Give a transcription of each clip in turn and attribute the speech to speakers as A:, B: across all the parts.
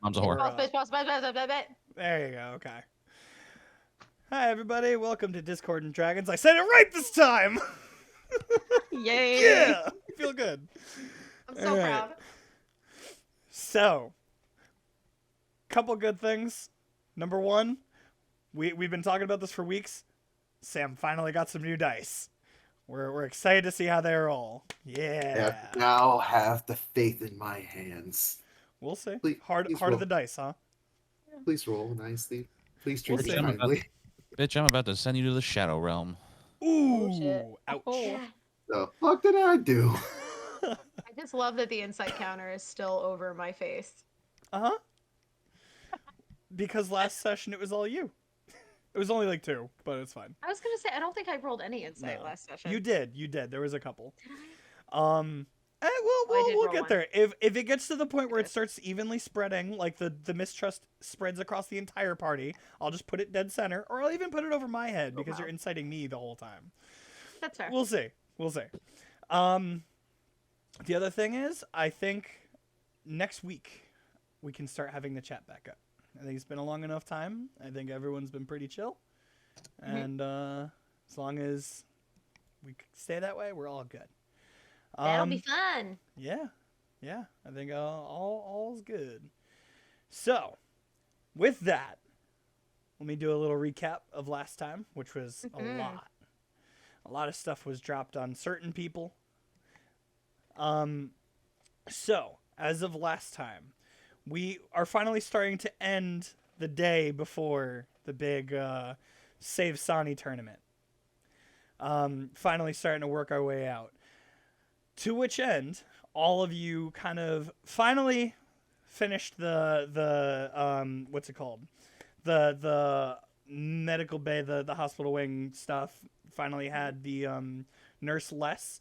A: Mom's a
B: Or,
A: whore.
B: there you go. Okay. Hi, everybody. Welcome to Discord and Dragons. I said it right this time.
C: Yay!
B: Yeah, feel good.
C: I'm so
B: All right.
C: proud.
B: So, couple good things. Number one, we've been talking about this for weeks. Sam finally got some new dice. We're excited to see how they roll. Yeah.
D: I now have the faith in my hands.
B: We'll see.
D: Please
B: Heart of
D: roll.
B: the dice, huh?
D: Please roll nicely. Please treat
B: We'll
D: me
B: see.
D: kindly.
A: Bitch, I'm about to send you to the Shadow Realm.
B: Ooh.
C: shit.
B: Ouch.
C: Oh.
D: The fuck did I do?
C: I just love that the insight counter is still over my face.
B: Uh-huh. Because last session it was all you. It was only like 2, but it's fine.
C: I was gonna say I don't think I rolled any insight
B: No.
C: last session.
B: You did. There was a couple.
C: Did I?
B: We'll
C: roll
B: get
C: one.
B: there. If it gets to the point where it
C: Okay.
B: starts evenly spreading, like the mistrust spreads across the entire party, I'll just put it dead center, or I'll even put it over my head because you're inciting me the whole time.
C: That's fair.
B: We'll see. The other thing is, I think next week we can start having the chat back up. I think it's been a long enough time. I think everyone's been pretty chill, and as long as we stay that way, we're all good.
C: That'll be fun.
B: Yeah. I think all's good. So, with that, let me do a little recap of last time, which was a lot. A lot of stuff was dropped on certain people. So, as of last time, we are finally starting to end the day before the big Save Sani tournament. Finally starting to work our way out. To which end, all of you kind of finally finished the what's it called? The medical bay, the hospital wing stuff. Finally had the nurse Les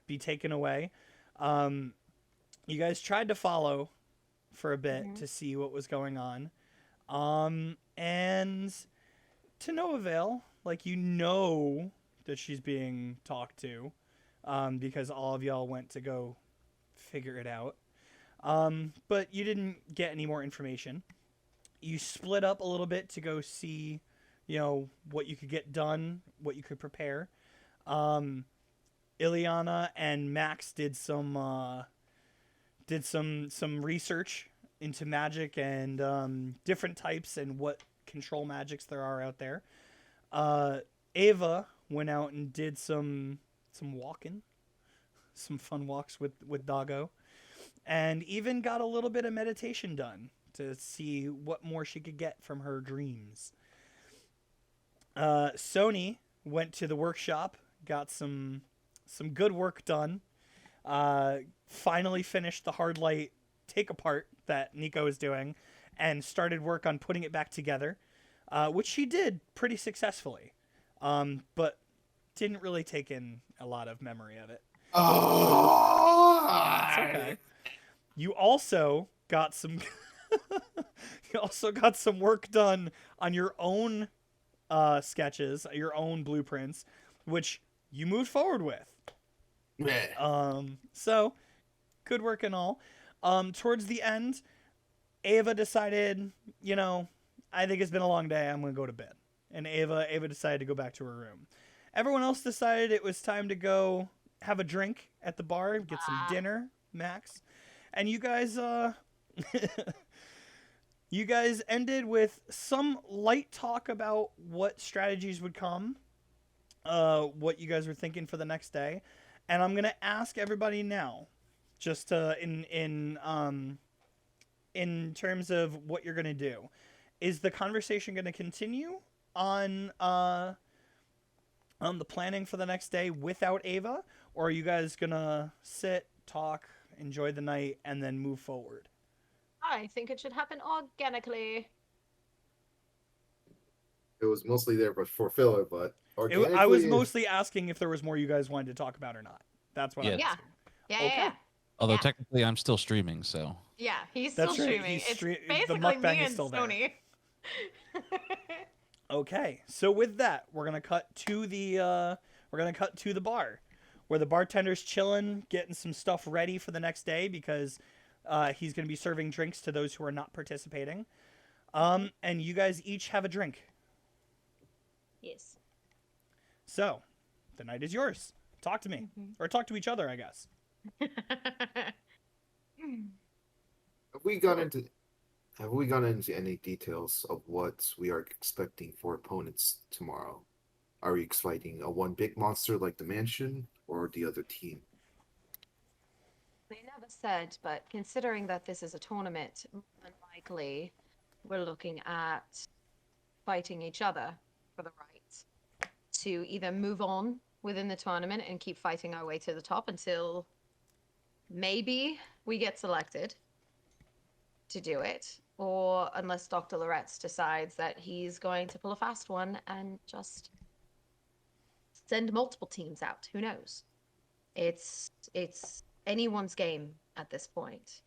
B: be taken away. You guys tried to follow for a bit to see what was going on. And to no avail. Like, you know that she's being talked to. Because all of y'all went to go figure it out. But you didn't get any more information. You split up a little bit to go see, what you could get done, what you could prepare. Ileana and Max did some research into magic and different types and what control magics there are out there. Ava went out and did some walking, some fun walks with Doggo, and even got a little bit of meditation done to see what more she could get from her dreams. Sony went to the workshop, got some good work done, finally finished the hard light take apart that Nico is doing, and started work on putting it back together, which she did pretty successfully, but didn't really take in a lot of memory of it.
D: Oh,
B: It's okay. You also got some work done on your own sketches, your own blueprints, which you moved forward with. So good work and all. Towards the end, Ava decided, I think it's been a long day, I'm gonna go to bed. And Ava decided to go back to her room. Everyone else decided it was time to go have a drink at the bar, get some dinner, Max. And you guys you guys ended with some light talk about what strategies would come, what you guys were thinking for the next day. And I'm going to ask everybody now, just in terms of what you're going to do. Is the conversation going to continue on the planning for the next day without Ava, or are you guys gonna sit, talk, enjoy the night, and then move forward?
C: I think it should happen organically.
D: It was mostly there for filler, but
B: I was mostly asking if there was more you guys wanted to talk about or not. That's what I'm
A: Yeah.
B: asking.
C: Yeah,
B: Okay.
C: yeah.
A: Although
C: Yeah.
A: technically I'm still streaming, so.
C: Yeah, he's
B: That's
C: still
B: right,
C: streaming.
B: he's
C: It's
B: the
C: basically
B: mukbang
C: me
B: is
C: and
B: still there.
C: Sony.
B: Okay, so with that, we're gonna cut to the bar, where the bartender's chilling, getting some stuff ready for the next day because He's going to be serving drinks to those who are not participating. And you guys each have a drink.
C: Yes.
B: So, the night is yours. Talk to me. Or talk to each other, I guess.
D: Have we gone into any details of what we are expecting for opponents tomorrow? Are we expecting a one big monster like the mansion or the other team?
C: They never said, but considering that this is a tournament, more than likely we're looking at fighting each other for the right to either move on within the tournament and keep fighting our way to the top until maybe we get selected to do it, or unless Dr. Loretz decides that he's going to pull a fast one and just send multiple teams out. Who knows? It's anyone's game at this point.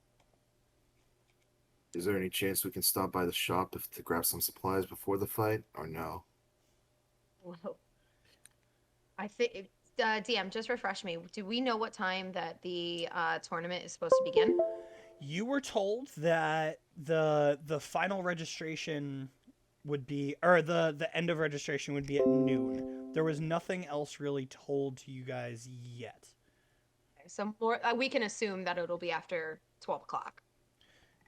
D: Is there any chance we can stop by the shop to grab some supplies before the fight, or no?
C: Well, I think DM, just refresh me. Do we know what time that the tournament is supposed to begin?
B: You were told that the final registration would be, or the end of registration would be at noon. There was nothing else really told to you guys yet.
C: So more, we can assume that it'll be after 12 o'clock.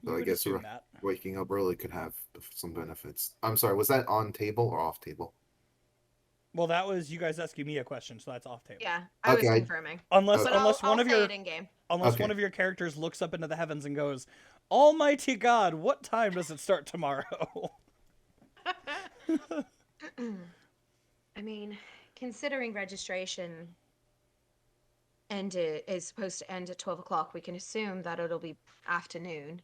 B: You
D: So I
B: would
D: guess
B: assume that.
D: waking up early could have some benefits. I'm sorry, was that on table or off table?
B: Well, that was you guys asking me a question, so that's off table.
C: Yeah, I was
D: Okay.
C: confirming.
B: Unless
D: Okay.
C: But
B: unless
C: I'll
B: one of
C: say
B: your
C: it in game.
B: unless one
D: Okay.
B: of your characters looks up into the heavens and goes, "Almighty God, what time does it start tomorrow?"
C: I mean, considering registration is supposed to end at 12 o'clock, we can assume that it'll be afternoon.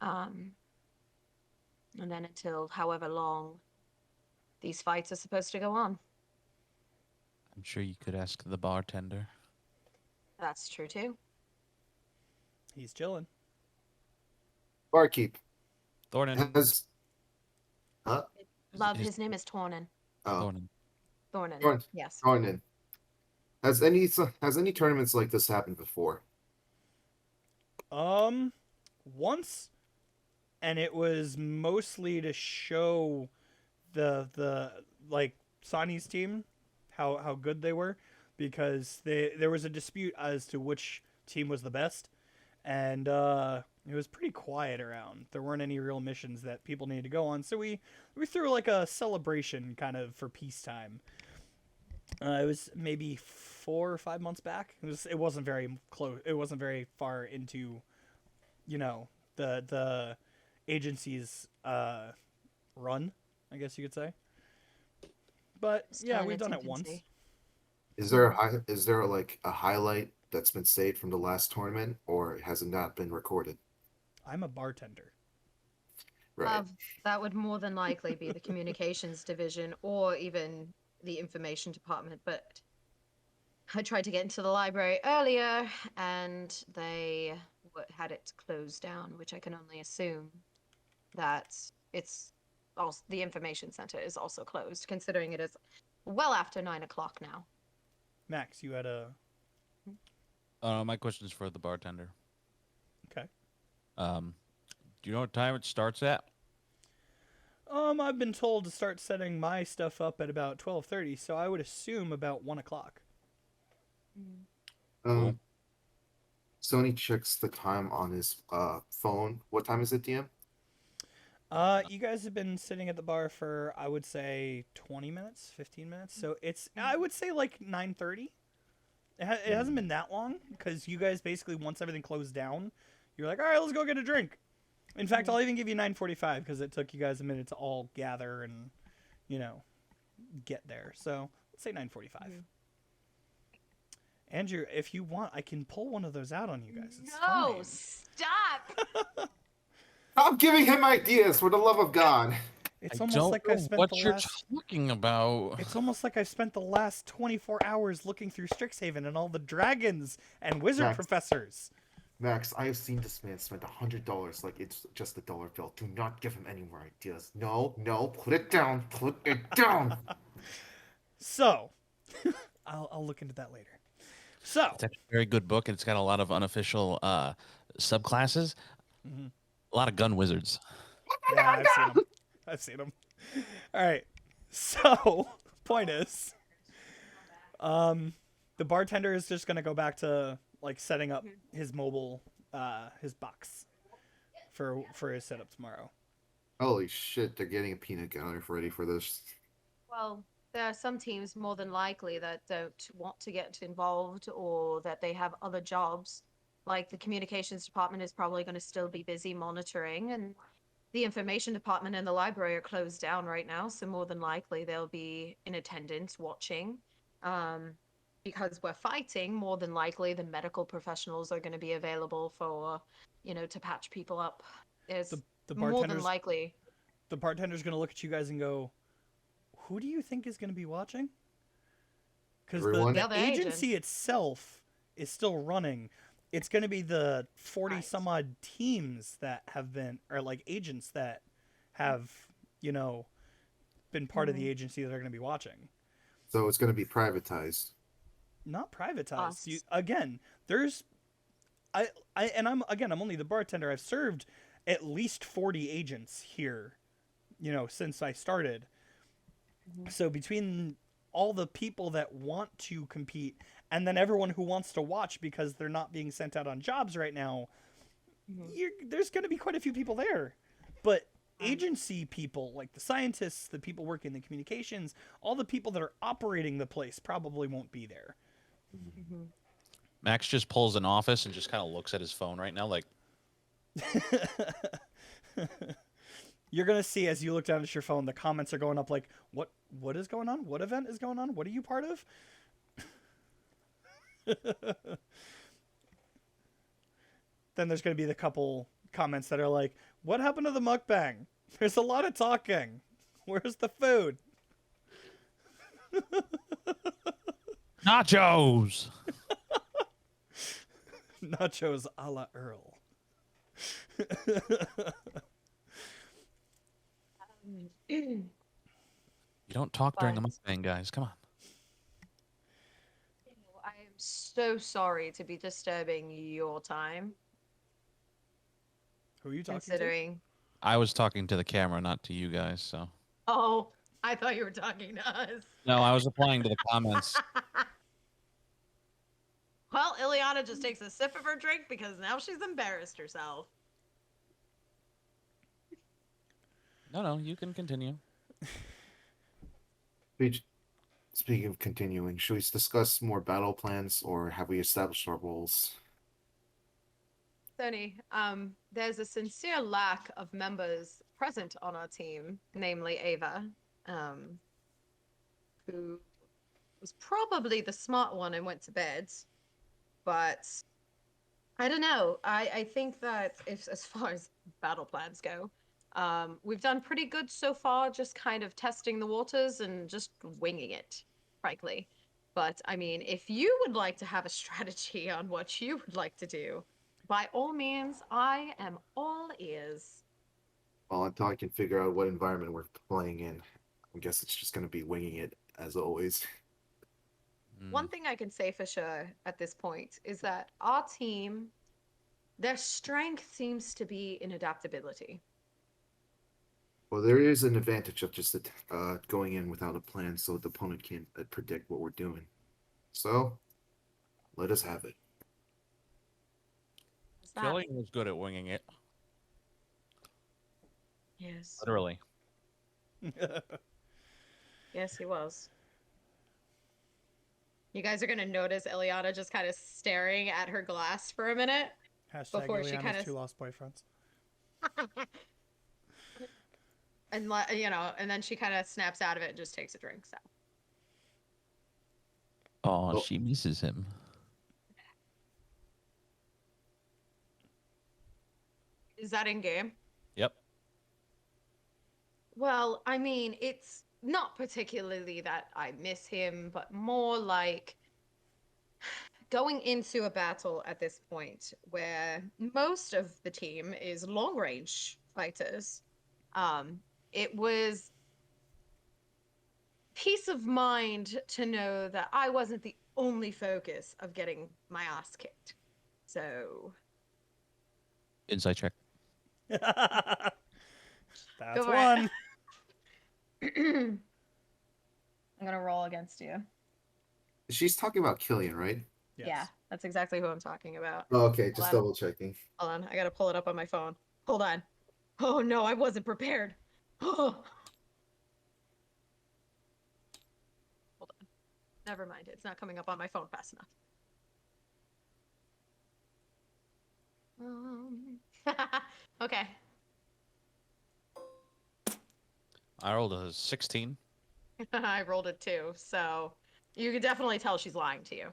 C: And then until however long these fights are supposed to go on.
A: I'm sure you could ask the bartender.
C: That's true too.
B: He's chilling.
D: Barkeep
A: Thornan.
D: has.
C: Love,
A: His-
C: his name is Tornin.
D: Oh,
A: Thornan.
C: Thornin.
D: Thorn.
C: Yes.
D: Arnon. Has any tournaments like this happened before?
B: Once, and it was mostly to show the like Sonny's team how good they were, because there was a dispute as to which team was the best, and it was pretty quiet around. There weren't any real missions that people needed to go on, so we threw like a celebration kind of for peacetime. It was maybe 4 or 5 months back. It wasn't very close. It wasn't very far into, the agency's run, I guess you could say. But
C: Still
B: yeah,
C: in
B: we've
C: its
B: done it once.
C: infancy.
D: Is there like a highlight that's been saved from the last tournament, or has it not been recorded?
B: I'm a bartender.
D: Right.
C: That would more than likely be the communications division or even the information department, but I tried to get into the library earlier and they had it closed down, which I can only assume that it's also the information center is also closed, considering it is well after 9 o'clock now.
B: Max, you had a
A: My question is for the bartender.
B: okay.
A: Do you know what time it starts at?
B: I've been told to start setting my stuff up at about 12:30, so I would assume about 1 o'clock.
D: Sony checks the time on his phone. What time is it, DM?
B: You guys have been sitting at the bar for, I would say, 20 minutes, 15 minutes. So it's, I would say, like 9:30. It hasn't been that long, because you guys basically, once everything closed down, you're like, all right, let's go get a drink. In fact, I'll even give you 9:45, because it took you guys a minute to all gather and, get there. So let's say 9:45. Andrew, if you want, I can pull one of those out on you guys. It's
C: No,
B: fine.
C: stop!
D: Stop giving him ideas, for the love of God.
B: It's
A: I
B: almost
A: don't
B: like
A: know
B: I've spent
A: what
B: the
A: you're
B: last...
A: talking about.
B: It's almost like I've spent the last 24 hours looking through Strixhaven and all the dragons and wizard
D: Max.
B: professors.
D: Max, I have seen this man spend $100 like it's just a dollar bill. Do not give him any more ideas. No, put it down. Put it down.
B: So, I'll look into that later. So,
A: It's actually a very good book, and it's got a lot of unofficial subclasses.
B: Mhm.
A: A lot of gun wizards.
B: Yeah, I've seen them. I've seen them. All right. So, point is, the bartender is just gonna go back to like setting up his mobile, his box for his setup tomorrow.
D: Holy shit, they're getting a peanut gallery ready for this.
C: Well, there are some teams more than likely that don't want to get involved or that they have other jobs. Like the communications department is probably going to still be busy monitoring, and the information department and the library are closed down right now. So more than likely they'll be in attendance watching. Because we're fighting, more than likely the medical professionals are going to be available for, to patch people up. There's
B: The
C: more than
B: bartender's
C: likely.
B: the bartender's gonna look at you guys and go, "Who do you think is gonna be watching?" Because
D: Everyone?
B: the
C: The other
B: agency
C: agents.
B: itself is still running. It's gonna be the 40
C: Right.
B: some odd teams that have been, or like agents that have, been part of the agency that are gonna be watching.
D: So it's going to be privatized.
B: Not privatized.
C: Us.
B: Again, there's and I'm only the bartender. I've served at least 40 agents here, since I started. So between all the people that want to compete and then everyone who wants to watch because they're not being sent out on jobs right now, there's going to be quite a few people there. But agency people, like the scientists, the people working in the communications, all the people that are operating the place probably won't be there.
A: Max just pulls an office and just kind of looks at his phone right now, like,
B: You're gonna see as you look down at your phone, the comments are going up like, "What is going on? What event is going on? What are you part of?" Then there's gonna be the couple comments that are like, "What happened to the mukbang? There's a lot of talking. Where's the food?"
A: nachos.
B: Nachos a la Earl.
A: You don't talk during a
C: But-
A: mukbang, guys. Come on.
C: I am so sorry to be disturbing your time,
B: Who are you talking to?
C: considering.
A: I was talking to the camera, not to you guys. So
C: Oh, I thought you were talking to us.
A: no, I was replying to the comments.
C: Well, Ileana just takes a sip of her drink because now she's embarrassed herself.
A: No, you can continue.
D: Speaking of continuing, should we discuss more battle plans or have we established our roles?
C: Sony, there's a sincere lack of members present on our team, namely Ava, who was probably the smart one and went to bed. But I don't know. I think that if, as far as battle plans go, we've done pretty good so far, just kind of testing the waters and just winging it, frankly. But I mean, if you would like to have a strategy on what you would like to do, by all means, I am all ears.
D: Well, until I can figure out what environment we're playing in, I guess it's just going to be winging it as always.
C: One thing I can say for sure at this point is that our team, their strength seems to be in adaptability.
D: Well, there is an advantage of just going in without a plan so the opponent can't predict what we're doing. So, let us have it.
C: Is that-
A: Killing was good at winging it.
C: Yes.
A: Literally.
C: Yes, he was. You guys are gonna notice Eliana just kind of staring at her glass for a minute.
B: Hashtag
C: Before she
B: Ileana's
C: kinda-
B: 2 lost boyfriends.
C: And and then she kind of snaps out of it and just takes a drink. So
A: Oh,
D: Oh.
A: she misses him.
C: is that in game?
A: Yep.
C: Well, I mean, it's not particularly that I miss him, but more like going into a battle at this point where most of the team is long range fighters. It was peace of mind to know that I wasn't the only focus of getting my ass kicked. So
A: Insight check.
B: That's
C: Go for
B: one.
C: it. I'm gonna roll against you.
D: She's talking about Killian, right?
B: Yes.
C: Yeah, that's exactly who I'm talking about.
D: Oh, okay, just
C: Hold on.
D: double checking.
C: Hold on, I gotta pull it up on my phone. Hold on. Oh no, I wasn't prepared. Oh. Hold on. Never mind. It's not coming up on my phone fast enough. Okay.
A: I rolled a 16.
C: I rolled it too, so you can definitely tell she's lying to you.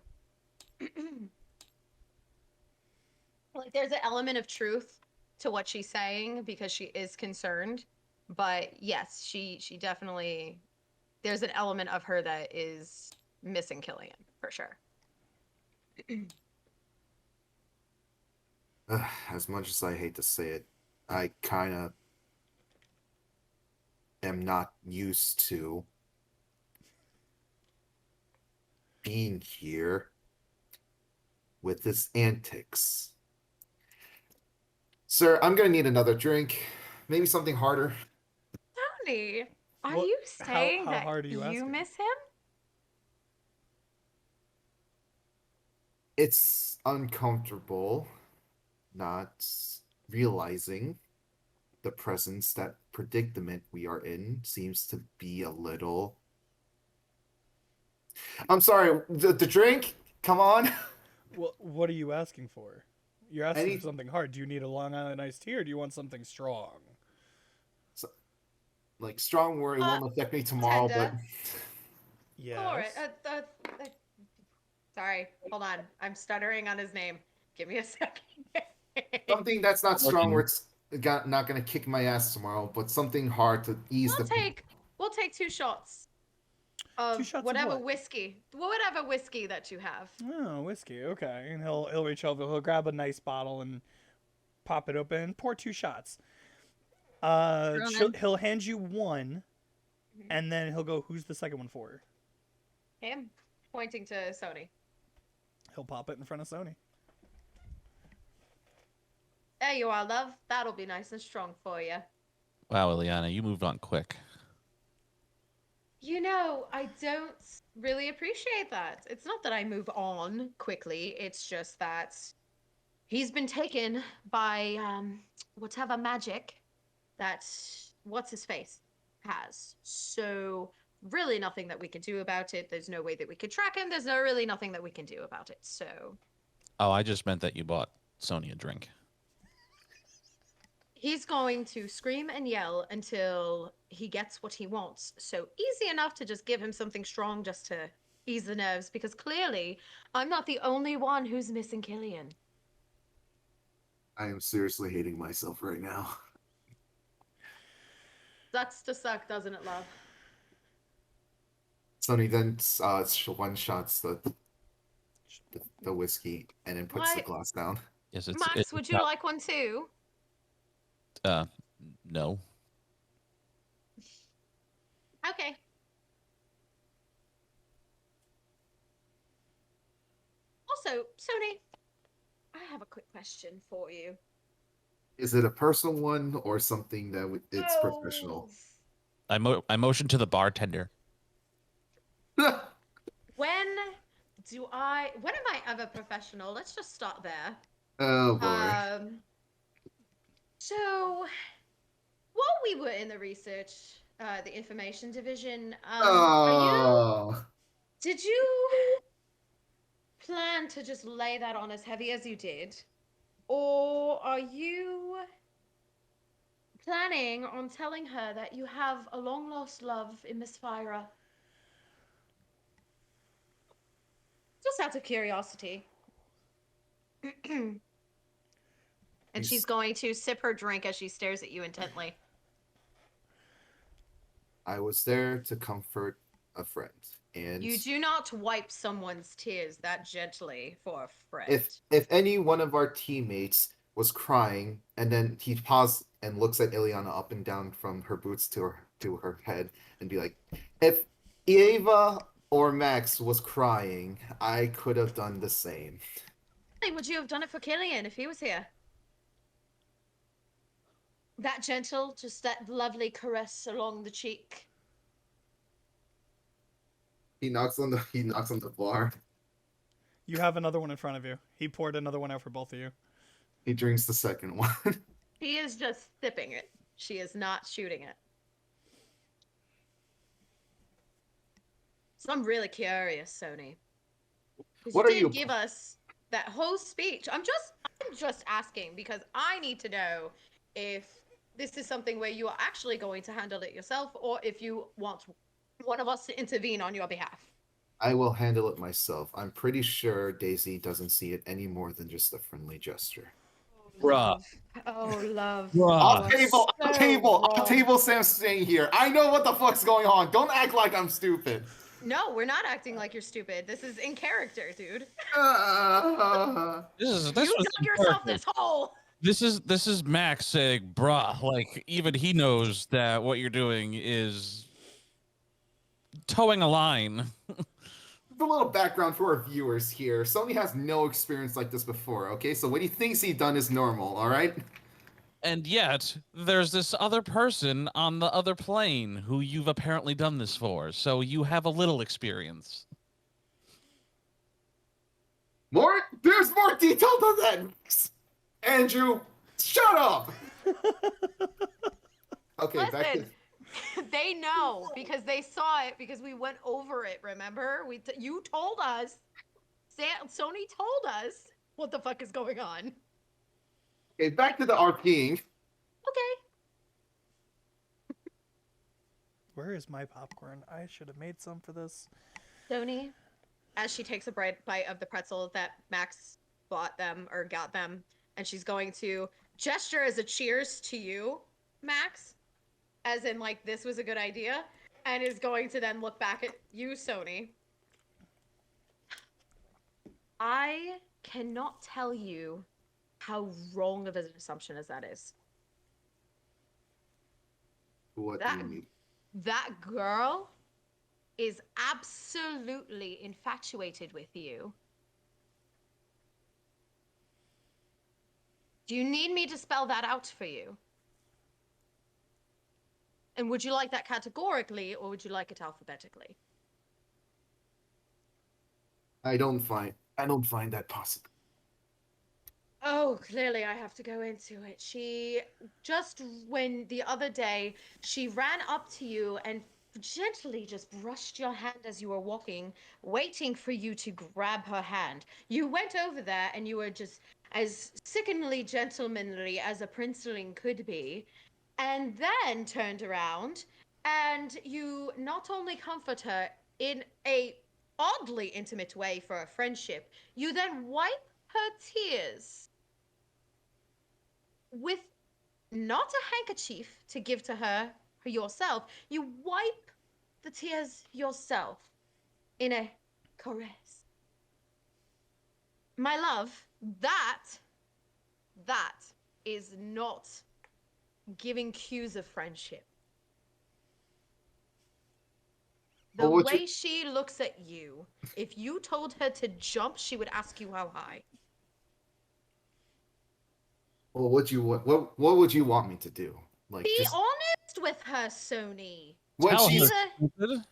C: Like, there's an element of truth to what she's saying because she is concerned, but yes, she definitely, there's an element of her that is missing Killian for sure.
D: As much as I hate to say it, I kind of am not used to being here with this antics. Sir, I'm gonna need another drink. Maybe something harder.
C: Tony, are
B: What-
C: you
B: how
C: saying that
B: hard are you asking?
C: miss him?
D: It's uncomfortable not realizing the presence, that predicament we are in seems to be a little. I'm sorry, the drink? Come on.
B: Well, what are you asking for? You're asking
D: Any-
B: for something hard. Do you need a Long Island iced tea or do you want something strong?
D: Like, strong worry won't affect me tomorrow,
C: Tender.
B: Yes.
C: Sorry, hold on. I'm stuttering on his name. Give me a second.
D: but something that's not strong
A: Looking-
D: where it's not gonna kick my ass tomorrow, but something hard to ease
C: We'll take 2 shots of
B: 2 shots of
C: whatever
B: what?
C: whiskey that you have.
B: Oh, whiskey. Okay. And he'll reach over. He'll grab a nice bottle and pop it open and pour 2 shots.
C: Ronan.
B: He'll hand you one,
C: Mhm.
B: and then he'll go, "Who's the second one for?"
C: Him pointing to Sony.
B: He'll pop it in front of Sony.
C: There you are, love. That'll be nice and strong for you.
A: Wow, Ileana, you moved on quick.
C: You know, I don't really appreciate that. It's not that I move on quickly. It's just that he's been taken by whatever magic that what's his face has. So really nothing that we can do about it. There's no way that we could track him. There's really nothing that we can do about it. So
A: Oh, I just meant that you bought Sony a drink.
C: he's going to scream and yell until he gets what he wants. So easy enough to just give him something strong just to ease the nerves, because clearly I'm not the only one who's missing Killian.
D: I am seriously hating myself right now.
C: Sucks to suck, doesn't it, love?
D: Sonny then one shots the whiskey and then puts the
C: What?
D: glass down.
A: Yes, it's
C: Max, would you
A: not-
C: like one too?
A: No.
C: Okay. Also, Sony, I have a quick question for you.
D: Is it a personal one or something that it's professional?
A: I motioned to the bartender.
C: When am I ever professional? Let's just start there.
D: Oh boy.
C: So while we were in the research, the information division,
D: Oh.
C: did you plan to just lay that on as heavy as you did? Or are you planning on telling her that you have a long lost love in Miss Fyra? Just out of curiosity. And she's going to sip her drink as she stares at you intently.
D: I was there to comfort a friend, and
C: You do not wipe someone's tears that gently for a friend.
D: if any one of our teammates was crying and then he paused and looks at Ileana up and down from her boots to her head and be like, if Eva or Max was crying, I could have done the same.
C: Would you have done it for Killian if he was here? That gentle, just that lovely caress along the cheek.
D: He knocks on the bar.
B: You have another one in front of you. He poured another one out for both of you.
D: He drinks the second one.
C: He is just sipping it. She is not shooting it. So I'm really curious, Sony. 'Cause
D: What
C: you
D: are you-
C: did give us that whole speech. I'm just asking because I need to know if this is something where you are actually going to handle it yourself or if you want one of us to intervene on your behalf.
D: I will handle it myself. I'm pretty sure Daisy doesn't see it any more than just a friendly gesture.
A: Bruh.
C: Oh, love.
A: Bruh.
D: Off
C: You are
D: table, off
C: so
D: table, off
C: wrong.
D: table. Sam's staying here. I know what the fuck's going on. Don't act like I'm stupid.
C: No, we're not acting like you're stupid. This is in character, dude.
A: This
C: You
A: was
C: dug yourself
A: perfect.
C: this hole.
A: This is Max saying, "Bruh," like even he knows that what you're doing is towing a line.
D: A little background for our viewers here. Sony has no experience like this before, okay? So what he thinks he done is normal, all right?
A: And yet, there's this other person on the other plane who you've apparently done this for, so you have a little experience.
D: There's more detail than that. Andrew, shut up. Okay, back to
C: Listen, they know because they saw it because we went over it. Remember, you told us. Sony told us what the fuck is going on.
D: back to the RPing.
C: Okay.
B: Where is my popcorn? I should have made some for this.
C: Sony, as she takes a bite of the pretzel that Max bought them or got them, and she's going to gesture as a cheers to you, Max, as in like this was a good idea, and is going to then look back at you, Sony. I cannot tell you how wrong of an assumption as that is.
D: What
C: That-
D: do you mean?
C: That girl is absolutely infatuated with you. Do you need me to spell that out for you? And would you like that categorically or would you like it alphabetically?
D: I don't find that possible.
C: Oh, clearly I have to go into it. When the other day, she ran up to you and gently just brushed your hand as you were walking, waiting for you to grab her hand. You went over there and you were just as sickeningly gentlemanly as a princeling could be, and then turned around and you not only comfort her in a oddly intimate way for a friendship, you then wipe her tears with not a handkerchief to give to her yourself. You wipe the tears yourself in a caress. My love, that is not giving cues of friendship. The
D: Well,
C: way she looks at you, if you told her to jump, she would ask you how high.
D: Well, what would you want me to do? Like,
C: Be
D: just
C: honest with her, Sony.
D: what
A: Tell
D: she's
A: her, stupid.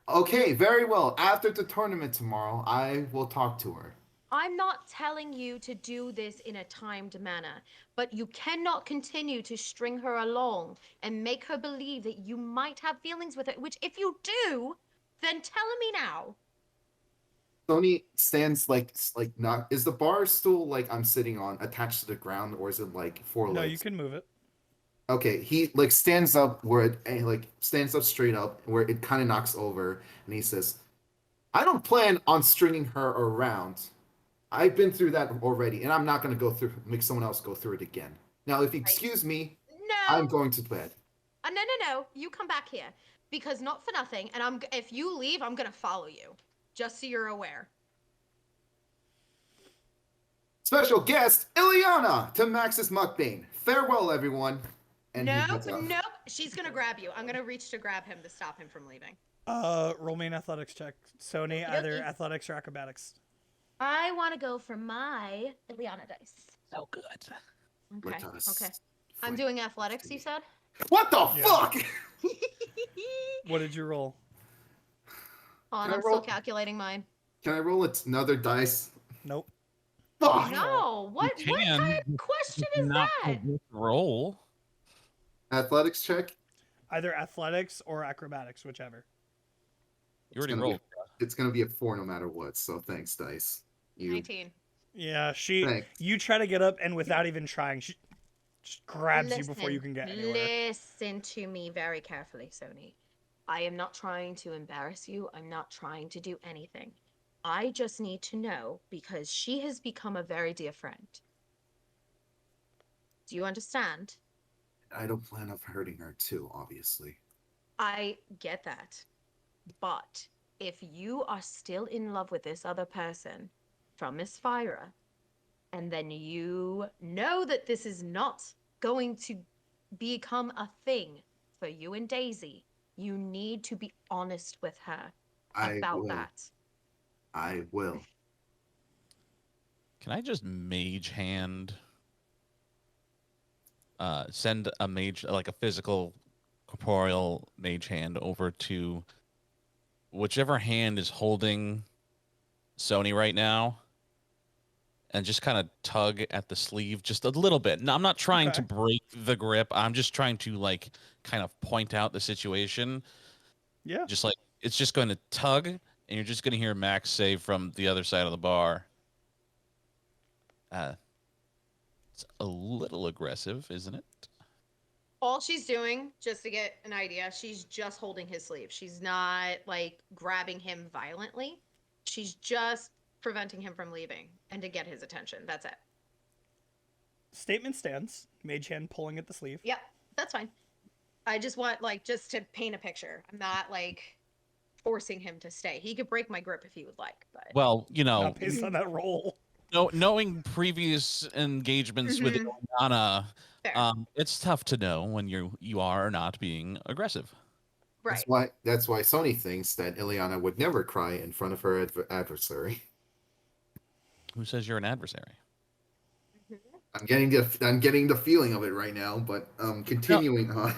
D: okay. Very well. After the tournament tomorrow, I will talk to her.
C: I'm not telling you to do this in a timed manner, but you cannot continue to string her along and make her believe that you might have feelings with her, which if you do, then tell me now.
D: Sony stands like not. Is the bar stool like I'm sitting on attached to the ground, or is it like four
B: No,
D: legs?
B: you can move it.
D: Okay, he like stands up where it stands up straight up where it kind of knocks over, and he says, "I don't plan on stringing her around. I've been through that already, and I'm not gonna make someone else go through it again. Now, if you excuse me,
C: No.
D: I'm going to bed."
C: No. You come back here because not for nothing. And if you leave, I'm gonna follow you, just so you're aware.
D: Special guest Ileana to Max's mukbang. Farewell, everyone. And he
C: Nope.
D: heads out.
C: She's gonna grab you. I'm gonna reach to grab him to stop him from leaving.
B: Roll me an athletics check. Sony,
C: Okey
B: either
C: dokey.
B: athletics or acrobatics.
C: I want to go for my Ileana dice.
A: So good.
C: Okay.
D: Let us
C: Okay. I'm doing athletics, you said?
D: What the
B: Yeah.
D: fuck?
B: What did you roll?
C: Hold on,
D: Can I
C: I'm still
D: roll?
C: calculating mine.
D: Can I roll another dice?
B: Nope.
D: Fuck.
C: No, what
A: You
C: kind
A: can,
C: of question
A: just
C: is
A: not
C: that?
A: for this roll.
D: Athletics check.
B: Either athletics or acrobatics, whichever.
A: You already
D: gonna
A: rolled.
D: It's gonna be a 4 no matter what. So thanks, dice. You
C: 19.
B: Yeah,
D: thanks.
B: you try to get up, and without even trying, she just grabs you before you can get anywhere.
C: Listen to me very carefully, Sony. I am not trying to embarrass you. I'm not trying to do anything. I just need to know because she has become a very dear friend. Do you understand?
D: I don't plan on hurting her too, obviously.
C: I get that. But if you are still in love with this other person from Miss Fyra, and then you know that this is not going to become a thing for you and Daisy, you need to be honest with her about that.
D: I will.
A: Can I just mage hand? Send a mage, like a physical, corporeal mage hand over to whichever hand is holding Sony right now, and just kind of tug at the sleeve just a little bit. No, I'm not trying to
B: Okay.
A: break the grip. I'm just trying to like kind of point out the situation.
B: Yeah.
A: Just like it's just going to tug, and you're just going to hear Max say from the other side of the bar. It's a little aggressive, isn't it?
C: All she's doing, just to get an idea, she's just holding his sleeve. She's not like grabbing him violently. She's just preventing him from leaving and to get his attention. That's it.
B: Statement stands. Mage hand pulling at the sleeve.
C: Yep, that's fine. I just want like just to paint a picture. I'm not like forcing him to stay. He could break my grip if he would like, but
A: Well, you know,
B: Not based on that roll.
A: knowing previous engagements with
C: Mhm.
A: Ileana,
C: fair.
A: it's tough to know when you are not being aggressive.
C: Right.
D: That's why Sony thinks that Ileana would never cry in front of her adversary.
A: Who says you're an adversary?
C: Mhm.
D: I'm getting the feeling of it right now, but continuing on.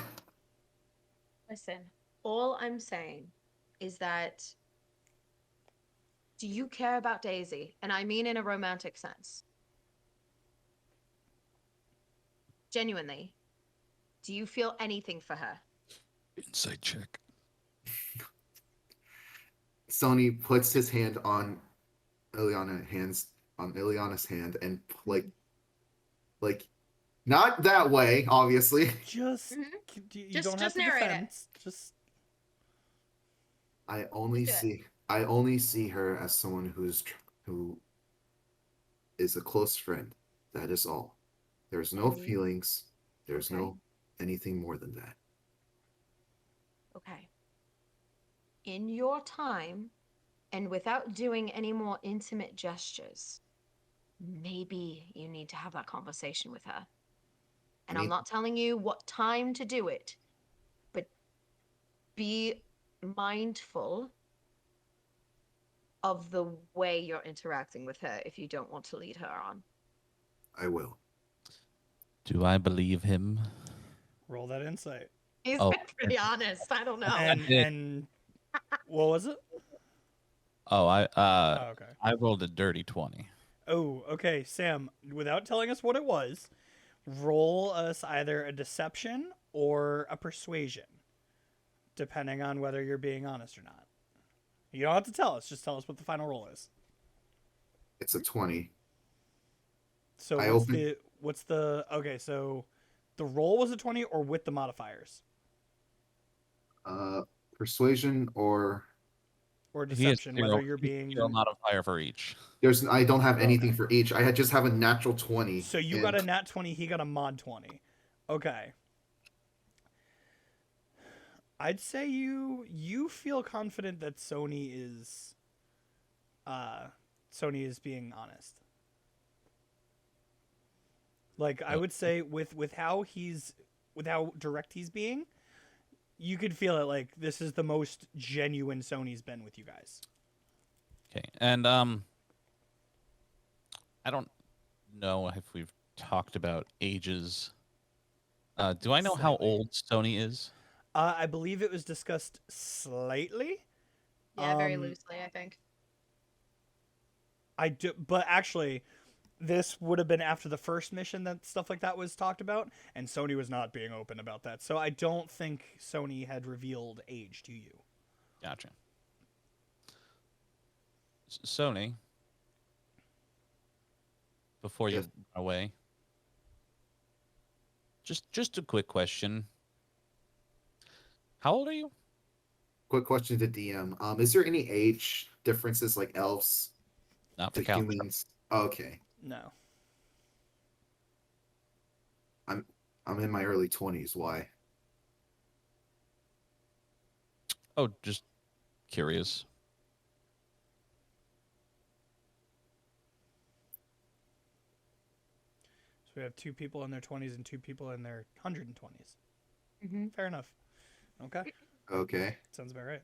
C: Listen, all I'm saying is that do you care about Daisy? And I mean in a romantic sense. Genuinely. Do you feel anything for her?
A: Insight check.
D: Sony puts his hand on Ileana's hand and like not that way, obviously.
B: Just
C: Mhm.
B: you
C: Just-
B: don't have
C: just
B: to
C: narrate it.
B: defend. Just
D: I only
C: Do it.
D: see her as someone who is a close friend. That is all. There's no
C: Okay.
D: feelings. There's
C: Okay.
D: no anything more than that.
C: Okay. In your time, and without doing any more intimate gestures, maybe you need to have that conversation with her. And I'm
D: Me-
C: not telling you what time to do it, but be mindful of the way you're interacting with her if you don't want to lead her on.
D: I will.
A: Do I believe him?
B: roll that insight.
C: He's
A: Oh.
C: been pretty honest. I don't know.
B: And what was it?
A: Oh,
B: Oh, okay.
A: I rolled a dirty 20.
B: Oh, okay, Sam. Without telling us what it was, roll us either a deception or a persuasion, depending on whether you're being honest or not. You don't have to tell us. Just tell us what the final roll is.
D: It's a 20.
B: So
D: I
B: what's
D: open-
B: the okay? So the roll was a 20 or with the modifiers
D: Persuasion or
B: or
A: He has
B: deception,
A: zero-
B: whether you're being.
A: zero modifier for each.
D: I don't have anything
B: Okay.
D: for each. I just have a natural 20.
B: So you got a nat 20, he got a mod 20. Okay. I'd say you feel confident that Sony is being honest. Like I would say with how direct he's being, you could feel it like this is the most genuine Sony's been with you guys.
A: Okay, and I don't know if we've talked about ages Do I know how
B: Slightly.
A: old Sony is?
B: I believe it was discussed slightly.
C: Yeah, very
B: Um,
C: loosely, I think.
B: I do, but actually, this would have been after the first mission that stuff like that was talked about, and Sony was not being open about that. So I don't think Sony had revealed age to you.
A: Gotcha. Sony, before you
D: Yes.
A: run away, just a quick question. How old are you?
D: Quick question to DM. Is there any age differences like elves
A: Not
D: to
A: for Cal.
D: humans? Okay.
B: No.
D: I'm in my early 20s. Why?
A: Oh, just curious.
B: So we have 2 people in their 20s and 2 people in their 120s.
C: Mm-hmm.
B: Fair enough. Okay.
D: Okay.
B: Sounds about right.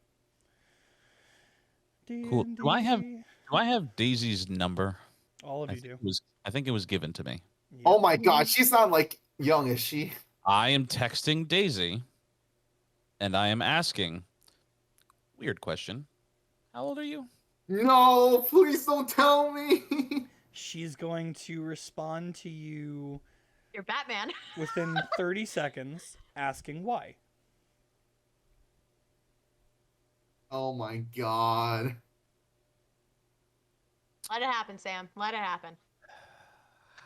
A: Cool. Do I have Daisy's number?
B: All of
A: I
B: you
A: think
B: do.
A: I think it was given to me.
B: Yep.
D: Oh my god, she's not like young, is she?
A: I am texting Daisy, and I am asking. Weird question. How old are you?
D: No, please don't tell me.
B: She's going to respond to you
C: You're Batman.
B: within 30 seconds asking why.
D: Oh my god.
C: Let it happen, Sam. Let it happen.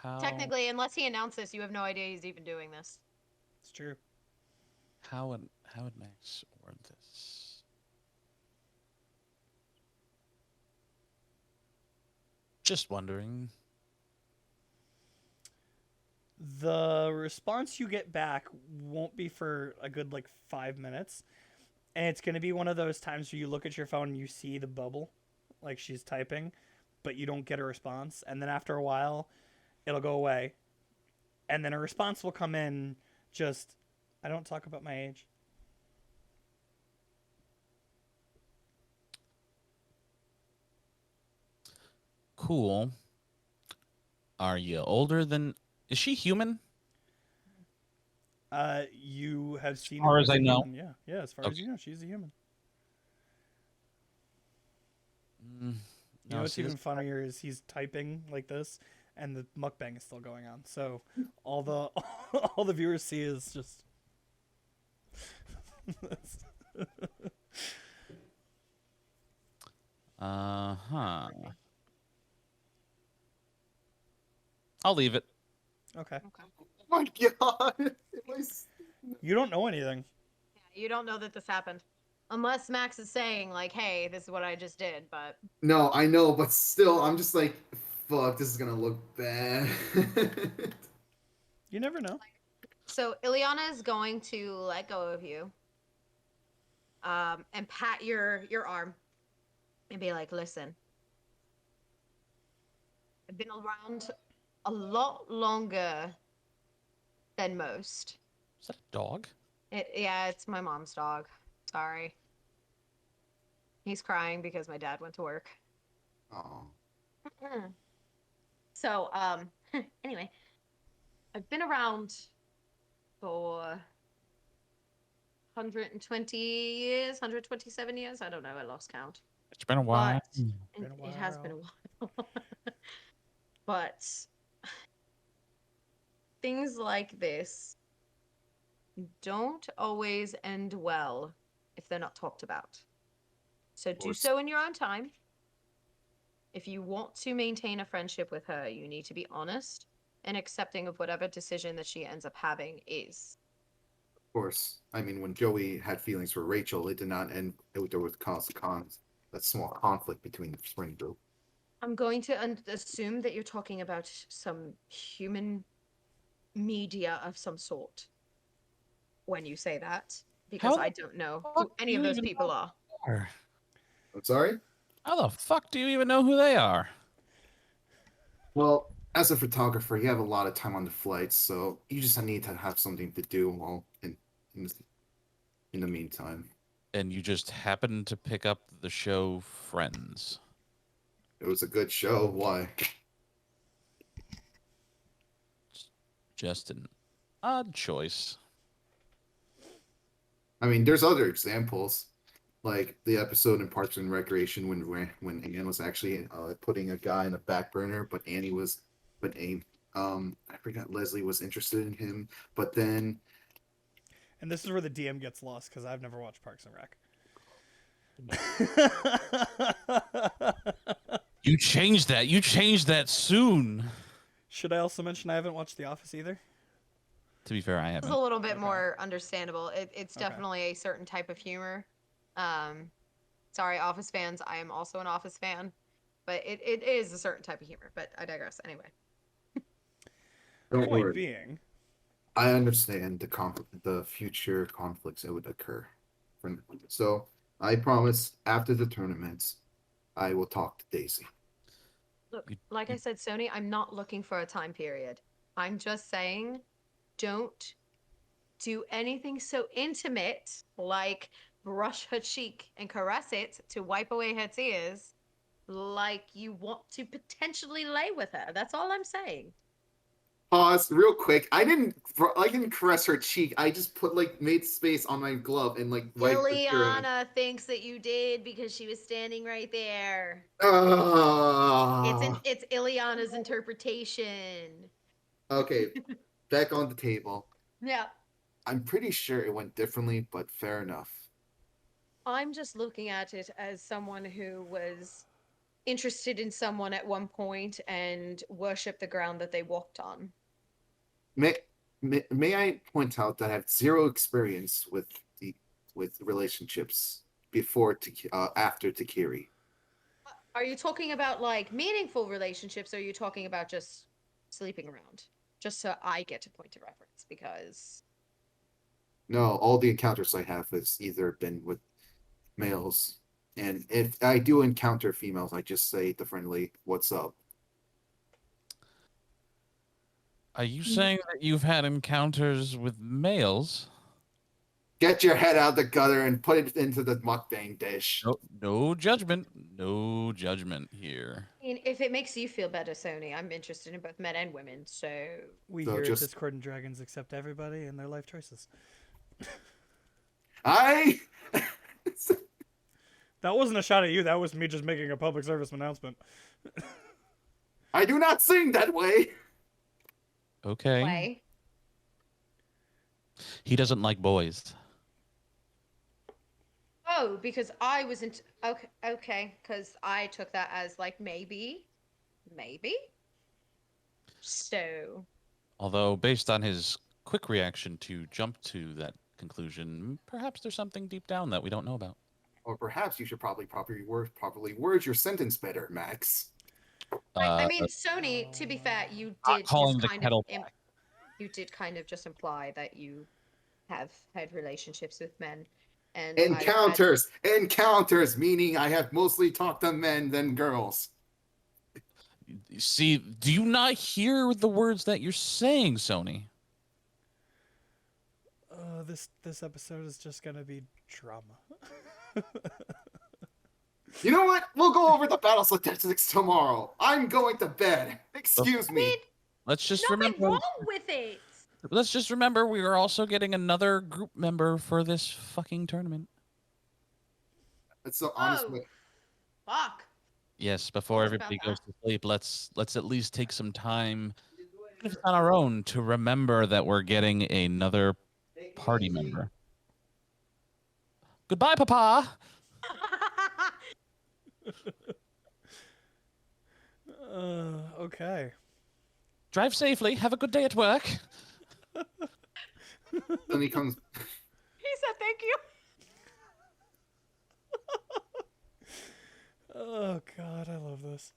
A: How,
C: Technically, unless he announced this, you have no idea he's even doing this.
B: It's true.
A: how would Max word this? Just wondering.
B: The response you get back won't be for a good 5 minutes. And it's going to be one of those times where you look at your phone and you see the bubble, like she's typing, but you don't get a response. And then after a while, it'll go away. And then a response will come in just, I don't talk about my age.
A: Cool. Are you older than? Is she human?
B: You have seen
A: far
B: her
A: as
B: as
A: I
B: a
A: know.
B: human. Yeah, as far as you know, she's a human.
A: Mm,
B: You know
A: no,
B: what's
A: see,
B: even
A: this-
B: funnier is he's typing like this, and the mukbang is still going on. So all the all the viewers see is just.
A: huh. I'll leave it.
B: Okay.
C: Okay.
D: Oh my god. Am I s-
B: You don't know anything.
C: Yeah, you don't know that this happened. Unless Max is saying, like, hey, this is what I just did, but
D: No, I know, but still, I'm just like, fuck, this is gonna look bad.
B: You never know.
C: so Ileana is going to let go of you. And pat your arm and be like, listen. I've been around a lot longer than most.
A: Is that a dog?
C: Yeah, it's my mom's dog. Sorry. He's crying because my dad went to work.
D: Oh.
C: So, anyway, I've been around for 120 years, 127 years. I don't know. I lost count.
A: It's been a while.
C: But
B: Been a
C: it has been a
B: while.
C: while. But things like this don't always end well if they're not talked about. So do
D: course.
C: so in your own time. If you want to maintain a friendship with her, you need to be honest and accepting of whatever decision that she ends up having is.
D: Of course. I mean, when Joey had feelings for Rachel, it did not end. There was that small conflict between the friend group.
C: I'm going to assume that you're talking about some human media of some sort when you say that, because
A: How
C: I
A: the
C: don't know
A: fuck
C: who any
A: do
C: of
A: you
C: those
A: even
C: people
A: know?
C: are.
D: I'm sorry?
A: How the fuck do you even know who they are?
D: Well, as a photographer, you have a lot of time on the flights, so you just need to have something to do while in the meantime.
A: And you just happened to pick up the show Friends.
D: It was a good show. Why?
A: Justin. Odd choice.
D: I mean, there's other examples, like the episode in Parks and Recreation when Anne was actually putting a guy in a back burner, but I forgot Leslie was interested in him, but then
B: And this is where the DM gets lost because I've never watched Parks and Rec.
A: You changed that. You changed that soon.
B: Should I also mention I haven't watched The Office either?
A: To be fair, I
C: It's a
A: haven't.
C: little bit
B: Okay.
C: more understandable. It's
B: Okay.
C: definitely a certain type of humor. Sorry, Office fans. I am also an Office fan, but it is a certain type of humor. But I digress. Anyway.
D: don't
B: Point
D: worry.
B: being,
D: I understand the future conflicts that would occur. So I promise after the tournaments, I will talk to Daisy.
C: Look,
A: You-
C: like I said, Sony, I'm not looking for a time period. I'm just saying, don't do anything so intimate like brush her cheek and caress it to wipe away her tears, like you want to potentially lay with her. That's all I'm saying.
D: Pause real quick. I didn't caress her cheek. I just made space on my glove and wiped the tear away.
C: Ileana thinks that you did because she was standing right there.
D: Ah.
C: It's Ileana's interpretation.
D: Okay, back on the table.
C: Yeah.
D: I'm pretty sure it went differently, but fair enough.
C: I'm just looking at it as someone who was interested in someone at one point and worshipped the ground that they walked on.
D: May I point out that I have zero experience with relationships after Takiri.
C: Are you talking about like meaningful relationships, or are you talking about just sleeping around? Just so I get a point of reference, because
D: No, all the encounters I have has either been with males, and if I do encounter females, I just say the friendly "What's up?"
A: Are you saying that you've had encounters with males?
D: Get your head out of the gutter and put it into the mukbang dish.
A: No judgment. No judgment here.
C: I mean, if it makes you feel better, Sony, I'm interested in both men and women. So
B: we
D: So
B: here
D: just-
B: at Discord and Dragons accept everybody and their life choices.
D: I
B: That wasn't a shot at you. That was me just making a public service announcement.
D: I do not sing that way.
A: Okay.
C: play.
A: He doesn't like boys.
C: Oh, because I wasn't okay, because I took that as like maybe. So
A: Although, based on his quick reaction to jump to that conclusion, perhaps there's something deep down that we don't know about.
D: Or perhaps you should properly word your sentence better, Max.
C: I mean, Sony. To be fair, you
A: not
C: did
A: calling
C: just
A: the
C: kind
A: kettle
C: of
A: black.
C: you did kind of just imply that you have had relationships with men, and I've had-
D: Encounters, meaning I have mostly talked to men than girls.
A: See, do you not hear the words that you're saying, Sony?
B: This episode is just gonna be drama.
D: You know what? We'll go over the battle statistics tomorrow. I'm going to bed. Excuse
C: I
D: me.
C: mean,
A: Let's just
C: nothing
A: remember.
C: wrong with it.
A: Let's just remember we are also getting another group member for this fucking tournament.
D: It's so honest.
C: Oh. Fuck.
A: Yes, before
C: Thought about
A: everybody goes
C: that.
A: to sleep, let's at least take some time, even if it's on our own, to remember that we're getting another party member. Goodbye, Papa.
B: Okay.
A: Drive safely. Have a good day at work.
D: Then he comes.
C: He said thank you.
B: Oh God, I love this.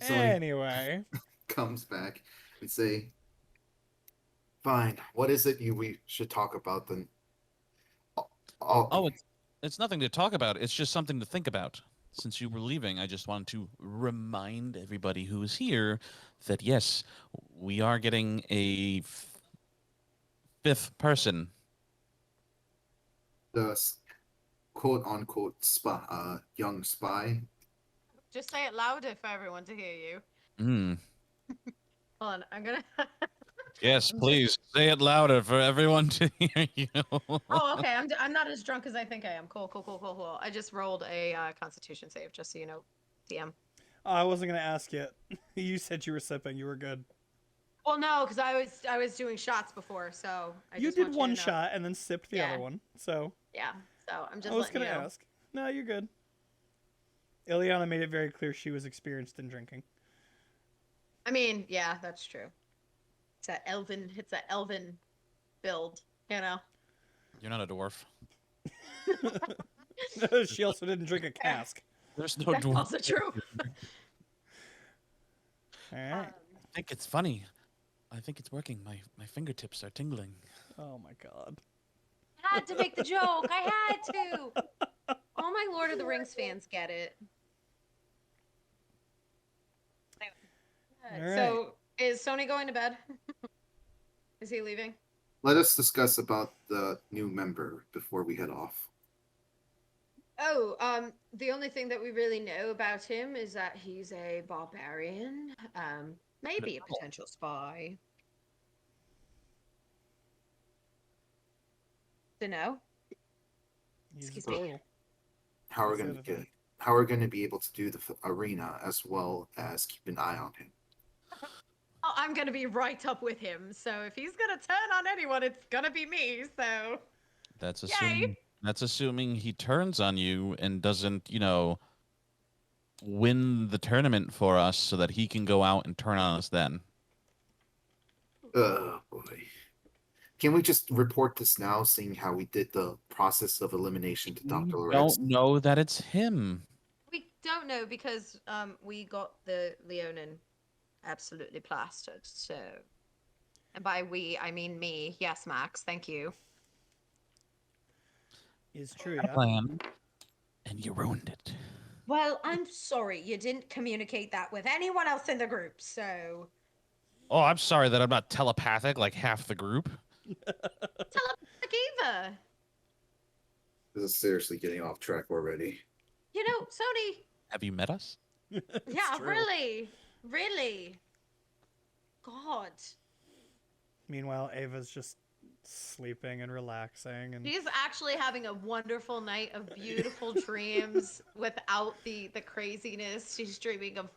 D: So he
B: Anyway,
D: comes back and say, "Fine. What is it we should talk about then?"
A: Oh, it's nothing to talk about. It's just something to think about. Since you were leaving, I just wanted to remind everybody who is here that yes, we are getting a fifth person.
D: the quote unquote spy, young spy.
C: Just say it louder for everyone to hear you.
A: Mm.
C: Hold on. I'm gonna.
A: Yes,
C: I'm just-
A: please say it louder for everyone to hear you.
C: Oh, okay. I'm not as drunk as I think I am. Cool. I just rolled a Constitution save, just so you know, DM.
B: I wasn't gonna ask yet. You said you were sipping. You were good.
C: Well, no, because I was doing shots before, so I
B: You
C: just
B: did
C: want
B: one
C: you to know.
B: shot and then sipped the
C: Yeah.
B: other one. So
C: Yeah. So I'm just
B: I was
C: letting
B: gonna
C: you know.
B: ask. No, you're good. Ileana made it very clear she was experienced in drinking.
C: I mean, yeah, that's true. It's that elven build, you know.
A: You're not a dwarf.
B: She also didn't drink a cask.
A: There's no
C: That's
A: dwarf.
C: also true.
B: All right.
A: I think it's funny. I think it's working. My fingertips are tingling.
B: Oh my god.
C: I had to make the joke. I had to. All my Lord of the Rings fans get it.
B: All right.
C: So, is Sony going to bed? Is he leaving?
D: Let us discuss about the new member before we head off.
C: Oh, the only thing that we really know about him is that he's a barbarian. Maybe a potential spy. Dunno.
B: He's
C: Excuse
B: a
C: me.
B: turtle.
D: How we're
B: That's the
D: gonna
B: other
D: get?
B: thing.
D: How we're gonna be able to do the arena as well as keep an eye on him?
C: Oh, I'm gonna be right up with him. So if he's gonna turn on anyone, it's gonna be me. So
A: That's
C: Yay!
A: assuming. That's assuming he turns on you and doesn't, win the tournament for us, so that he can go out and turn on us then.
D: Oh boy. Can we just report this now, seeing how we did the process of elimination to Dr.
A: We
D: Loretz?
A: don't know that it's him.
C: we don't know because we got the Leonin absolutely plastered. So, and by we I mean me. Yes, Max. Thank you.
B: Is true, yeah.
A: Plan, and you ruined it.
C: Well, I'm sorry you didn't communicate that with anyone else in the group. So
A: Oh, I'm sorry that I'm not telepathic like half the group.
C: telepathic either.
D: This is seriously getting off track already.
C: You know, Sony.
A: Have you met us?
B: It's
C: Yeah,
B: true.
C: really. God.
B: Meanwhile, Ava's just sleeping and relaxing, and
C: She's actually having a wonderful night of beautiful dreams without the craziness. She's dreaming of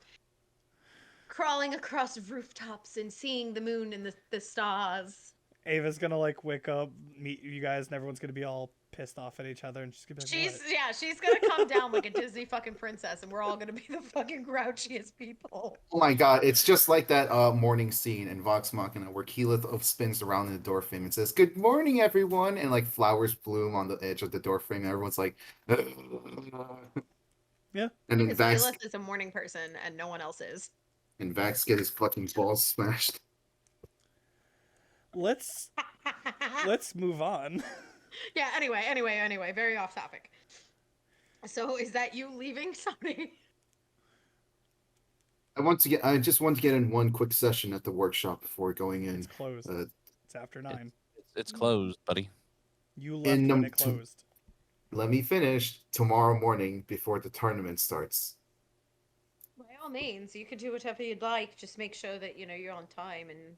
C: crawling across rooftops and seeing the moon and the stars.
B: Ava's gonna like wake up, meet you guys, and everyone's gonna be all pissed off at each other, and she's gonna be like, "What?"
C: She's gonna come down like a Disney fucking princess, and we're all gonna be the fucking grouchiest people.
D: Oh my god, it's just like that morning scene in Vox Machina where Keyleth spins around in the door frame and says, "Good morning, everyone," and like flowers bloom on the edge of the door frame, and everyone's like,
B: Yeah.
D: And then
C: Because
D: Vax
C: Aelith is a morning person, and no one else is.
D: get his fucking balls smashed.
B: Let's move on.
C: Yeah. Anyway. Very off topic. So is that you leaving, Sony?
D: I just want to get in one quick session at the workshop before going in.
B: It's closed. It's after 9.
A: It's closed, buddy.
B: You left
D: in
B: when
D: the-
B: it closed.
D: Let me finish tomorrow morning before the tournament starts.
C: By all means, you could do whatever you'd like. Just make sure that you're on time and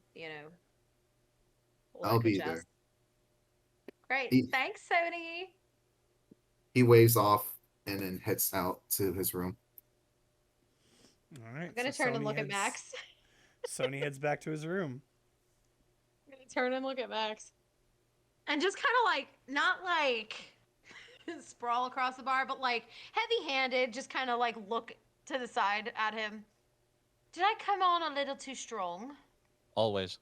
C: all that
D: I'll
C: good
D: be
C: jazz.
D: there.
C: Great.
D: He-
C: Thanks, Sony.
D: He waves off and then heads out to his room.
B: All right.
C: I'm gonna
B: so
C: turn and
B: Sony
C: look at
B: heads-
C: Max.
B: Sony heads back to his room.
C: I'm gonna turn and look at Max. And just kind of like, not like sprawl across the bar, but like heavy-handed, just kind of like look to the side at him. Did I come on a little too strong?
A: Always.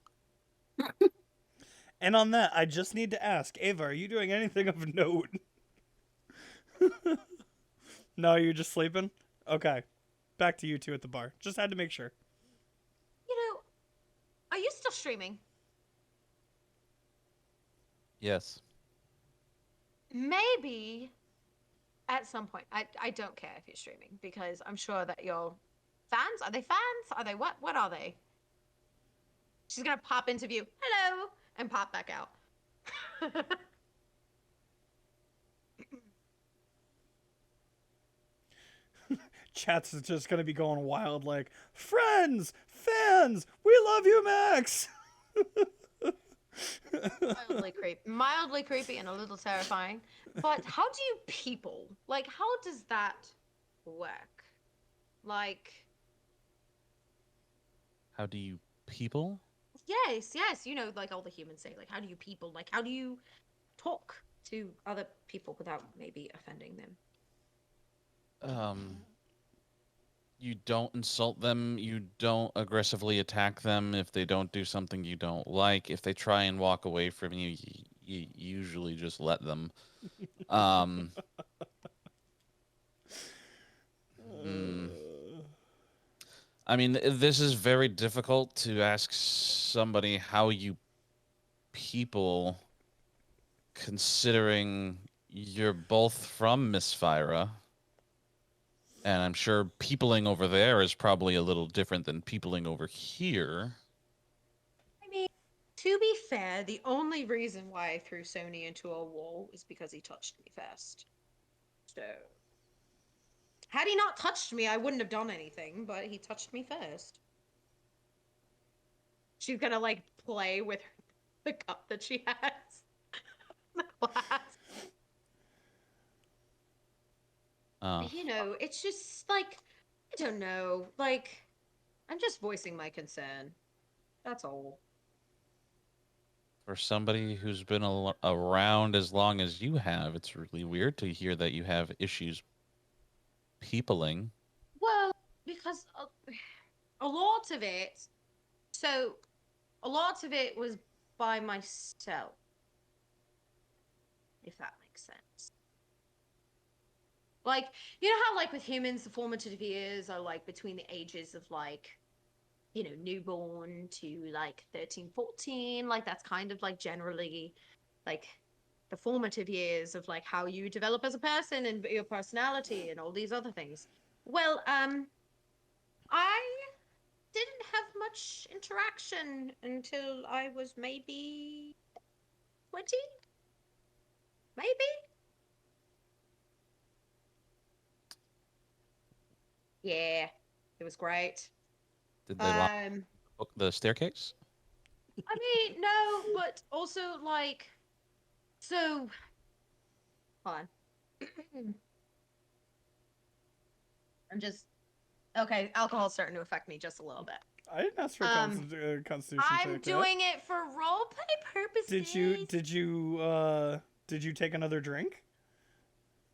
B: And on that, I just need to ask, Ava, are you doing anything of note? No, you're just sleeping? Okay. Back to you two at the bar. Just had to make sure.
C: Are you still streaming?
A: Yes.
C: Maybe at some point. I don't care if you're streaming because I'm sure that your fans, are they fans? Are they what? What are they? She's gonna pop into view. Hello, and pop back out.
B: Chat's just gonna be going wild like, friends, fans, we love you, Max.
C: Mildly creepy and a little terrifying. But how do you people? Like, how does that work? Like,
A: How do you people?
C: yes, you know, like all the humans say, like, how do you people? Like, how do you talk to other people without maybe offending them?
A: You don't insult them. You don't aggressively attack them if they don't do something you don't like. If they try and walk away from you, you usually just let them. Um, hmm. I mean, this is very difficult to ask somebody how you people, considering you're both from Misfira. And I'm sure peopling over there is probably a little different than peopling over here.
C: I mean, to be fair, the only reason why I threw Sony into a wall is because he touched me first. So, had he not touched me, I wouldn't have done anything, but he touched me first. She's gonna, like, play with the cup that she has. The glass. You know, it's just, like, I don't know. Like, I'm just voicing my concern. That's all.
A: For somebody who's been around as long as you have, it's really weird to hear that you have issues peopling.
C: Well, because a lot of it, so a lot of it was by myself, if that makes sense. Like, you know how, like, with humans, the formative years are, like, between the ages of, like, you know, newborn to, like, 13, 14. Like, that's kind of, like, generally, like, the formative years of, like, how you develop as a person and your personality and all these other things. Well, I didn't have much interaction until I was maybe 20? Maybe? Yeah, it was great.
A: Did they lock the staircase?
C: I mean, no, but also, like, so, hold on. I'm just, okay, alcohol's starting to affect me just a little bit.
B: I didn't ask for Constitution
C: I'm
B: check.
C: doing it for roleplay purposes.
B: Did you take another drink?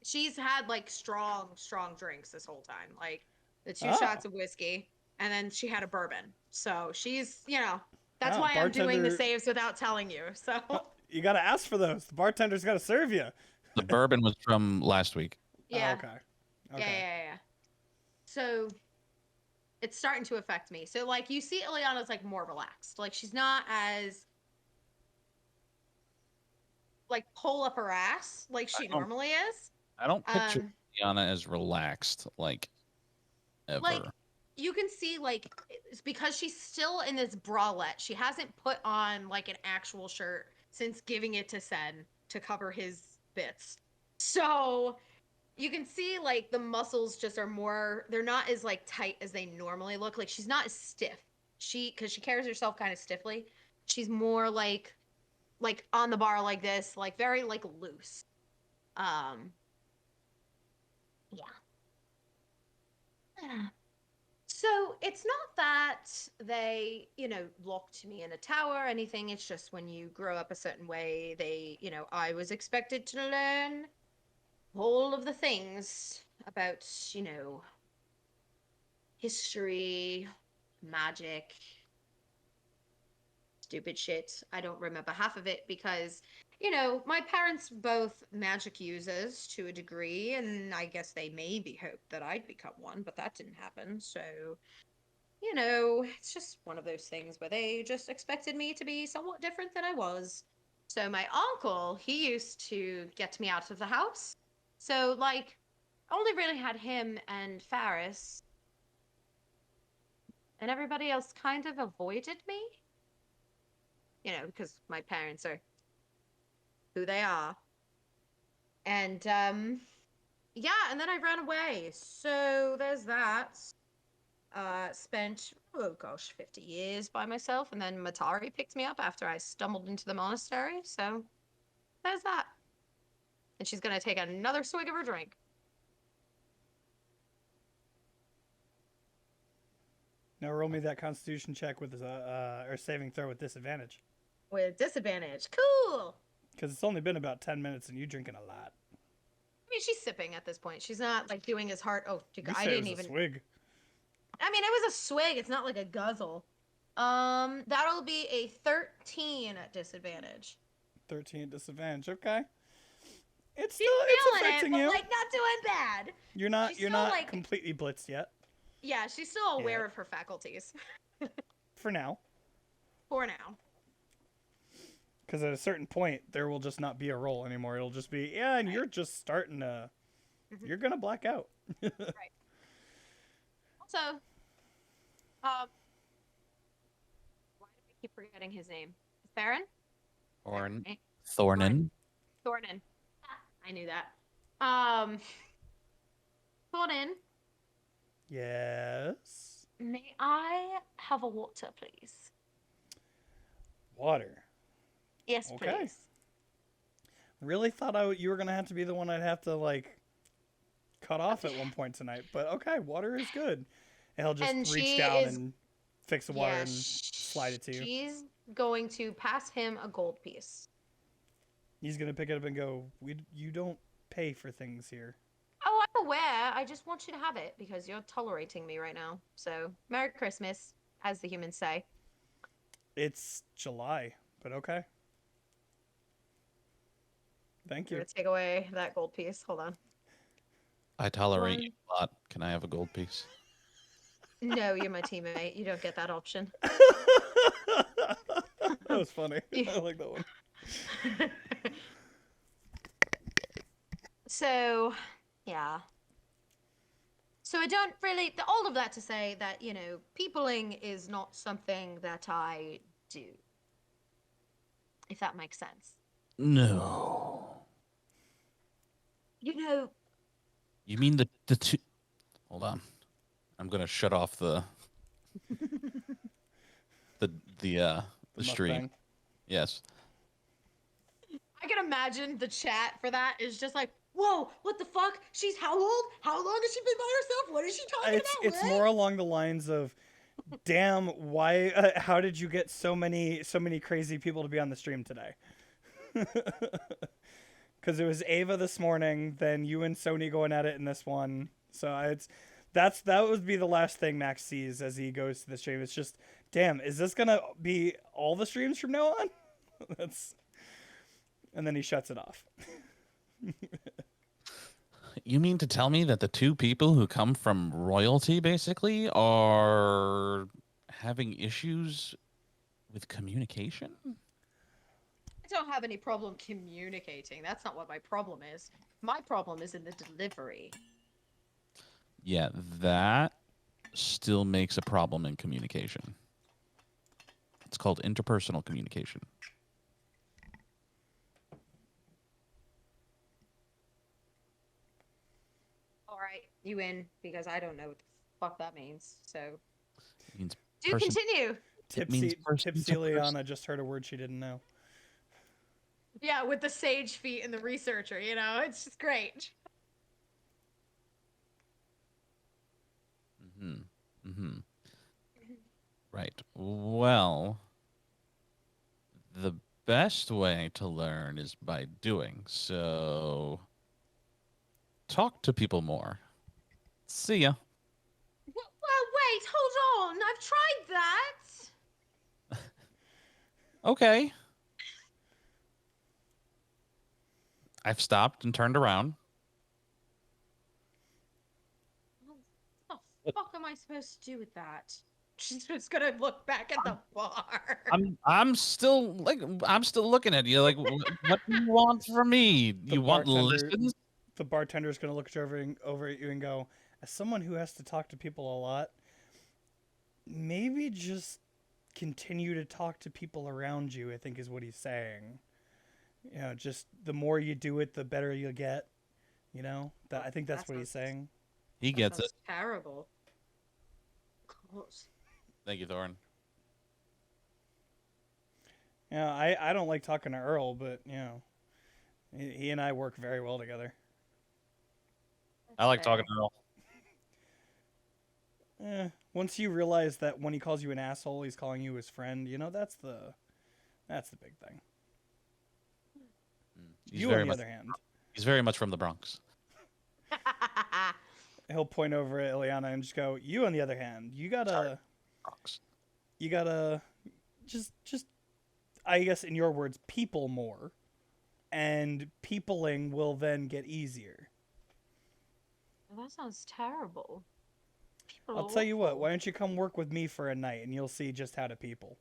C: She's had, like, strong drinks this whole time. Like, the two
B: Oh.
C: shots of whiskey, and then she had a bourbon. So she's, you know, that's
B: Oh,
C: why I'm doing the
B: bartender-
C: saves without telling you. So
B: You gotta ask for those. The bartender's gotta serve you.
A: The bourbon was from last week.
C: yeah.
B: Oh, okay.
C: Yeah. So it's starting to affect me. So, like, you see Ileana's, like, more relaxed. Like, she's not as, like, pull up her ass like she normally is.
A: I don't picture Liana as relaxed, like, ever.
C: Like, you can see, like, it's because she's still in this bralette. She hasn't put on, like, an actual shirt since giving it to Sen to cover his bits. So you can see, like, the muscles just are more, they're not as, like, tight as they normally look. Like, she's not as stiff. Because she carries herself kind of stiffly. She's more, like on the bar like this, like, very, like, loose. Yeah. So it's not that they, you know, locked me in a tower or anything. It's just when you grow up a certain way, they, you know, I was expected to learn all of the things about, you know, history, magic, stupid shit. I don't remember half of it because, you know, my parents both magic users to a degree, and I guess they maybe hoped that I'd become one, but that didn't happen. So, you know, it's just one of those things where they just expected me to be somewhat different than I was. So my uncle, he used to get me out of the house. So, like, only really had him and Faris. And everybody else kind of avoided me. You know, because my parents are who they are. And, Yeah, and then I ran away. So there's that. Spent, oh gosh, 50 years by myself, and then Matari picked me up after I stumbled into the monastery. So there's that. And she's gonna take another swig of her drink.
B: Now roll me that Constitution check with or saving throw with disadvantage,
C: With disadvantage. Cool.
B: because it's only been about 10 minutes and you drinking a lot.
C: I mean, she's sipping at this point. She's not like doing as hard. Oh,
B: You
C: I
B: said it
C: didn't
B: was a
C: even.
B: swig.
C: I mean, it was a swig. It's not like a guzzle. That'll be a 13 at disadvantage.
B: 13 disadvantage. Okay. It's
C: She's
B: still it's
C: feeling it,
B: affecting
C: but
B: you.
C: like not doing bad.
B: You're not
C: she's
B: you're
C: still,
B: not
C: like-
B: completely blitzed yet.
C: Yeah, she's still aware
B: Yeah.
C: of her faculties
B: For now.
C: for now.
B: Because at a certain point, there will just not be a roll anymore. It'll just be, yeah, and you're just starting to,
C: Mhm.
B: you're going to black out.
C: Also, why do we keep forgetting his name? Theron?
A: Thorn,
C: Right?
A: Thornin.
C: Thornin. I knew that. Thornin,
B: Yes.
C: may I have a water, please?
B: Water.
C: Yes,
B: Okay.
C: please.
B: Really thought you were going to have to be the one I'd have to, like, cut off at one point tonight. But okay, water is good. And he'll just
C: And
B: reach
C: she
B: down
C: is-
B: and fix the water and slide it to you.
C: She's going to pass him a gold piece.
B: He's going to pick it up and go, you don't pay for things here.
C: Oh, I'm aware. I just want you to have it because you're tolerating me right now. So, Merry Christmas, as the humans say.
B: It's July, but okay. Thank
C: I'm
B: you.
C: gonna take away that gold piece. Hold on.
A: I tolerate you a lot. Can I have a gold piece?
C: No, you're my teammate. You don't get that option.
B: That was funny.
C: Yeah.
B: I like that one.
C: So, yeah. So I don't really. All of that to say that peopling is not something that I do. If that makes sense.
A: No. You mean the two? Hold on. I'm gonna shut off the the stream.
B: Mukbang.
A: Yes.
C: I can imagine the chat for that is just like, whoa, what the fuck? She's how old? How long has she been by herself? What is she talking
B: It's
C: about?
B: more along the lines of, damn, why? How did you get so many crazy people to be on the stream today? Because it was Ava this morning, then you and Sony going at it in this one. So that would be the last thing Max sees as he goes to the stream. It's just, damn, is this gonna be all the streams from now on? And then he shuts it off.
A: You mean to tell me that the two people who come from royalty basically are having issues with communication?
C: I don't have any problem communicating. That's not what my problem is. My problem is in the delivery.
A: Yeah, that still makes a problem in communication. It's called interpersonal communication.
C: All right, you in because I don't know what the fuck that means. So
A: It means
C: do
A: person-
C: continue.
A: It means
B: Tipsy
A: person to
B: Tipsy
A: person.
B: Liana just heard a word she didn't know.
C: Yeah, with the sage feet and the researcher, it's just great.
A: Mm-hmm. Mm-hmm. Right. Well, the best way to learn is by doing. So talk to people more. See ya.
C: Well, wait, hold on. I've tried that.
A: Okay. I've stopped and turned around.
C: What the fuck am I supposed to do with that? She's just gonna look back at the bar.
A: I'm still looking at you like what do you want from me? You want
B: bartender-
A: listens?
B: The bartender's going to look over at you and go, as someone who has to talk to people a lot, maybe just continue to talk to people around you, I think is what he's saying. Just the more you do it, the better you'll get. You know, that I think that's
C: That
B: what he's
C: sounds-
B: saying.
A: He
C: That
A: gets it.
C: sounds terrible. Gross.
A: Thank you, Thorin.
B: Yeah, I don't like talking to Earl, but you know, he and I work very well together.
A: I like
C: Fair.
A: talking to Earl.
B: Once you realize that when he calls you an asshole, he's calling you his friend. You know, that's the big thing.
A: He's
B: You,
A: very
B: on the
A: much,
B: other hand,
A: he's very much from the Bronx.
B: he'll point over at Ileana and just go, "You, on the other hand, you gotta,
A: Sorry. Bronx.
B: you gotta, just, I guess in your words, people more, and peopling will then get easier."
C: That sounds terrible. People
B: I'll
C: are
B: tell you what.
C: awful.
B: Why don't you come work with me for a night, and you'll see just how to people.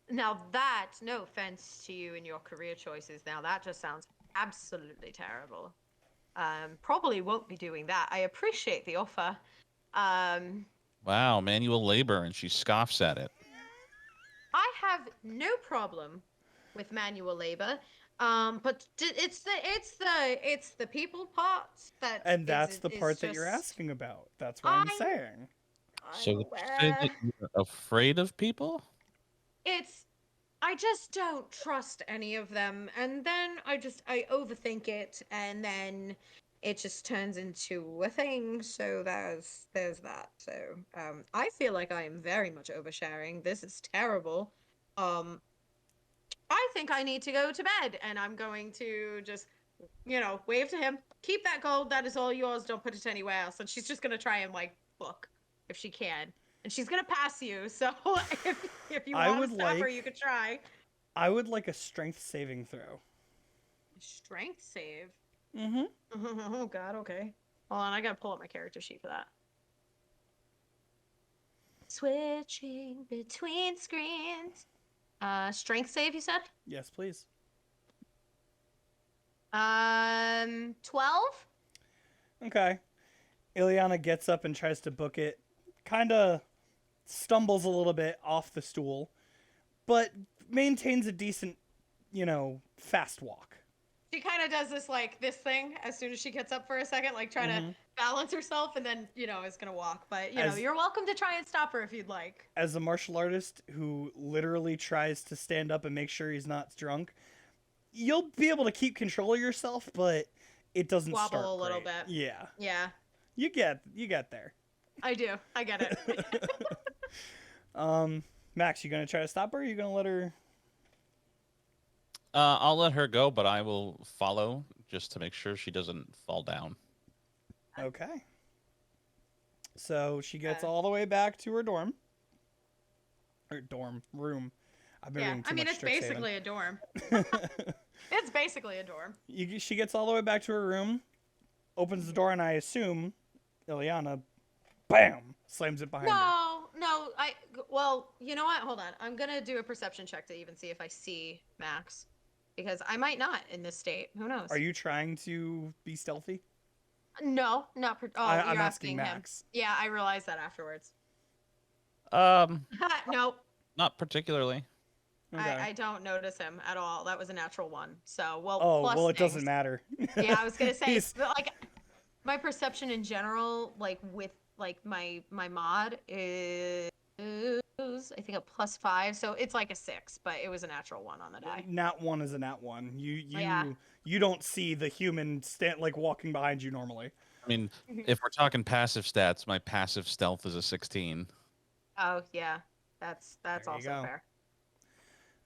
C: Now that, no offense to you and your career choices, now that just sounds absolutely terrible. Probably won't be doing that. I appreciate the offer.
A: Wow, manual labor, and she scoffs at it.
C: I have no problem with manual labor. But it's the people part that
B: And that's
C: is,
B: the
C: is
B: part that you're
C: just-
B: asking about. That's what I'm
C: I'm-
B: saying.
A: So
C: I'm
A: would you say
C: aware.
A: that you're afraid of people?
C: I just don't trust any of them, and then I overthink it, and then it just turns into a thing. So there's that. So I feel like I am very much oversharing. This is terrible. I think I need to go to bed, and I'm going to just wave to him. Keep that gold. That is all yours. Don't put it anywhere else. And she's just gonna try and look if she can. And she's gonna pass you, so if you
B: I
C: want to
B: would
C: stop her,
B: like-
C: you could try.
B: I would like a strength saving throw.
C: Strength save.
B: Mm-hmm.
C: Oh God, okay. Hold on, I gotta pull up my character sheet for that. Switching between screens. Strength save, you said?
B: Yes, please.
C: 12?
B: Okay. Ileana gets up and tries to book it. Kind of stumbles a little bit off the stool, but maintains a decent, fast walk.
C: She kind of does this thing as soon as she gets up for a second, trying to balance herself, and then, is gonna walk. But, you're welcome to try and stop her if you'd like.
B: As a martial artist who literally tries to stand up and make sure he's not drunk, you'll be able to keep control of yourself, but it doesn't
C: Wobble
B: start
C: a little
B: great.
C: bit.
B: Yeah.
C: Yeah,
B: You get there.
C: I do. I get it.
B: Max, you gonna try to stop her? Or are you gonna let her?
A: I'll let her go, but I will follow just to make sure she doesn't fall down.
B: Okay. So she gets
C: Okay.
B: all the way back to her dorm. Or dorm room. I've been
C: Yeah,
B: reading too
C: I mean,
B: much
C: it's
B: Strixhaven.
C: basically a dorm. It's basically a dorm.
B: She gets all the way back to her room, opens the door, and I assume Ileana, bam, slams it behind her.
C: No, well, you know what? Hold on. I'm gonna do a perception check to even see if I see Max, because I might not in this state. Who knows?
B: Are you trying to be stealthy?
C: No, not. Oh,
B: I'm
C: you're
B: asking
C: him.
B: Max.
C: Yeah, I realized that afterwards. Nope,
A: Not particularly.
B: Okay.
C: I don't notice him at all. That was a natural one. So, well,
B: Oh,
C: plus
B: well, it doesn't
C: things.
B: matter.
C: Yeah, I was gonna say,
B: He's-
C: but, my perception in general, with my mod is I think a +5, so it's like a 6, but it was a natural 1 on the die.
B: Nat 1 is a nat 1.
C: Yeah.
B: You don't see the human walking behind you normally.
A: I mean,
C: Mhm.
A: if we're talking passive stats, my passive stealth is a 16.
C: Oh yeah, that's
B: There you
C: also
B: go.
C: fair.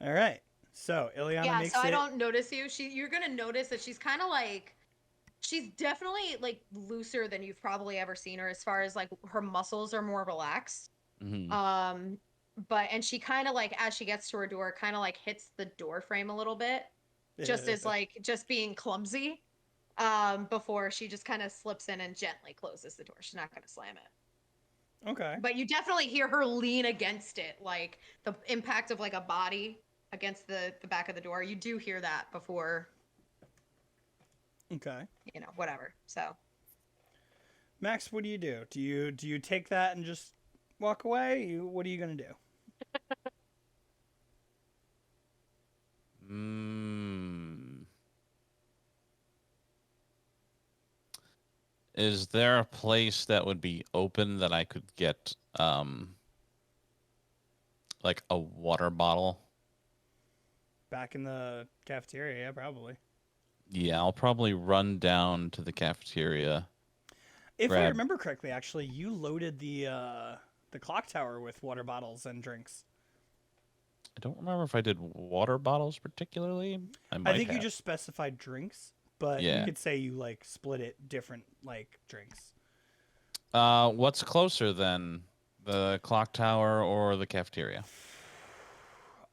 B: All right. So Ileana
C: Yeah,
B: makes
C: so
B: it.
C: I don't notice you. You're gonna notice that she's kind of she's definitely looser than you've probably ever seen her, as far as her muscles are more relaxed.
A: Hmm.
C: And she kind of as she gets to her door, kind of hits the door frame a little bit, just as just being clumsy. Before she just kind of slips in and gently closes the door. She's not gonna slam it.
B: Okay.
C: But you definitely hear her lean against it, the impact of a body against the back of the door. You do hear that before,
B: Okay.
C: whatever. So
B: Max, what do? Do you take that and just walk away? What are you gonna do?
A: Is there a place that would be open that I could get like a water bottle?
B: Back in the cafeteria, yeah, probably.
A: Yeah, I'll probably run down to the cafeteria.
B: If I
A: Grab.
B: remember correctly, actually, you loaded the clock tower with water bottles and drinks.
A: I don't remember if I did water bottles particularly. I
B: I
A: might
B: think you
A: have.
B: just specified drinks, but you
A: Yeah.
B: could say you like split it different like drinks.
A: What's closer then, the clock tower or the cafeteria?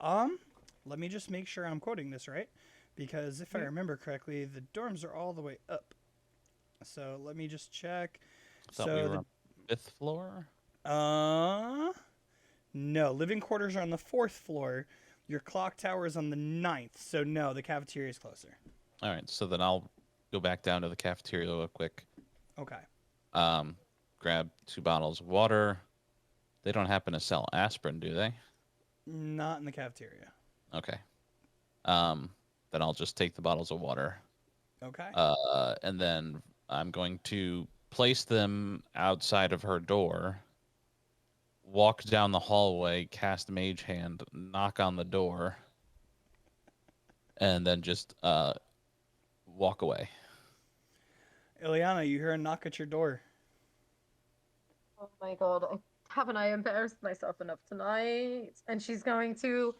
B: Let me just make sure I'm quoting this right, because if I remember correctly, the dorms are all the way up. So let me just check.
A: I thought
B: So
A: we were on the 5th floor.
B: No, living quarters are on the 4th floor. Your clock tower is on the 9th. So no, the cafeteria is closer.
A: All right, so then I'll go back down to the cafeteria real quick.
B: Okay.
A: Grab 2 bottles of water. They don't happen to sell aspirin, do they?
B: Not in the cafeteria.
A: Okay. Then I'll just take the bottles of water.
B: Okay.
A: And then I'm going to place them outside of her door. Walk down the hallway, cast Mage Hand, knock on the door, and then just walk away.
B: Ileana, you hear a knock at your door.
C: Oh my god, haven't I embarrassed myself enough tonight? And she's going to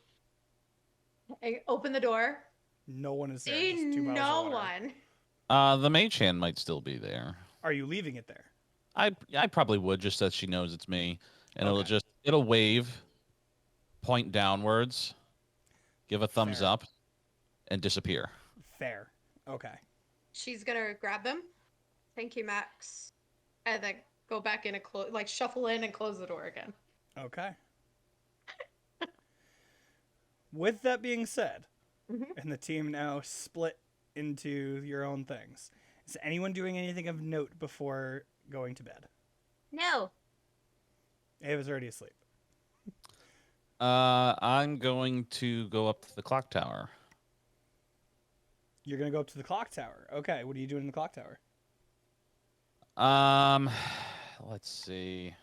C: open the door.
B: No one is there.
C: See
B: just 2 bottles
C: no
B: of water.
C: one.
A: The Mage Hand might still be there.
B: Are you leaving it there?
A: I probably would, just so she knows it's me, and
B: Okay.
A: it'll wave, point downwards, give a thumbs
B: Fair.
A: up, and disappear.
B: Fair. Okay.
C: She's gonna grab them. Thank you, Max. And then go back in and close, like shuffle in and close the door again.
B: Okay. With that being said,
C: Mhm.
B: and the team now split into your own things, is anyone doing anything of note before going to bed?
C: No.
B: Ava's already asleep.
A: I'm going to go up to the clock tower.
B: You're gonna go up to the clock tower. Okay, what are you doing in the clock tower?
A: Let's see.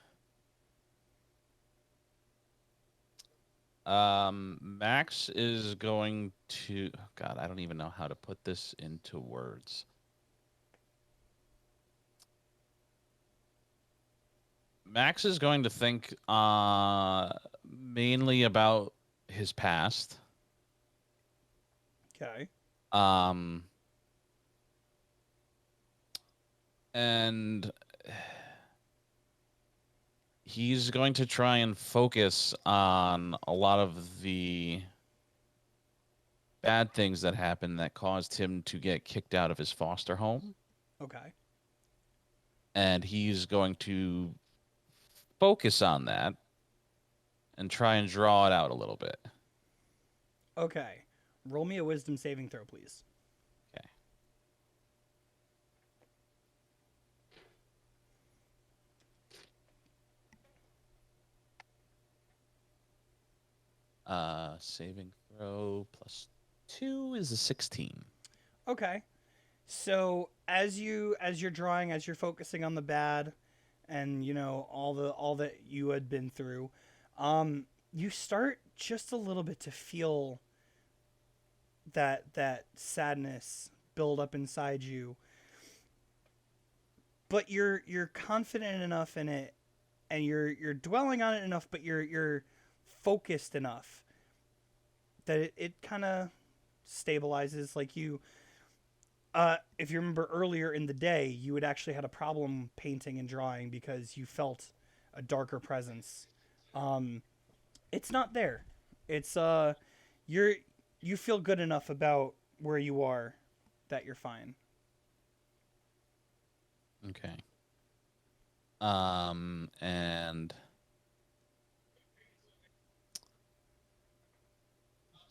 A: Max is going to. God, I don't even know how to put this into words. Max is going to think mainly about his past.
B: Okay.
A: And he's going to try and focus on a lot of the bad things that happened that caused him to get kicked out of his foster home.
B: Okay.
A: And he's going to focus on that and try and draw it out a little bit.
B: Okay. Roll me a wisdom saving throw, please.
A: Okay. Saving throw +2 is a 16.
B: Okay. So as you're drawing, as you're focusing on the bad, and you know all that you had been through, you start just a little bit to feel that sadness build up inside you. But you're confident enough in it, and you're dwelling on it enough, but you're focused enough that it kind of stabilizes. Like you, if you remember earlier in the day, you had actually had a problem painting and drawing because you felt a darker presence. It's not there. It's you feel good enough about where you are that you're fine.
A: Okay. And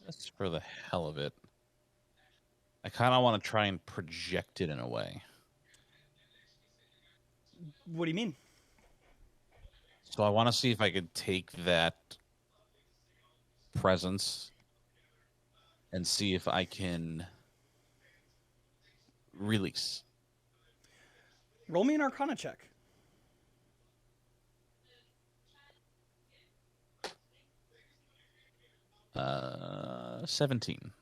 A: just for the hell of it, I kind of want to try and project it in a way.
B: What do you mean?
A: So I want to see if I could take that presence and see if I can release.
B: Roll me an Arcana check.
A: 17.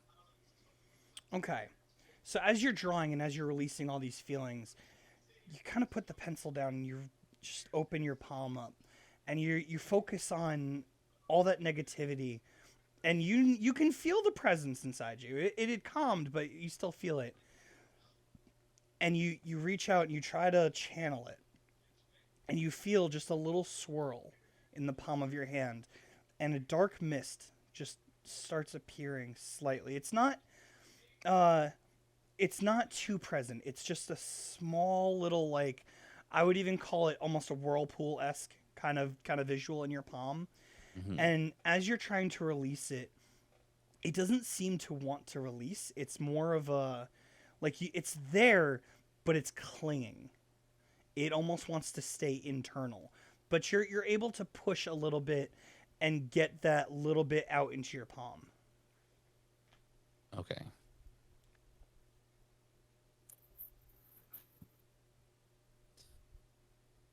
B: Okay. So as you're drawing and as you're releasing all these feelings, you kind of put the pencil down and you just open your palm up, and you focus on all that negativity, and you can feel the presence inside you. It had calmed, but you still feel it. And you reach out and you try to channel it, and you feel just a little swirl in the palm of your hand, and a dark mist just starts appearing slightly. It's not too present. It's just a small little, like, I would even call it almost a whirlpool-esque kind of visual in your palm.
A: Mhm.
B: And as you're trying to release it, it doesn't seem to want to release. It's more of a, like, it's there, but it's clinging. It almost wants to stay internal. But you're able to push a little bit and get that little bit out into your palm.
A: Okay.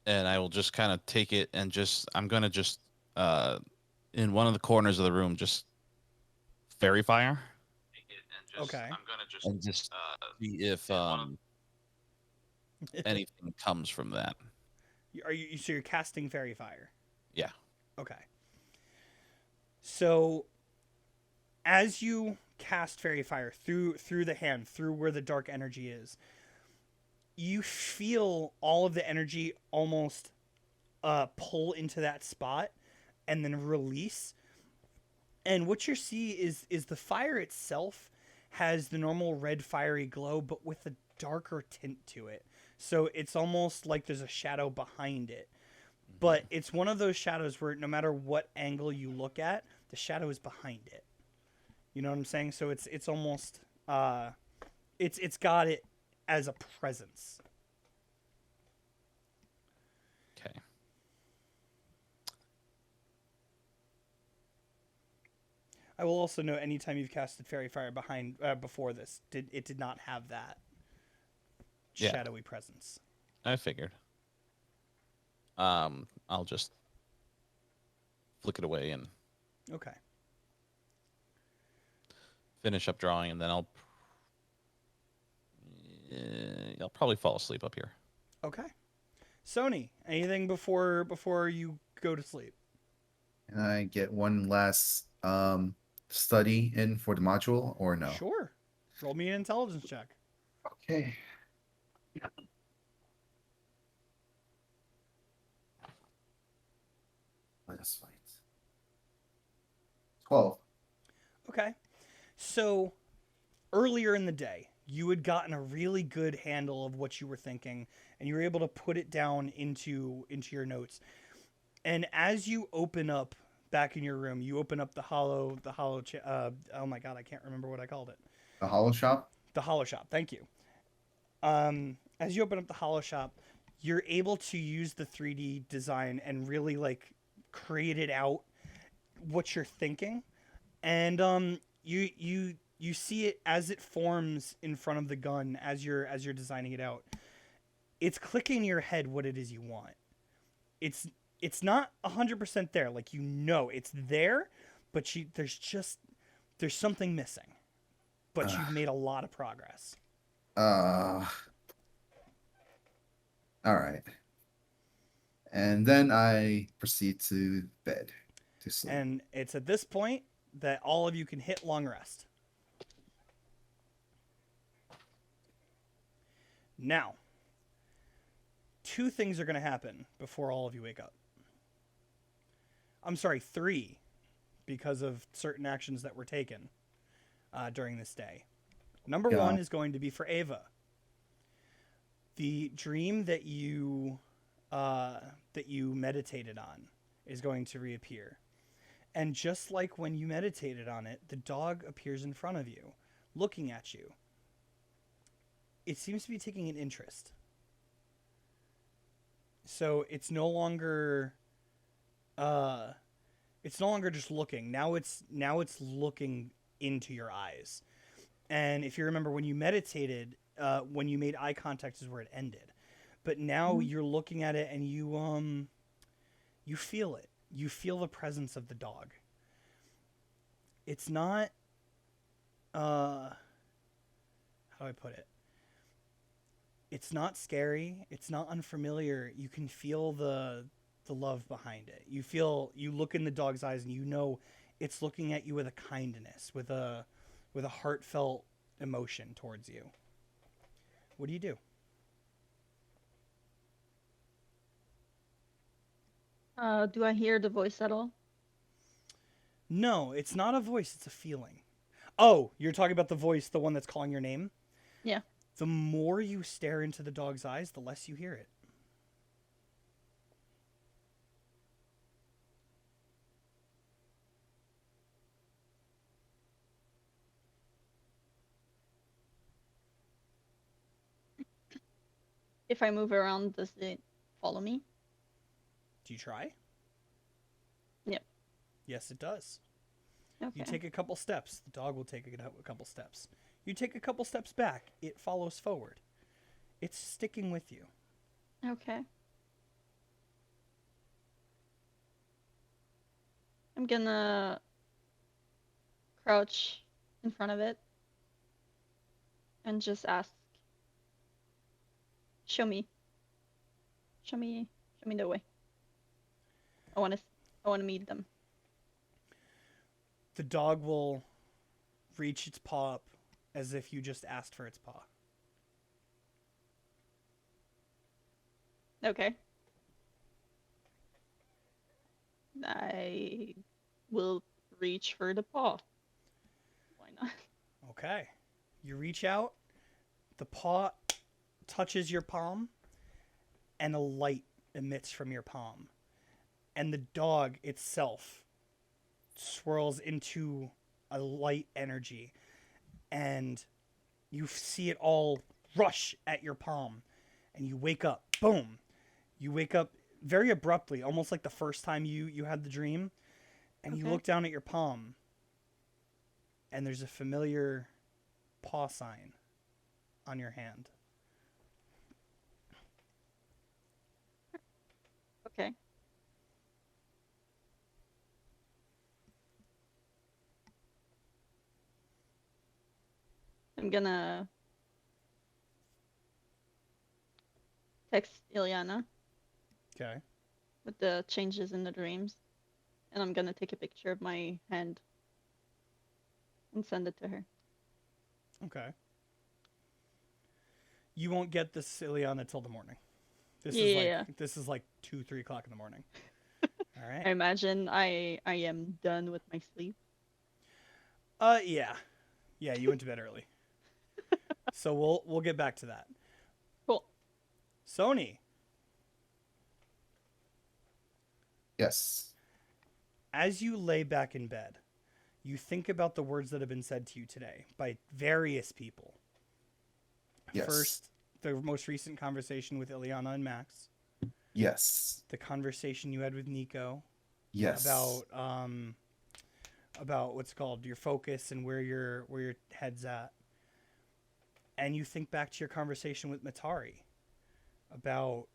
A: And I will just kind of take it and I'm going to just, in one of the corners of the room, just fairy fire.
B: Okay.
A: And just see if anything comes from that.
B: So you're casting fairy fire?
A: Yeah.
B: Okay. So as you cast fairy fire through the hand, through where the dark energy is, you feel all of the energy almost pull into that spot and then release. And what you see is the fire itself has the normal red fiery glow, but with a darker tint to it. So it's almost like there's a shadow behind it. But it's one of those shadows where no matter what angle you look at, the shadow is behind it. You know what I'm saying? So it's almost it's got it as a presence.
A: Okay.
B: I will also note anytime you've casted fairy fire behind before this, it did not have that shadowy presence.
A: I figured. I'll just flick it away and
B: Okay.
A: finish up drawing, and then I'll probably fall asleep up here.
B: Okay. Sony, anything before you go to sleep?
E: And I get one last study in for the module, or no?
B: Sure. Roll me an intelligence check.
E: Okay. Let us fight. 12.
B: Okay. So earlier in the day, you had gotten a really good handle of what you were thinking, and you were able to put it down into your notes. And as you open up back in your room, you open up the hollow. Oh my god, I can't remember what I called it.
E: The hollow shop?
B: The hollow shop. Thank you. As you open up the hollow shop, you're able to use the 3D design and really like create it out what you're thinking, and you see it as it forms in front of the gun as you're designing it out. It's clicking in your head what it is you want. It's not 100% there, like, you know it's there, but there's something missing. But you've made a lot of progress.
E: All right. And then I proceed to bed to sleep.
B: And it's at this point that all of you can hit long rest. Now, 2 things are going to happen before all of you wake up. I'm sorry, 3, because of certain actions that were taken during this day. Number 1 is going to be for Ava. The dream that you meditated on is going to reappear. And just like when you meditated on it, the dog appears in front of you, looking at you. It seems to be taking an interest. So it's no longer just looking. Now it's looking into your eyes. And if you remember, when you meditated, when you made eye contact is where it ended. but now
F: Mhm.
B: you're looking at it and you feel it. You feel the presence of the dog. It's not how do I put it? It's not scary, it's not unfamiliar. You can feel the love behind it. You look in the dog's eyes and you know it's looking at you with a kindness, with a heartfelt emotion towards you. What do you do?
F: Do I hear the voice at all?
B: No, it's not a voice, it's a feeling. Oh, you're talking about the voice, the one that's calling your name?
F: Yeah.
B: The more you stare into the dog's eyes, the less you hear it.
F: If I move around, does it follow me?
B: Do you try?
F: Yep.
B: Yes, it does.
F: Okay.
B: You take a couple steps, the dog will take a couple steps. You take a couple steps back, it follows forward. It's sticking with you.
F: Okay. I'm gonna crouch in front of it and just ask, show me the way. I want to meet them.
B: The dog will reach its paw up as if you just asked for its paw.
F: Okay. I will reach for the paw. Why not?
B: Okay. You reach out, the paw touches your palm, and a light emits from your palm. And the dog itself swirls into a light energy. And you see it all rush at your palm. And you wake up. Boom. You wake up very abruptly, almost like the first time you had the dream. And you
F: Okay.
B: look down at your palm. And there's a familiar paw sign on your hand.
F: Okay. I'm gonna text Ilyana
B: Okay.
F: with the changes in the dreams, and I'm gonna take a picture of my hand and send it to her.
B: Okay. You won't get this Ileana till the morning. This
F: Yeah.
B: this is like 2-3 o'clock in the morning. All
F: I
B: right.
F: imagine I am done with my sleep.
B: Yeah. Yeah, you went to bed early. So we'll get back to that.
F: Cool.
B: Sony,
E: Yes.
B: as you lay back in bed, you think about the words that have been said to you today by various people.
E: Yes.
B: First, the most recent conversation with Ileana and Max,
E: Yes.
B: the conversation you had with Nico
E: Yes.
B: about what's called your focus and where your head's at. And you think back to your conversation with Matari about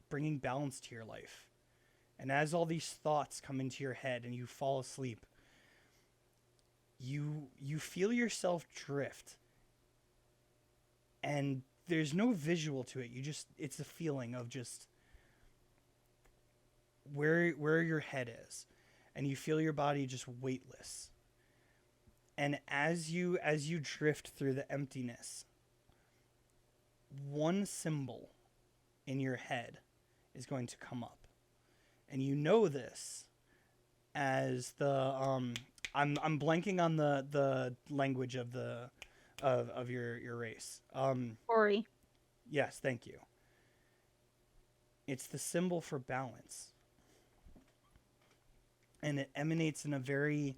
B: bringing balance to your life. And as all these thoughts come into your head and you fall asleep, you feel yourself drift. And there's no visual to it. It's a feeling of just where your head is. And you feel your body just weightless. And as you drift through the emptiness, one symbol in your head is going to come up. And you know this as the I'm blanking on the language of the of your race.
F: Ori.
B: Yes, thank you. It's the symbol for balance. And it emanates in a very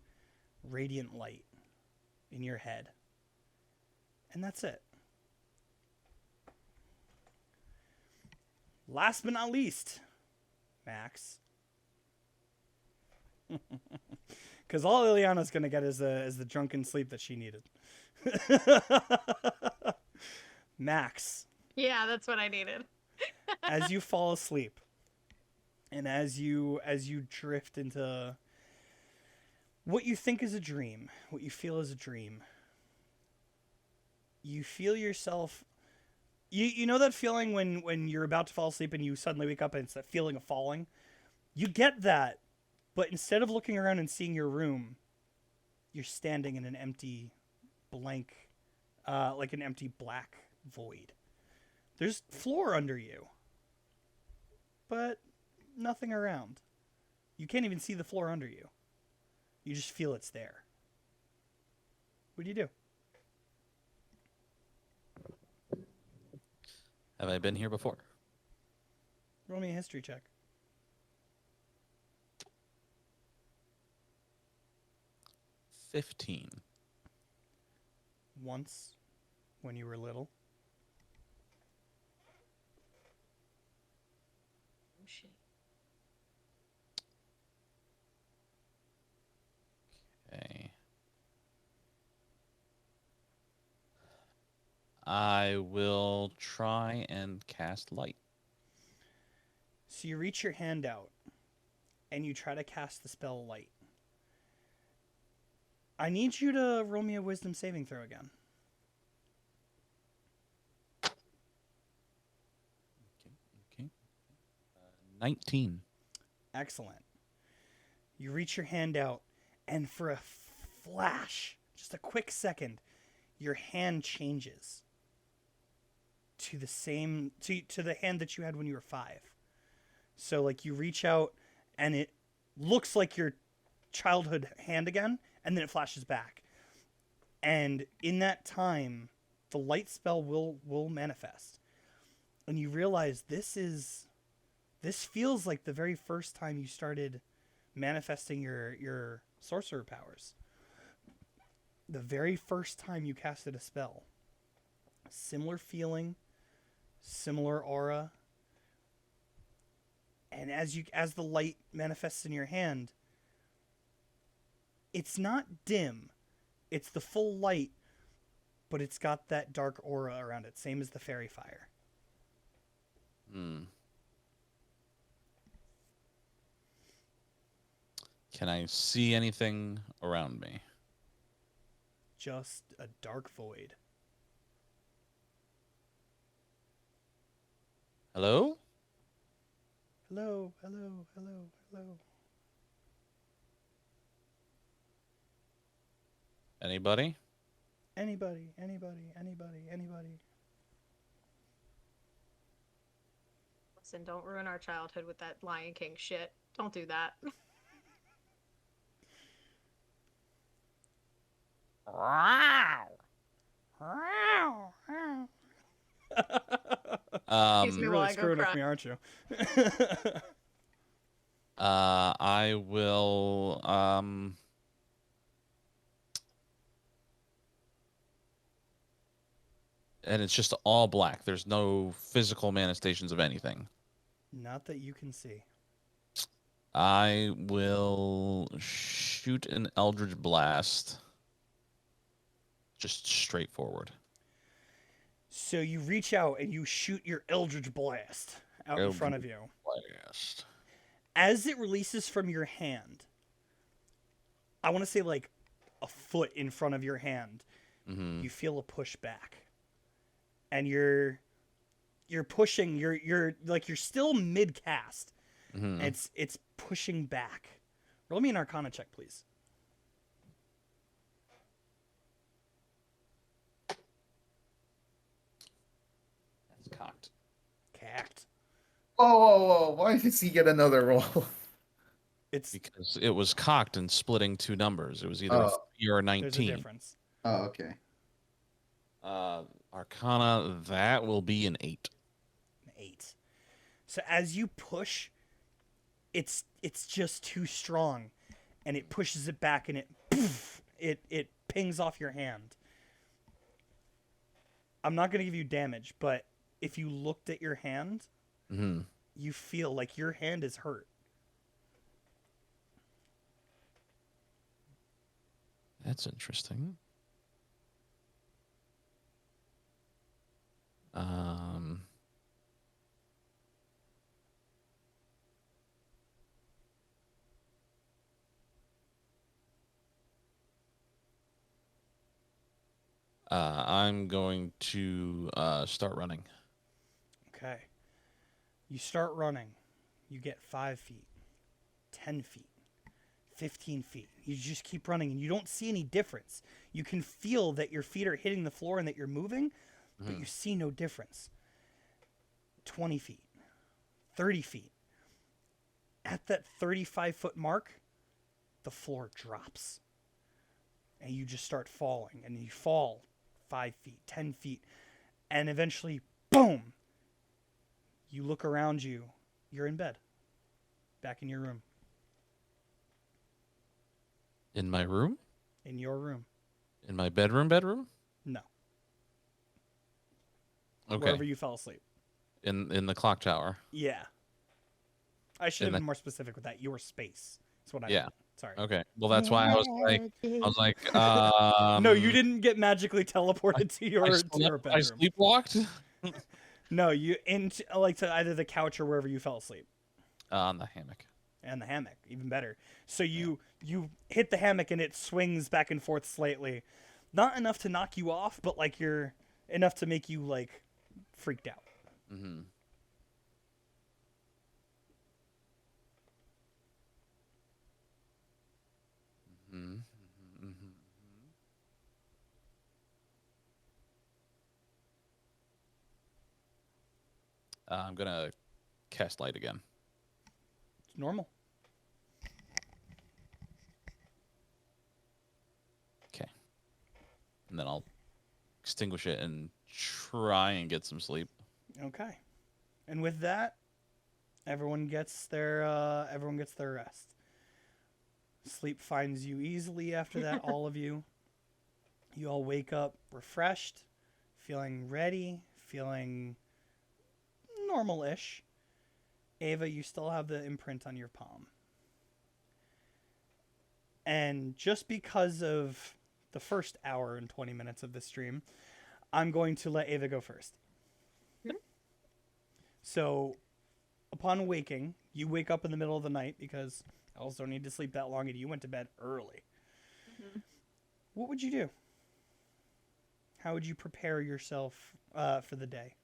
B: radiant light in your head. And that's it. Last but not least, Max. Because all Ileana's going to get is the drunken sleep that she needed. Max,
C: Yeah, that's what I needed.
B: As you fall asleep, and as you drift into what you think is a dream, what you feel is a dream, you feel yourself. You know that feeling when you're about to fall asleep and you suddenly wake up and it's that feeling of falling? You get that, but instead of looking around and seeing your room, you're standing in an empty, blank, like an empty black void. There's floor under you, but nothing around. You can't even see the floor under you. You just feel it's there. What do you do?
A: Have I been here before?
B: Roll me a history check.
A: 15.
B: Once, when you were little.
C: Oh, shit.
A: Okay. I will try and cast light.
B: So you reach your hand out, and you try to cast the spell light. I need you to roll me a wisdom saving throw again.
A: Okay. 19.
B: Excellent. You reach your hand out, and for a flash, just a quick second, your hand changes to the same to the hand that you had when you were 5. So like you reach out, and it looks like your childhood hand again, and then it flashes back. And in that time, the light spell will manifest, and you realize this feels like the very first time you started manifesting your sorcerer powers. The very first time you casted a spell. Similar feeling, similar aura. And as the light manifests in your hand, it's not dim. It's the full light, but it's got that dark aura around it, same as the fairy fire.
A: Can I see anything around me?
B: Just a dark void.
A: Hello?
B: Hello, hello, hello, hello.
A: Anybody?
B: Anybody, anybody, anybody, anybody.
C: Listen, don't ruin our childhood with that Lion King shit. Don't do that. Excuse me
B: You're
C: while
B: really
C: I go
B: screwing with
C: cry.
B: me, aren't you?
A: I will and it's just all black. There's no physical manifestations of anything.
B: Not that you can see.
A: I will shoot an Eldritch Blast. Just straightforward.
B: So you reach out and you shoot your Eldritch Blast out in front of you.
A: Blast.
B: As it releases from your hand, I want to say like a foot in front of your hand,
A: Mm-hmm.
B: you feel a push back. And you're pushing, you're like you're still mid cast.
A: Mm-hmm.
B: And it's pushing back. Roll me an Arcana check, please.
A: That's cocked.
B: Cacked.
E: Whoa, whoa, whoa! Why does he get another roll?
B: It's
A: Because it was cocked and splitting two numbers. It was either a
E: Oh.
A: 3 or a
B: there's a
A: 19.
B: difference.
E: Oh, okay.
A: Arcana, that will be an 8.
B: 8. So as you push, it's just too strong, and it pushes it back, and it pings off your hand. I'm not gonna give you damage, but if you looked at your hand,
A: Mm-hmm.
B: you feel like your hand is hurt.
A: That's interesting. I'm going to start running.
B: Okay. You start running. You get 5 feet, 10 feet, 15 feet. You just keep running and you don't see any difference. You can feel that your feet are hitting the floor and that you're moving, but you see no difference. 20 feet, 30 feet. At that 35-foot mark, the floor drops. And you just start falling. And you fall 5 feet, 10 feet. And eventually, boom! You look around you. You're in bed. Back in your room.
A: In my room?
B: In your room.
A: In my bedroom?
B: No.
A: Okay.
B: Wherever you fell asleep.
A: In the clock tower.
B: Yeah. I should have
A: In the-
B: been more specific with that. Your space. That's what I
A: Yeah.
B: meant. Sorry.
A: Okay. Well, that's why I was like,
B: No, you didn't get magically teleported to your
A: I
B: bedroom.
A: sleepwalked
B: No, you into like to either the couch or wherever you fell asleep.
A: on the hammock.
B: And the hammock, even better. So you hit the hammock and it swings back and forth slightly. Not enough to knock you off, but like you're enough to make you like freaked out.
A: Mm-hmm. Mm-hmm. Mm-hmm. I'm gonna cast light again.
B: It's normal.
A: Okay. And then I'll extinguish it and try and get some sleep.
B: Okay. And with that, everyone gets their rest. Sleep finds you easily after that, all of you. You all wake up refreshed, feeling ready, feeling normal-ish. Ava, you still have the imprint on your palm. And just because of the first hour and 20 minutes of this stream, I'm going to let Ava go first. So, upon waking, you wake up in the middle of the night because elves don't need to sleep that long and you went to bed early. What would you do? How would you prepare yourself for the day?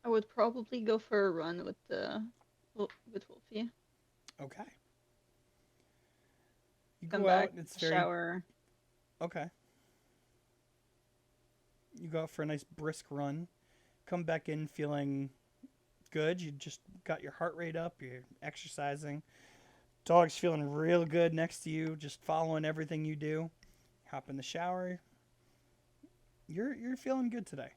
F: I would probably go for a run with Wolfie.
B: Okay. You
F: Come
B: go
F: back,
B: out, it's very
F: shower.
B: okay. You go out for a nice brisk run. Come back in feeling good. You just got your heart rate up. You're exercising. Dog's feeling real good next to you, just following everything you do. Hop in the shower. You're feeling good today.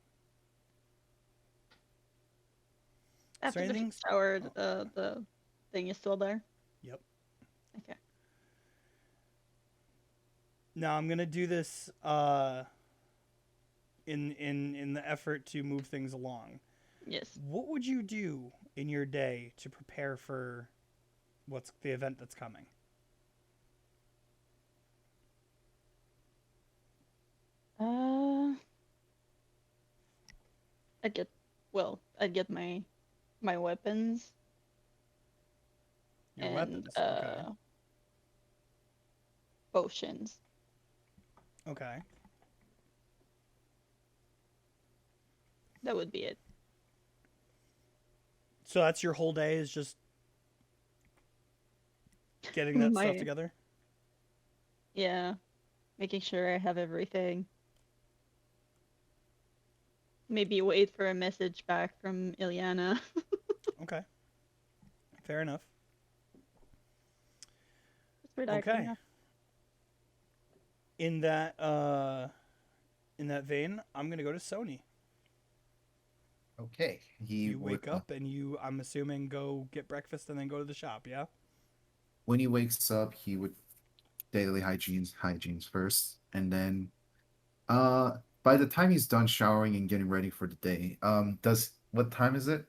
F: After the
B: anything-
F: shower, the thing is still there.
B: Yep.
F: Okay.
B: Now I'm gonna do this in the effort to move things along.
F: Yes.
B: What would you do in your day to prepare for what's the event that's coming?
F: I'd get my weapons.
B: Your
F: and
B: weapons. Okay.
F: Potions.
B: Okay.
F: That would be it.
B: So that's your whole day is just getting that
F: My-
B: stuff together?
F: Yeah. Making sure I have everything. Maybe wait for a message back from Ilyana.
B: Okay. Fair enough.
F: Just relaxing.
B: Okay. In that vein, I'm gonna go to Sony.
E: Okay.
B: You wake up and you, I'm assuming, go get breakfast and then go to the shop, yeah?
E: When he wakes up, he would daily hygienes first, and then by the time he's done showering and getting ready for the day, what time is it?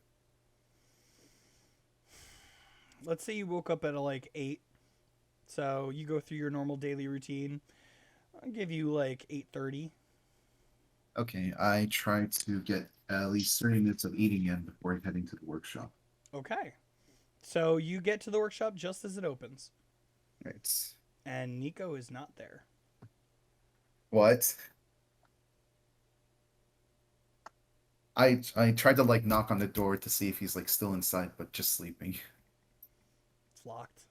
B: Let's say you woke up at like 8. So you go through your normal daily routine. I'll give you like 8:30.
E: Okay, I try to get at least 30 minutes of eating in before heading to the workshop.
B: Okay. So you get to the workshop just as it opens.
E: Right.
B: And Nico is not there.
E: What? I tried to like knock on the door to see if he's like still inside, but just sleeping.
B: It's locked.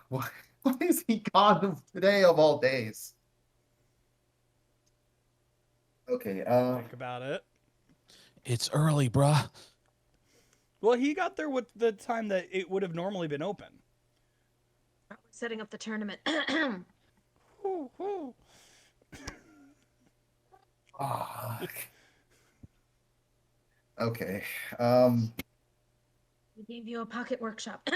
E: Why? Why is he gone today of all days? Okay.
B: Think about it.
A: It's early, bruh.
B: Well, he got there with the time that it would have normally been open.
C: We're setting up the tournament.
B: Whew, whew.
E: ah. Okay.
C: We gave you a pocket workshop.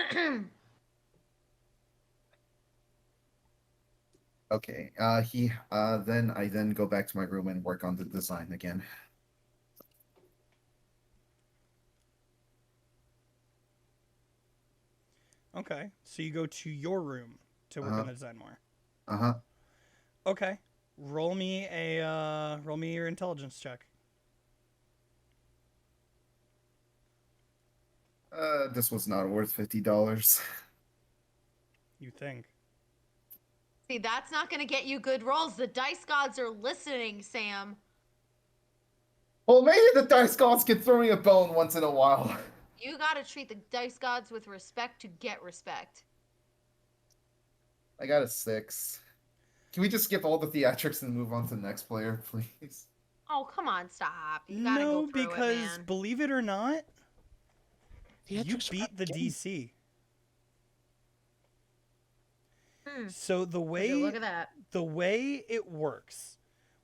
E: Okay. Then I go back to my room and work on the design again.
B: Okay, so you go to your room to work on the design more.
E: Uh-huh.
B: Okay, roll me your intelligence check.
E: This was not worth $50.
B: You think?
C: See, that's not going to get you good rolls. The dice gods are listening, Sam.
E: Well, maybe the dice gods can throw me a bone once in a while.
C: You got to treat the dice gods with respect to get respect.
E: I got a 6. Can we just skip all the theatrics and move on to the next player, please?
C: Oh, come on, stop. You gotta
B: No,
C: go through
B: because
C: it, man.
B: believe it or not, you
A: Theatrics are
B: beat the
A: getting-
B: DC.
C: Hmm.
B: So the
C: Would you
B: way
C: look at that.
B: the way it works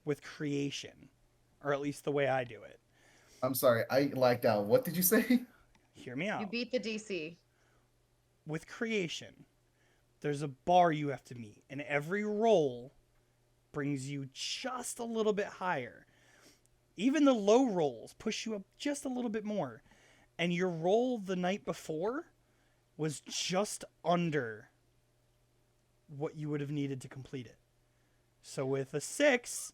B: with creation, or at least the way I do it.
E: I'm sorry, I lagged out. What did you say?
B: Hear me
C: You
B: out.
C: beat the DC.
B: With creation, there's a bar you have to meet, and every roll brings you just a little bit higher. Even the low rolls push you up just a little bit more. And your roll the night before was just under what you would have needed to complete it. So with a 6,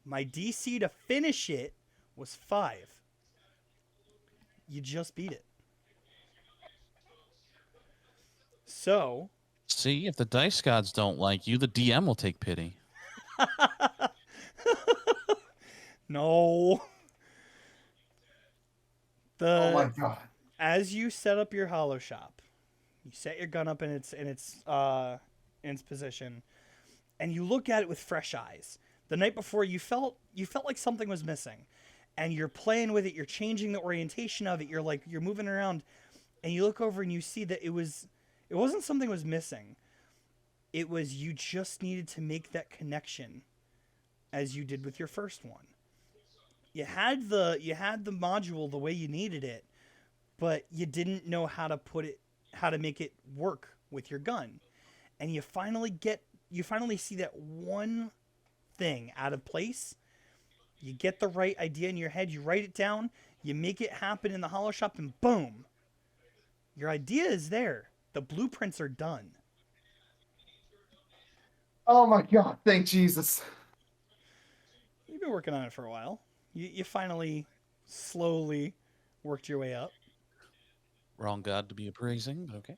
B: my DC to finish it was 5. You just beat it. So,
A: See, if the dice gods don't like you, the DM will take pity.
B: no.
E: Oh my god.
B: As you set up your hollow shop, you set your gun up in its position, and you look at it with fresh eyes. The night before, you felt like something was missing, and you're playing with it. You're changing the orientation of it. You're moving around, and you look over and you see that it wasn't something was missing. It was you just needed to make that connection, as you did with your first one. You had the module the way you needed it, but you didn't know how to make it work with your gun. And you finally see that one thing out of place. You get the right idea in your head, you write it down, you make it happen in the hollow shop, and boom. Your idea is there. The blueprints are done.
E: Oh my god, thank Jesus.
B: You've been working on it for a while. You finally slowly worked your way up.
A: Wrong god to be appraising, but okay.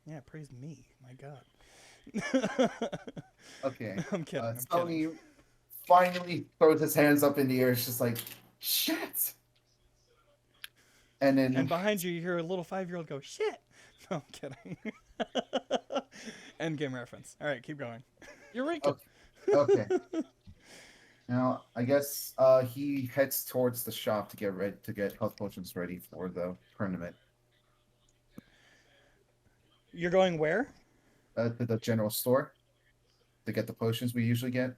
B: Yeah, praise me. My God.
E: Okay.
B: I'm kidding. I'm kidding.
E: Sony finally throws his hands up in the air. It's just like, shit. And then
B: And behind you, you hear a little 5-year-old go, shit. No, I'm kidding. Endgame reference. All right, keep going.
A: Eureka!
E: Okay. Now, I guess he heads towards the shop to get health potions ready for the tournament.
B: You're going where?
E: To the general store to get the potions we usually get.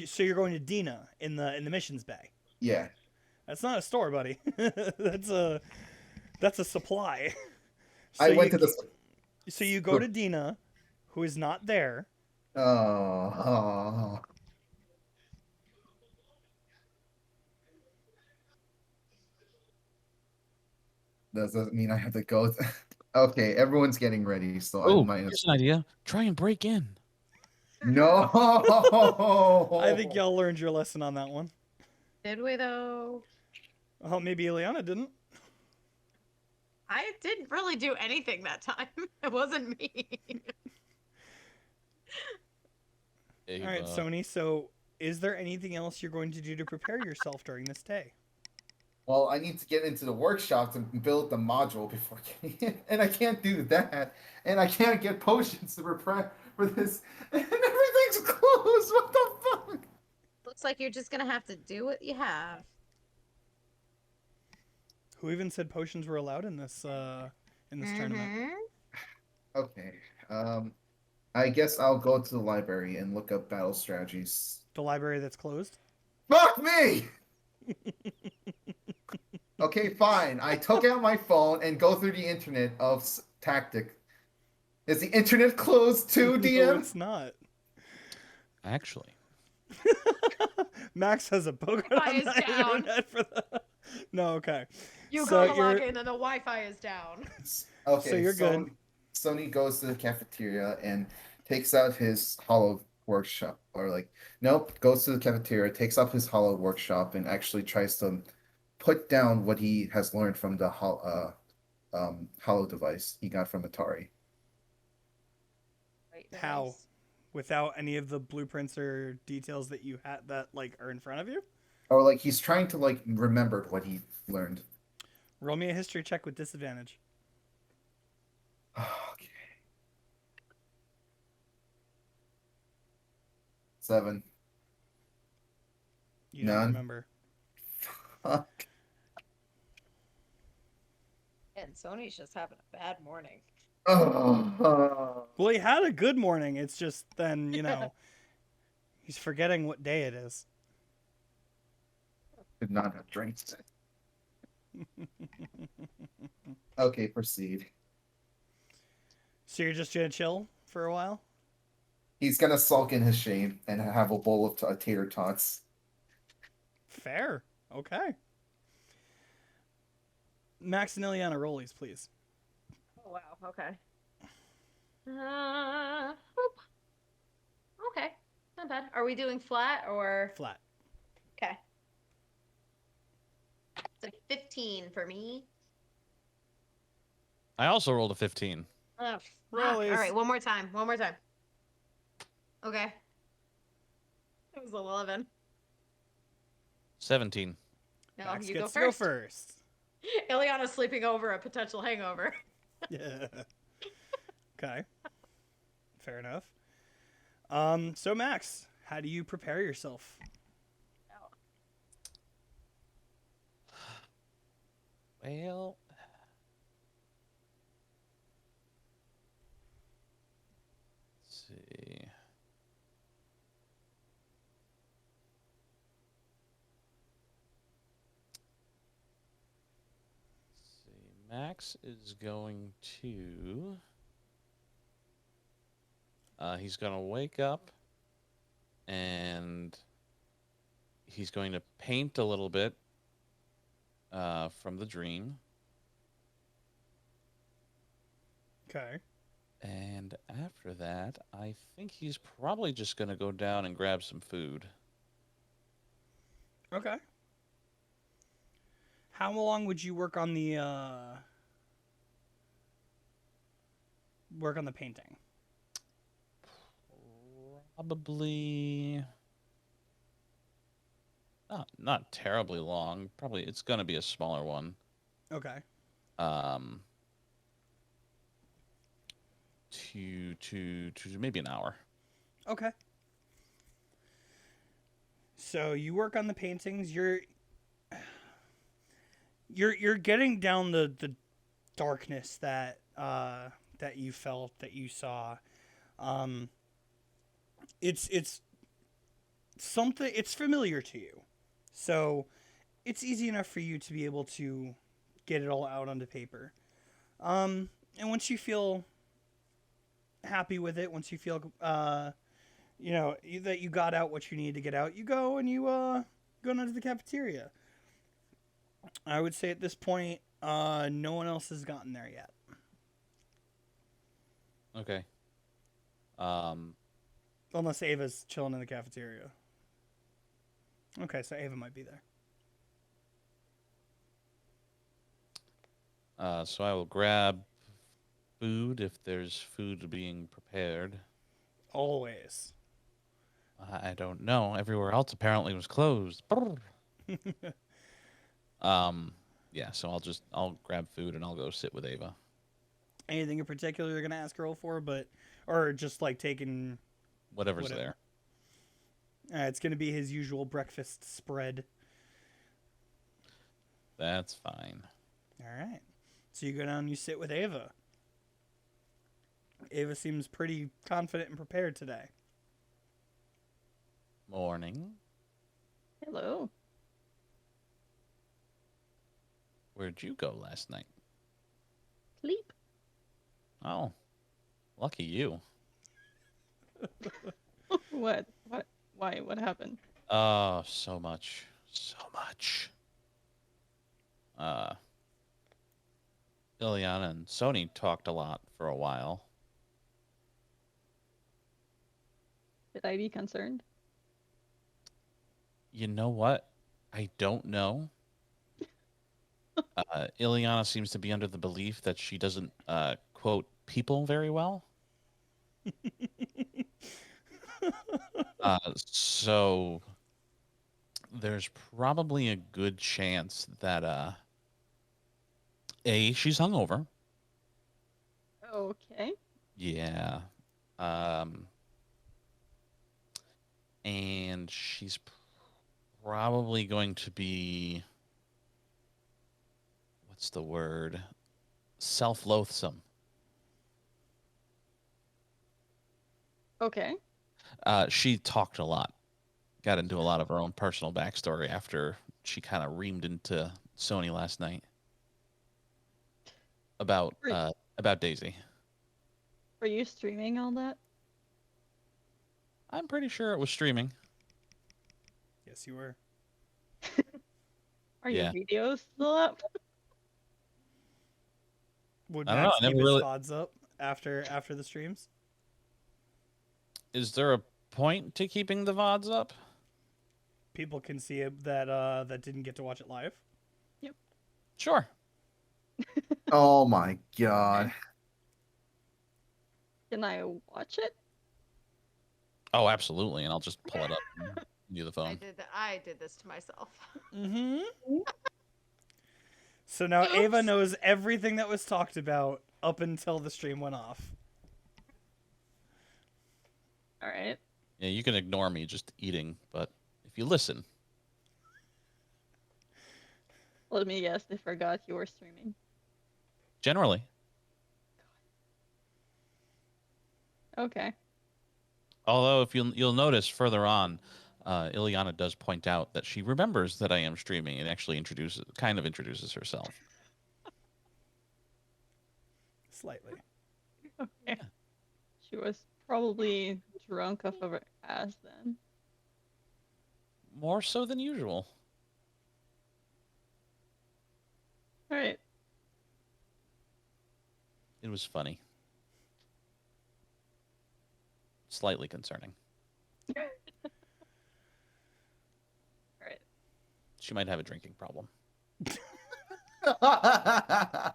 B: So you're going to Dina in the missions bay.
E: Yeah.
B: That's not a store, buddy. that's a supply.
E: I went to the.
B: So you go to Dina, who is not there.
E: Oh. Does that mean I have to go? Okay, everyone's getting ready, so I
A: Oh,
E: might.
A: here's an idea. Try and break in.
E: No.
B: I think y'all learned your lesson on that one.
C: Did we, though?
B: Oh, maybe Ileana didn't.
C: I didn't really do anything that time. It wasn't me.
B: All right, Sony. So is there anything else you're going to do to prepare yourself during this day?
E: Well, I need to get into the workshop to build the module before getting in, and I can't do that, and I can't get potions to prepare for this, and everything's closed. What the fuck?
C: Looks like you're just gonna have to do what you have.
B: Who even said potions were allowed in this tournament?
C: Mhm.
E: Okay. I guess I'll go to the library and look up battle strategies.
B: The library that's closed?
E: Fuck me! Okay, fine. I took out my phone and go through the internet of tactic. Is the internet closed too,
B: No,
E: DM?
B: it's not.
A: Actually,
B: Max has a poker
C: Wi-Fi
B: on
C: is
B: the
C: down.
B: internet for the. No, okay.
C: You
B: So
C: go to log
B: you're-
C: in and the Wi-Fi is down.
E: Okay,
B: So you're good.
E: Sony goes to the cafeteria and takes out his hollow workshop, or like, nope, goes to the cafeteria, takes up his hollow workshop, and actually tries to put down what he has learned from the hollow device he got from Atari.
C: Right,
B: How?
C: nice.
B: Without any of the blueprints or details that you had that like are in front of you?
E: Or like he's trying to like remember what he learned.
B: Roll me a history check with disadvantage.
E: Okay. 7.
B: You
E: None.
B: don't remember.
E: Fuck.
C: And Sony's just having a bad morning.
E: Oh.
B: Well, he had a good morning. It's just then, he's forgetting what day it is.
E: Could not have drank it. Okay, proceed.
B: So you're just gonna chill for a while?
E: He's gonna sulk in his shame and have a bowl of tater tots.
B: Fair. Okay. Max and Ileana rollies, please.
C: Oh wow. Okay. Whoop. Okay. Not bad. Are we doing flat or
B: Flat.
C: okay? It's a 15 for me.
A: I also rolled a 15.
C: Oh, fuck.
B: Rollies.
C: All right, one more time. One more time. Okay. It was 11.
A: 17.
C: No,
B: Max
C: you
B: gets
C: go
B: to go
C: first.
B: first.
C: Ileana's sleeping over a potential hangover.
B: Yeah. Okay. Fair enough. So Max, how do you prepare yourself?
A: Well, let's see. Max is going to. He's going to wake up and he's going to paint a little bit from the dream.
B: Okay.
A: And after that, I think he's probably just going to go down and grab some food.
B: Okay. How long would you work on the painting?
A: Probably not terribly long. Probably it's going to be a smaller one.
B: Okay.
A: To maybe an hour.
B: Okay. So you work on the paintings. You're getting down the darkness that you felt, that you saw. It's something, it's familiar to you. So it's easy enough for you to be able to get it all out onto paper. And once you feel happy with it, once you feel that you got out what you need to get out, you go and you go down to the cafeteria. I would say at this point, no one else has gotten there yet.
A: Okay.
B: Unless Ava's chilling in the cafeteria. Okay, so Ava might be there.
A: So I will grab food if there's food being prepared.
B: Always.
A: I don't know. Everywhere else apparently was closed. Yeah, so I'll grab food and I'll go sit with Ava.
B: Anything in particular you're gonna ask Earl for, or just like taking?
A: Whatever's
B: Whatever.
A: there.
B: It's gonna be his usual breakfast spread.
A: That's fine.
B: All right. So you go down and you sit with Ava. Ava seems pretty confident and prepared today.
A: Morning.
F: Hello.
A: Where'd you go last night?
F: Sleep.
A: Oh, lucky you.
F: What? What? Why? What happened?
A: Oh, so much. So much. Ileana and Sony talked a lot for a while.
F: Should I be concerned?
A: You know what? I don't know. Ileana seems to be under the belief that she doesn't quote people very well. So there's probably a good chance that she's hungover.
F: Okay.
A: Yeah. And she's probably going to be, what's the word? Self-loathsome.
F: Okay.
A: She talked a lot, got into a lot of her own personal backstory after she kind of reamed into Sony last night about Daisy.
F: Were you streaming all that?
A: I'm pretty sure it was streaming.
B: Yes, you were.
F: Are
A: Yeah.
F: your videos still up?
B: Would
A: I don't know,
B: Max
A: I never
B: keep his
A: really-
B: VODs up after the streams?
A: Is there a point to keeping the VODs up?
B: People can see it that didn't get to watch it live.
A: Sure.
E: Oh my god.
F: Can I watch it?
A: Oh, absolutely. And I'll just pull it up and give you the phone.
C: I did this to myself.
B: Mm-hmm. So now Ava
F: Oops.
B: knows everything that was talked about up until the stream went off.
F: All right.
A: Yeah, you can ignore me just eating, but if you listen,
F: Let me guess. They forgot you were streaming.
A: generally.
F: Okay.
A: Although, if you'll notice further on, Ileana does point out that she remembers that I am streaming and actually introduces herself.
B: Slightly.
F: Okay. She was probably drunk off of her ass then.
A: More so than usual.
F: All right.
A: It was funny. Slightly concerning.
F: All right.
A: She might have a drinking problem.
F: I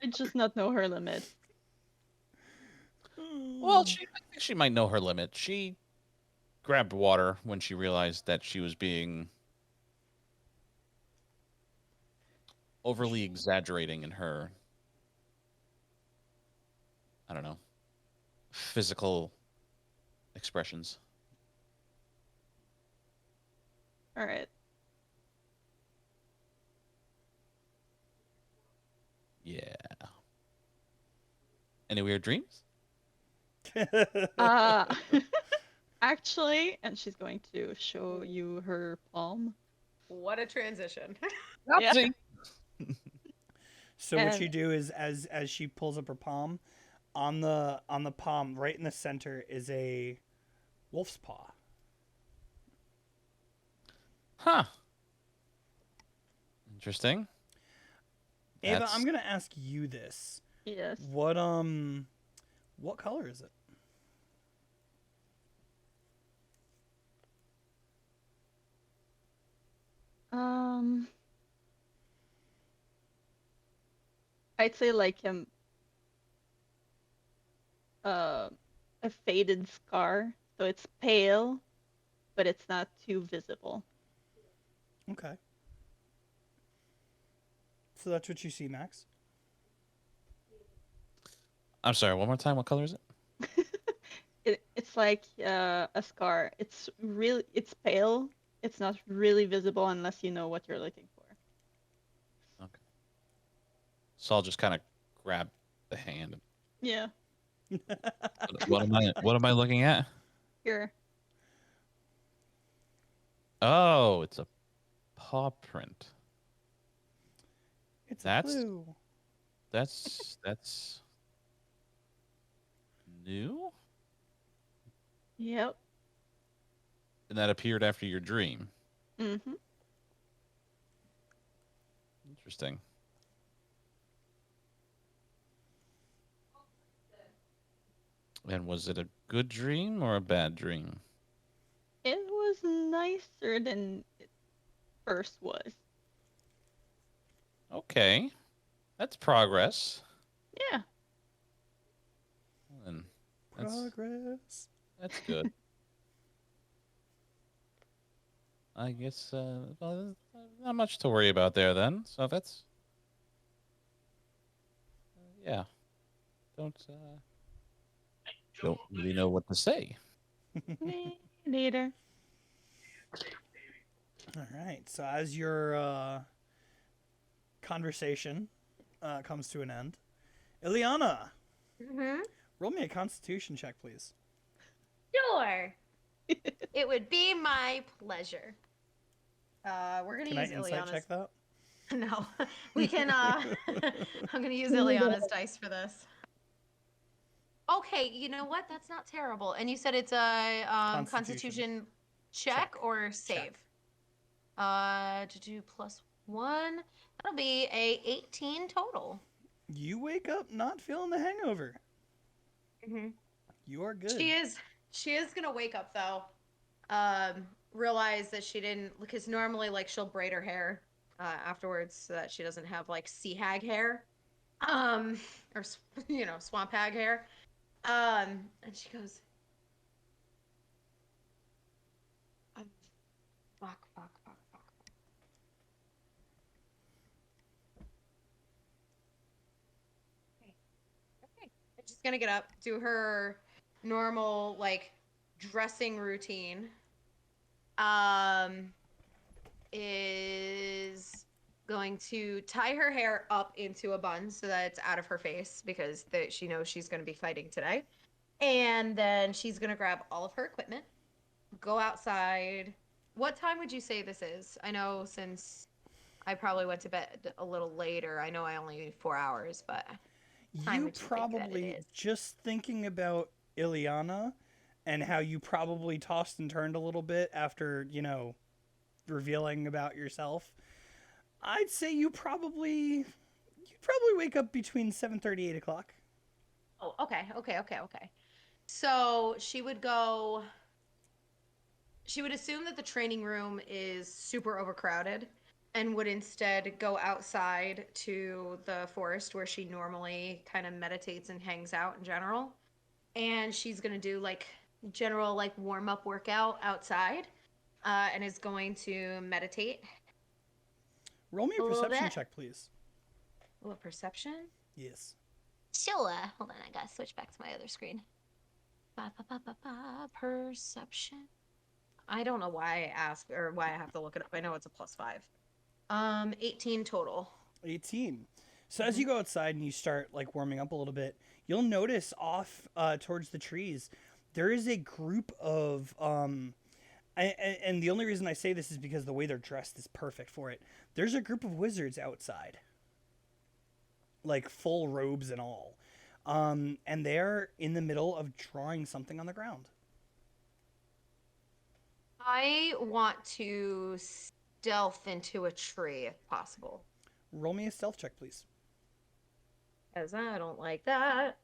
F: just not know her limit.
A: Well, I think she might know her limit. She grabbed water when she realized that she was being overly exaggerating in her, I don't know, physical expressions.
F: All right.
A: Yeah. Any weird dreams?
F: Actually, and she's going to show you her palm.
C: What a transition.
F: Yeah.
B: So what you
F: And-
B: do is as she pulls up her palm, on the palm right in the center is a wolf's paw.
A: Huh. Interesting.
B: Ava,
A: That's-
B: I'm gonna ask you this.
F: Yes.
B: What color is it?
F: I'd say like a faded scar, so it's pale, but it's not too visible.
B: Okay. So that's what you see, Max.
A: I'm sorry. One more time. What color is it?
F: It's like a scar. It's pale. It's not really visible unless you know what you're looking for.
A: Okay. So I'll just kind of grab the hand.
F: Yeah.
A: What am I looking at?
F: Here.
A: Oh, it's a paw print.
B: It's a
A: That's-
B: clue.
A: That's new?
F: Yep.
A: And that appeared after your dream.
F: Mm-hmm.
A: Interesting. And was it a good dream or a bad dream?
F: It was nicer than it first was.
A: Okay. That's progress.
F: Yeah.
A: And that's
B: Progress.
A: that's good. I guess well, not much to worry about there then. So that's yeah. Don't really know what to say.
F: Me neither.
B: All right. So as your conversation comes to an end, Ileana,
C: Mm-hmm.
B: roll me a Constitution check, please.
C: Sure. It would be my pleasure. We're gonna
B: Can I
C: use
B: insight
C: Ileana's.
B: check that?
C: No, we can. I'm gonna use Ileana's dice for this. Okay, you know what? That's not terrible. And you said it's a
B: Constitution.
C: Constitution check
B: Check.
C: or save?
B: Check.
C: To do +1. That'll be a 18 total.
B: You wake up not feeling the hangover.
C: Mm-hmm.
B: You are good.
C: She is gonna wake up though. Realize that she didn't, because normally like she'll braid her hair afterwards so that she doesn't have like sea hag hair, or swamp hag hair. And she goes, fuck. Okay. And she's gonna get up, do her normal like dressing routine. Is going to tie her hair up into a bun so that it's out of her face because she knows she's going to be fighting today. And then she's going to grab all of her equipment, go outside. What time would you say this is? I know since I probably went to bed a little later, I know I only need 4 hours, but time
B: You
C: would you think that it
B: probably,
C: is?
B: just thinking about Ileana and how you probably tossed and turned a little bit after, revealing about yourself, I'd say you'd probably wake up between 7:30, 8 o'clock.
C: Oh, okay. So she would assume that the training room is super overcrowded and would instead go outside to the forest where she normally kind of meditates and hangs out in general. And she's going to do like general like warm-up workout outside and is going to meditate.
B: Roll me a
C: A little
B: perception
C: bit.
B: check, please.
C: Oh, a perception?
B: Yes.
C: Sure. Hold on, I gotta switch back to my other screen. Perception. I don't know why I ask or why I have to look it up. I know it's a +5. 18 total.
B: 18. So as you go outside and you start like warming up a little bit, you'll notice off towards the trees there is a group of and the only reason I say this is because the way they're dressed is perfect for it. There's a group of wizards outside, like full robes and all, and they're in the middle of drawing something on the ground.
C: I want to stealth into a tree if possible.
B: Roll me a stealth check, please.
C: As I don't like that.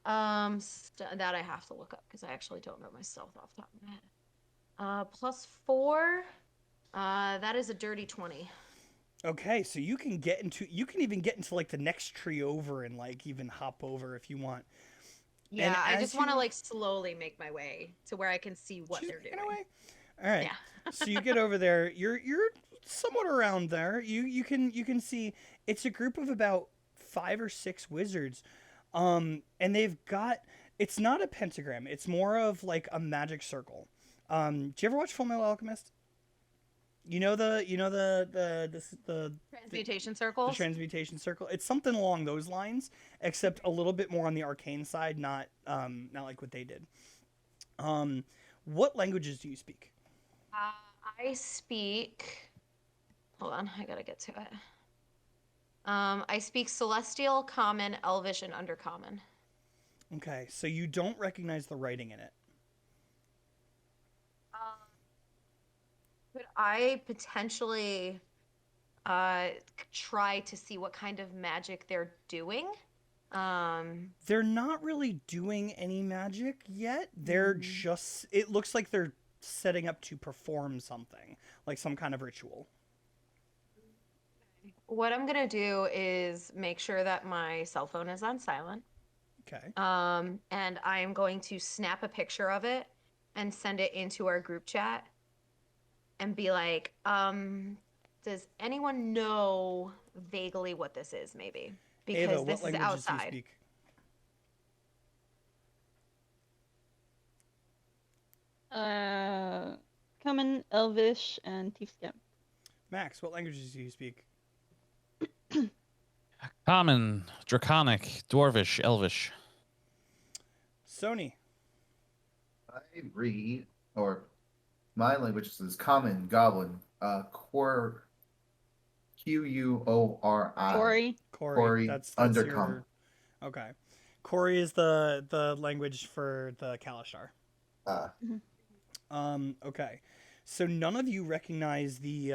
C: That I have to look up because I actually don't know my stealth off the top of my head. +4. That is a dirty 20.
B: Okay, so you can even get into like the next tree over and like even hop over if you want.
C: Yeah, I
B: as
C: just want to
B: you-
C: like slowly make my way to where I can see what
B: She's
C: they're
B: making
C: doing.
B: her way. All right.
C: Yeah.
B: So you get over there. You're somewhat around there. You can see it's a group of about 5 or 6 wizards, and they've got. It's not a pentagram. It's more of like a magic circle. Do you ever watch Full Metal Alchemist? The
C: Transmutation
B: the
C: circles.
B: transmutation circle. It's something along those lines, except a little bit more on the arcane side, not like what they did. What languages do you speak?
C: I speak. Hold on, I gotta get to it. I speak Celestial, Common, Elvish, and Undercommon.
B: Okay, so you don't recognize the writing in it.
C: Could I potentially try to see what kind of magic they're doing?
B: They're not really doing any magic yet. They're just. It looks like they're setting up to perform something, like some kind of ritual.
C: What I'm gonna do is make sure that my cell phone is on silent.
B: Okay.
C: And I'm going to snap a picture of it and send it into our group chat and be like, does anyone know vaguely what this is, maybe? Because
B: Ava,
C: this
B: what
C: is
B: languages do you
C: outside.
B: speak?
F: Common, Elvish, and Thiefscam.
B: Max, what languages do you speak?
A: Common, Draconic, Dwarvish, Elvish.
B: Sony.
E: I read, or my language is Common, Goblin, Quori.
F: Corey.
B: Corey. That's
E: Undercommon.
B: your. Okay. Corey is the language for the Kalashtar. Okay. So none of you recognize the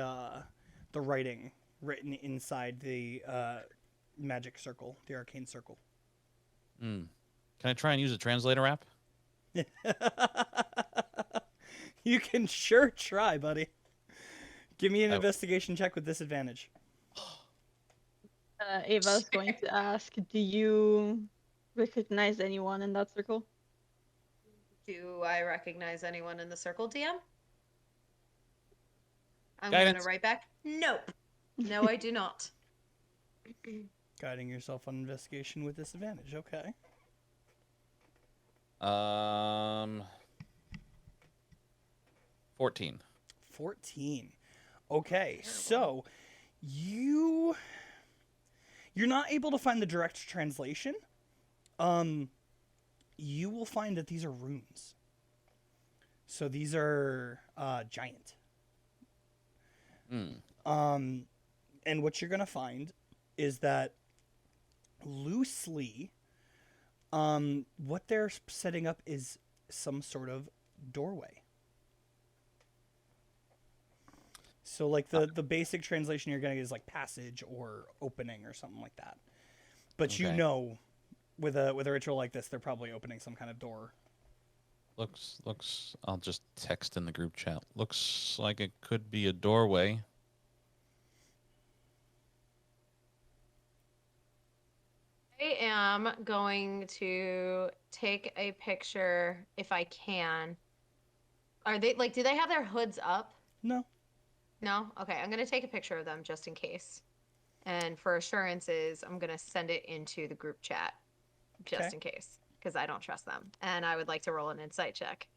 B: writing written inside the magic circle, the arcane circle.
A: Can I try and use a translator app?
B: You can sure try, buddy. Give me an
A: Oh.
B: investigation check with disadvantage.
F: Ava's going to ask, do you recognize anyone in that circle?
C: Do I recognize anyone in the circle, DM? I'm going
A: Guidance.
C: to write back, nope. No, I do not.
B: Guiding yourself on investigation with disadvantage. Okay.
A: 14.
B: 14. Okay, so you're not able to find the direct translation. You will find that these are runes. So these are giant. And what you're gonna find is that loosely, what they're setting up is some sort of doorway. So like the basic translation you're getting is like passage or opening or something like that. But you
A: Okay.
B: know, with a ritual like this, they're probably opening some kind of door.
A: Looks. I'll just text in the group chat. Looks like it could be a doorway.
C: I am going to take a picture if I can. Are they like, do they have their hoods up?
B: No.
C: No? Okay, I'm going to take a picture of them just in case. And for assurances, I'm going to send it into the group chat just
B: Okay.
C: in case because I don't trust them. And I would like to roll an insight check.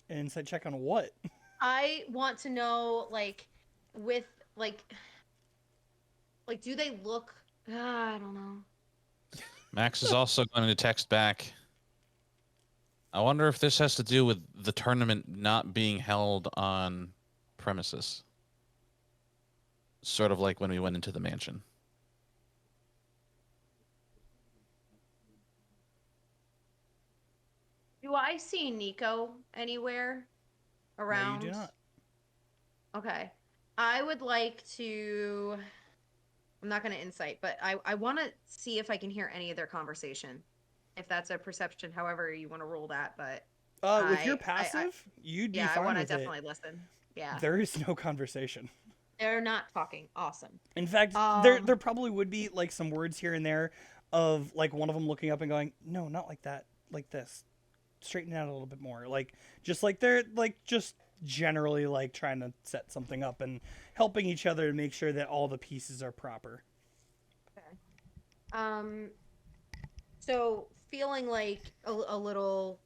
B: An insight check on what?
C: I want to know, like, with, like, do they look, I don't know.
A: Max is also going to text back. I wonder if this has to do with the tournament not being held on premises. Sort of like when we went into the mansion.
C: Do I see Nico anywhere around?
B: No, you do not.
C: Okay. I would like to. I'm not going to insight, but I want to see if I can hear any of their conversation. If that's a perception, however you want to roll that, but
B: With your
C: I-
B: passive, you'd be
C: yeah, I
B: fine
C: want to
B: with it.
C: definitely listen. Yeah,
B: There is no conversation.
C: they're not talking. Awesome.
B: In fact, there probably would be like some words here and there of like one of them looking up and going, "No, not like that. Like this. Straighten it out a little bit more." Like just like they're like just generally like trying to set something up and helping each other to make sure that all the pieces are proper.
C: So feeling like a little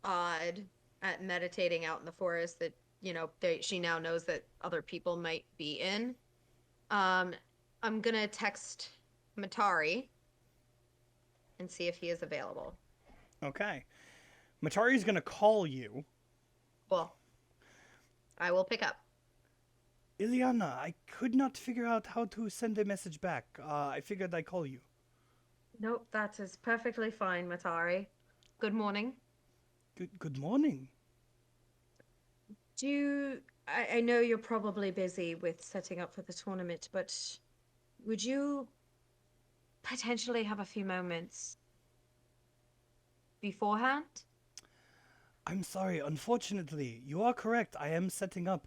C: odd at meditating out in the forest that, she now knows that other people might be in. I'm gonna text Matari and see if he is available.
B: Okay. Matari's gonna call you.
C: Well, I will pick up.
B: Ileana, I could not figure out how to send a message back. I figured I'd call you.
C: Nope, that is perfectly fine, Matari. Good morning.
B: Good morning.
C: I know you're probably busy with setting up for the tournament, but would you potentially have a few moments beforehand?
B: I'm sorry, unfortunately, you are correct. I am setting up.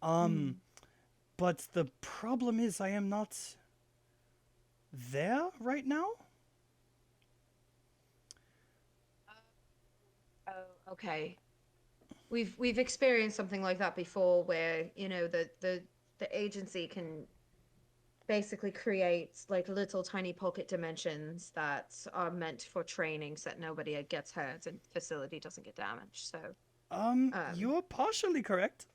B: But the problem is I am not there right now.
C: Oh, okay. We've experienced something like that before, where the agency can basically create like little tiny pocket dimensions that are meant for training, so that nobody gets hurt and facility doesn't get damaged. So
B: You're partially correct.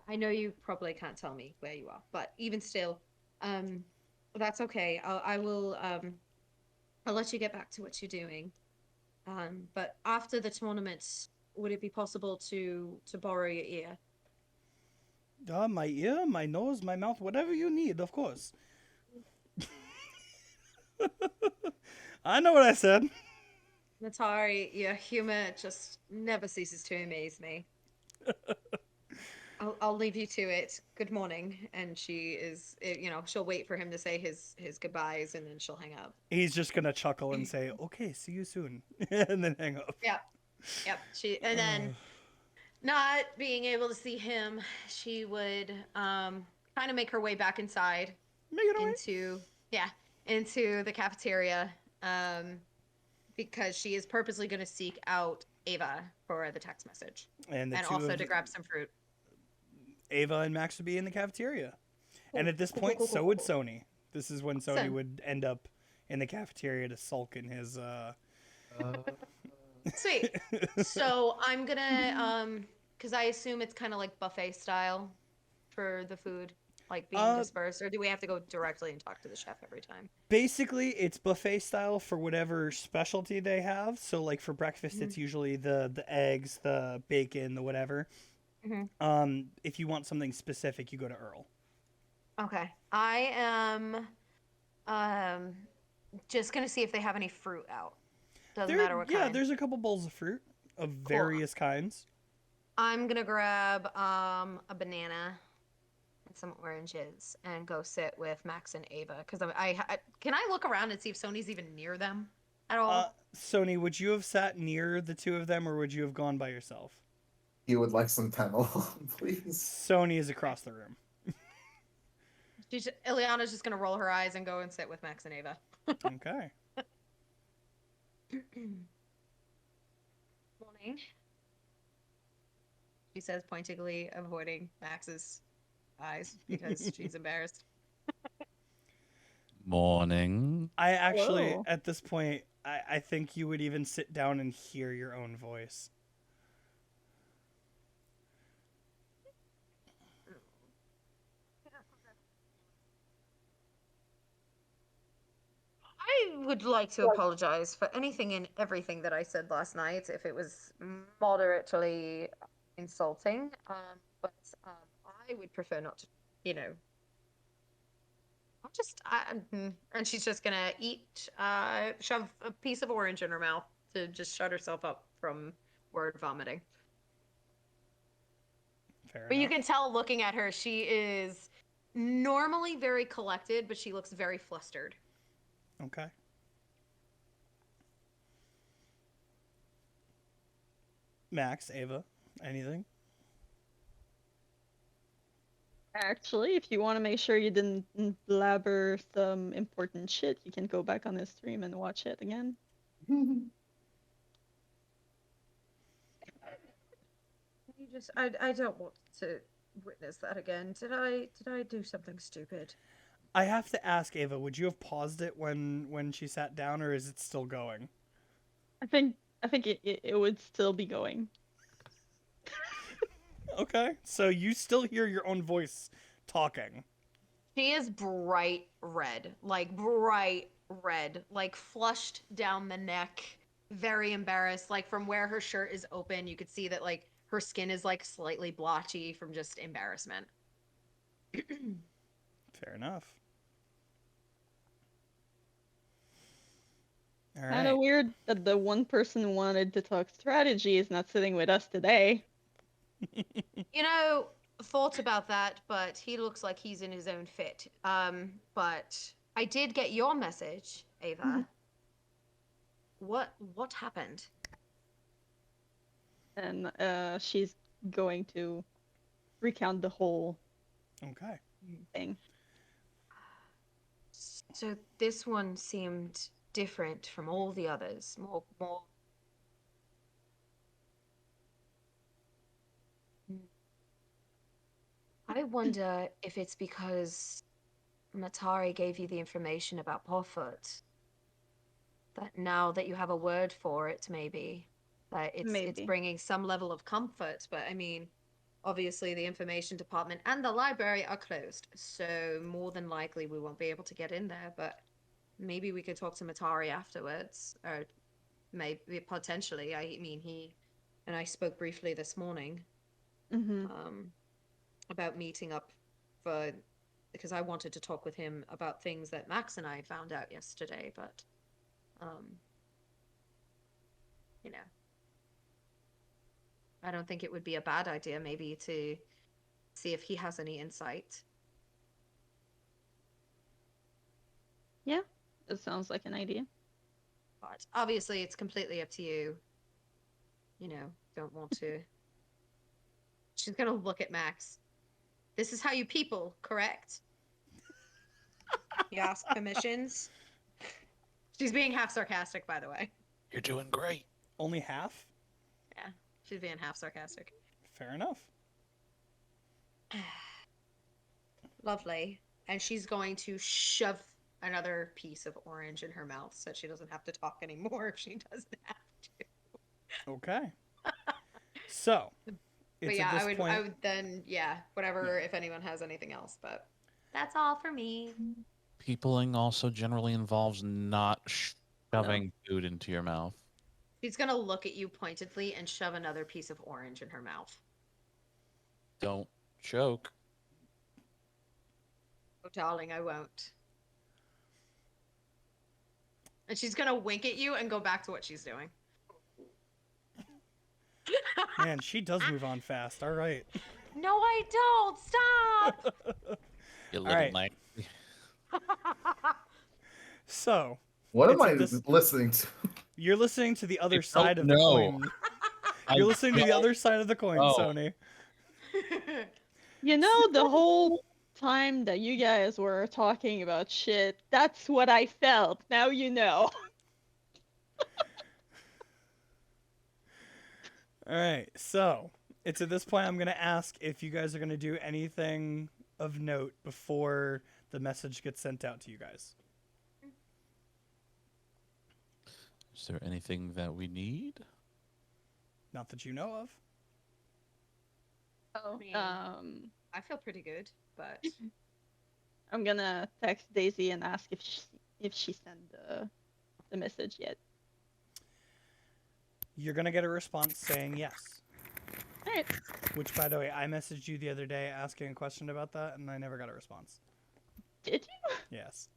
C: I know you probably can't tell me where you are, but even still, that's okay. I will I'll let you get back to what you're doing. But after the tournament, would it be possible to borrow your ear?
B: My ear, my nose, my mouth, whatever you need, of course. I know what I said.
C: Matari, your humor just never ceases to amaze me. I'll leave you to it. Good morning. And she is, she'll wait for him to say his goodbyes, and then she'll hang up.
B: He's just gonna chuckle and say, "Okay, see you soon," and then hang up.
C: Yep. And then, not being able to see him, she would kind of make her way back inside
B: Make it away.
C: into the cafeteria, because she is purposely going to seek out Ava for the text message,
B: And
C: also to grab some fruit.
B: Ava and Max would be in the cafeteria. And at this point, so would Sony. This is when Sony would end up in the cafeteria to sulk in his
C: Sweet. So I'm gonna because I assume it's kind of like buffet style for the food, like being dispersed, or do we have to go directly and talk to the chef every time?
B: Basically, it's buffet style for whatever specialty they have. So, like for breakfast, it's usually the eggs, the bacon, the whatever. If you want something specific, you go to Earl.
C: Okay. I am just gonna see if they have any fruit out. Doesn't matter what kind.
B: Yeah, there's a couple bowls of fruit of various kinds.
C: I'm gonna grab a banana and some oranges and go sit with Max and Ava, because I can I look around and see if Sony's even near them at all?
B: Sony, would you have sat near the two of them, or would you have gone by yourself?
E: You would like some time alone, please?
B: Sony is across the room.
C: Ileana's just gonna roll her eyes and go and sit with Max and Ava.
B: Okay.
C: Morning. She says, pointedly avoiding Max's eyes because she's embarrassed.
A: Morning.
B: I actually,
F: Whoa.
B: at this point, I think you would even sit down and hear your own voice.
C: I would like to apologize for anything and everything that I said last night if it was moderately insulting. But I would prefer not to, and she's just gonna shove a piece of orange in her mouth to just shut herself up from word vomiting.
B: Fair
C: But you
B: enough.
C: can tell looking at her, she is normally very collected, but she looks very flustered.
B: Okay. Max, Ava, anything?
F: Actually, if you want to make sure you didn't blabber some important shit, you can go back on the stream and watch it again.
C: I don't want to witness that again. Did I do something stupid?
B: I have to ask Ava, would you have paused it when she sat down, or is it still going?
F: I think it would still be going.
B: Okay, so you still hear your own voice talking.
C: She is bright red, like flushed down the neck, very embarrassed. Like from where her shirt is open, you could see that like her skin is like slightly blotchy from just embarrassment.
B: Fair enough. All
F: Kind of
B: right.
F: weird that the one person who wanted to talk strategy is not sitting with us today.
C: You know, thought about that, but he looks like he's in his own fit. But I did get your message, Ava. What happened?
F: And she's going to recount the whole
B: Okay.
F: thing.
C: So this one seemed different from all the others. More. I wonder if it's because Matari gave you the information about Porfoot. That now that you have a word for it, maybe that it's
F: Maybe.
C: bringing some level of comfort. But I mean, obviously the information department and the library are closed, so more than likely we won't be able to get in there. But maybe we could talk to Matari afterwards, or maybe potentially. I mean, he and I spoke briefly this morning.
F: Mm-hmm.
C: About meeting up because I wanted to talk with him about things that Max and I found out yesterday, but you know, I don't think it would be a bad idea maybe to see if he has any insight.
F: Yeah, that sounds like an idea.
C: But obviously it's completely up to you. You know, don't want to. She's gonna look at Max. This is how you people, correct? You ask permissions. She's being half sarcastic, by the way.
A: You're doing great.
B: Only half?
C: Yeah, she's being half sarcastic.
B: Fair enough.
C: Lovely. And she's going to shove another piece of orange in her mouth so she doesn't have to talk anymore if she doesn't have to.
B: Okay. So,
C: But
B: it's
C: yeah,
B: at this
C: I
B: point.
C: would then, yeah, whatever, if anyone has anything else, but that's all for me.
A: Peopling also generally involves not shoving food into your mouth.
C: She's gonna look at you pointedly and shove another piece of orange in her mouth.
A: Don't choke.
C: Oh, darling, I won't. And she's gonna wink at you and go back to what she's doing.
B: Man, she does move on fast. All right.
C: No, I don't. Stop.
A: You
B: All
A: little
B: right.
A: knight.
B: So,
E: What am
B: It's
E: I
B: at this-
E: listening to?
B: you're listening to the other
A: I
B: side of
A: don't
B: the
A: know.
B: coin. You're listening to the
A: don't
B: other side of the coin,
A: know.
B: Sony.
F: You know, the whole time that you guys were talking about shit, that's what I felt. Now you know.
B: All right. So, it's at this point I'm going to ask if you guys are going to do anything of note before the message gets sent out to you guys.
A: Is there anything that we need?
B: Not that you know of.
C: Oh, mean- I feel pretty good, but
F: I'm gonna text Daisy and ask if she sent the message yet.
B: You're going to get a response saying yes.
F: Alright.
B: Which, by the way, I messaged you the other day asking a question about that, and I never got a response.
F: Did you?
B: Yes.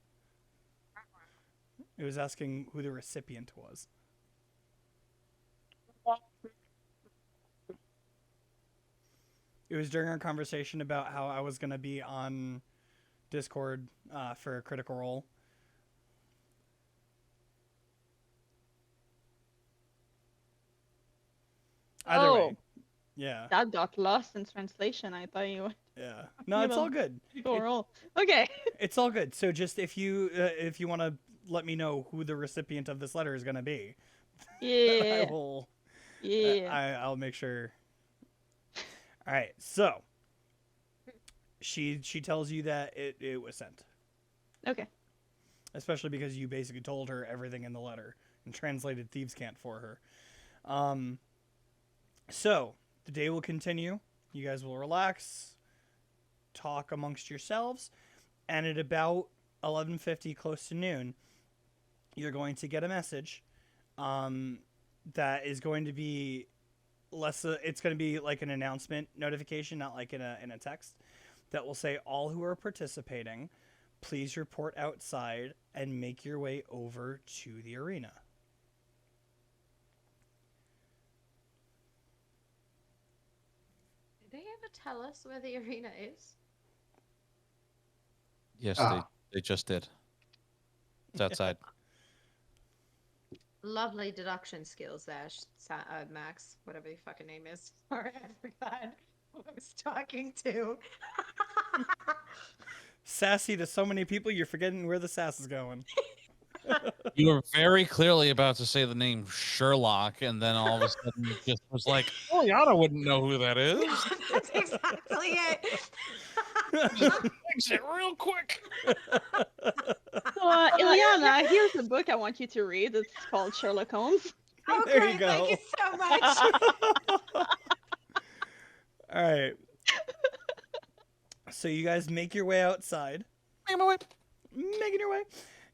B: It was asking who the recipient was. It was during our conversation about how I was going to be on Discord for a Critical Role. Either way. Yeah.
F: That got lost in translation. I thought you
B: Yeah. No, it's all good.
F: Critical Role. Okay.
B: It's all good. So just if you want to let me know who the recipient of this letter is going to be,
F: Yeah.
B: I will.
F: Yeah.
B: I'll make sure All right, so she tells you that it was sent,
F: Okay.
B: especially because you basically told her everything in the letter and translated thieves' cant for her. So the day will continue. You guys will relax, talk amongst yourselves, and at about 11:50, close to noon, you're going to get a message that is going to be less. It's going to be like an announcement notification, not like in a text, that will say all who are participating, please report outside and make your way over to the arena.
C: Did they ever tell us where the arena is?
A: Yes,
E: Ah.
A: they just did. It's outside.
C: Lovely deduction skills there, Max, whatever your fucking name is. Sorry, I forgot who I was talking to.
B: Sassy to so many people, you're forgetting where the sass is going.
A: You were very clearly about to say the name Sherlock, and then all of a sudden it just was like, oh, Yana wouldn't know who that is.
C: That's exactly it.
A: Fix it real quick.
F: So, Ileana, here's a book I want you to read. It's called Sherlock Holmes.
C: Oh,
B: There
C: great.
B: you go.
C: Thank you so much.
B: All right. So you guys make your way outside. Making your way.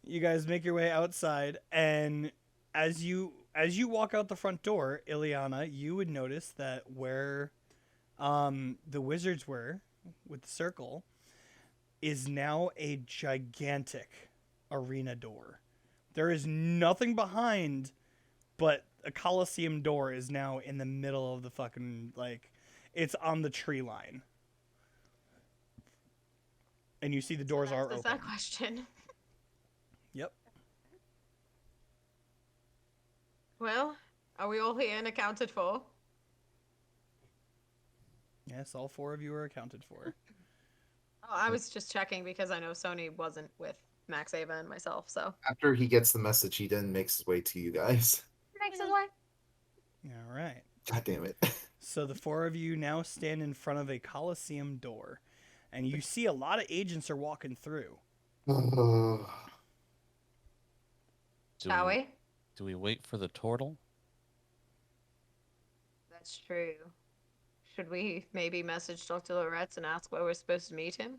B: You guys make your way outside, and as you walk out the front door, Ileana, you would notice that where the wizards were with the circle is now a gigantic arena door. There is nothing behind, but a Colosseum door is now in the middle of the fucking, like, it's on the tree line. And you see the doors are
C: That's
B: open.
C: that question.
B: Yep.
C: Well, are we all here and accounted for?
B: Yes, all four of you are accounted for.
C: Oh, I was just checking because I know Sony wasn't with Max, Ava, and myself, so.
D: After he gets the message, he then makes his way to you guys.
C: Makes his way.
B: All right.
D: God damn it.
B: So the four of you now stand in front of a Colosseum door, and you see a lot of agents are walking through.
C: Shall we?
A: Do we wait for the turtle?
C: That's true. Should we maybe message Dr. Loretz and ask where we're supposed to meet him?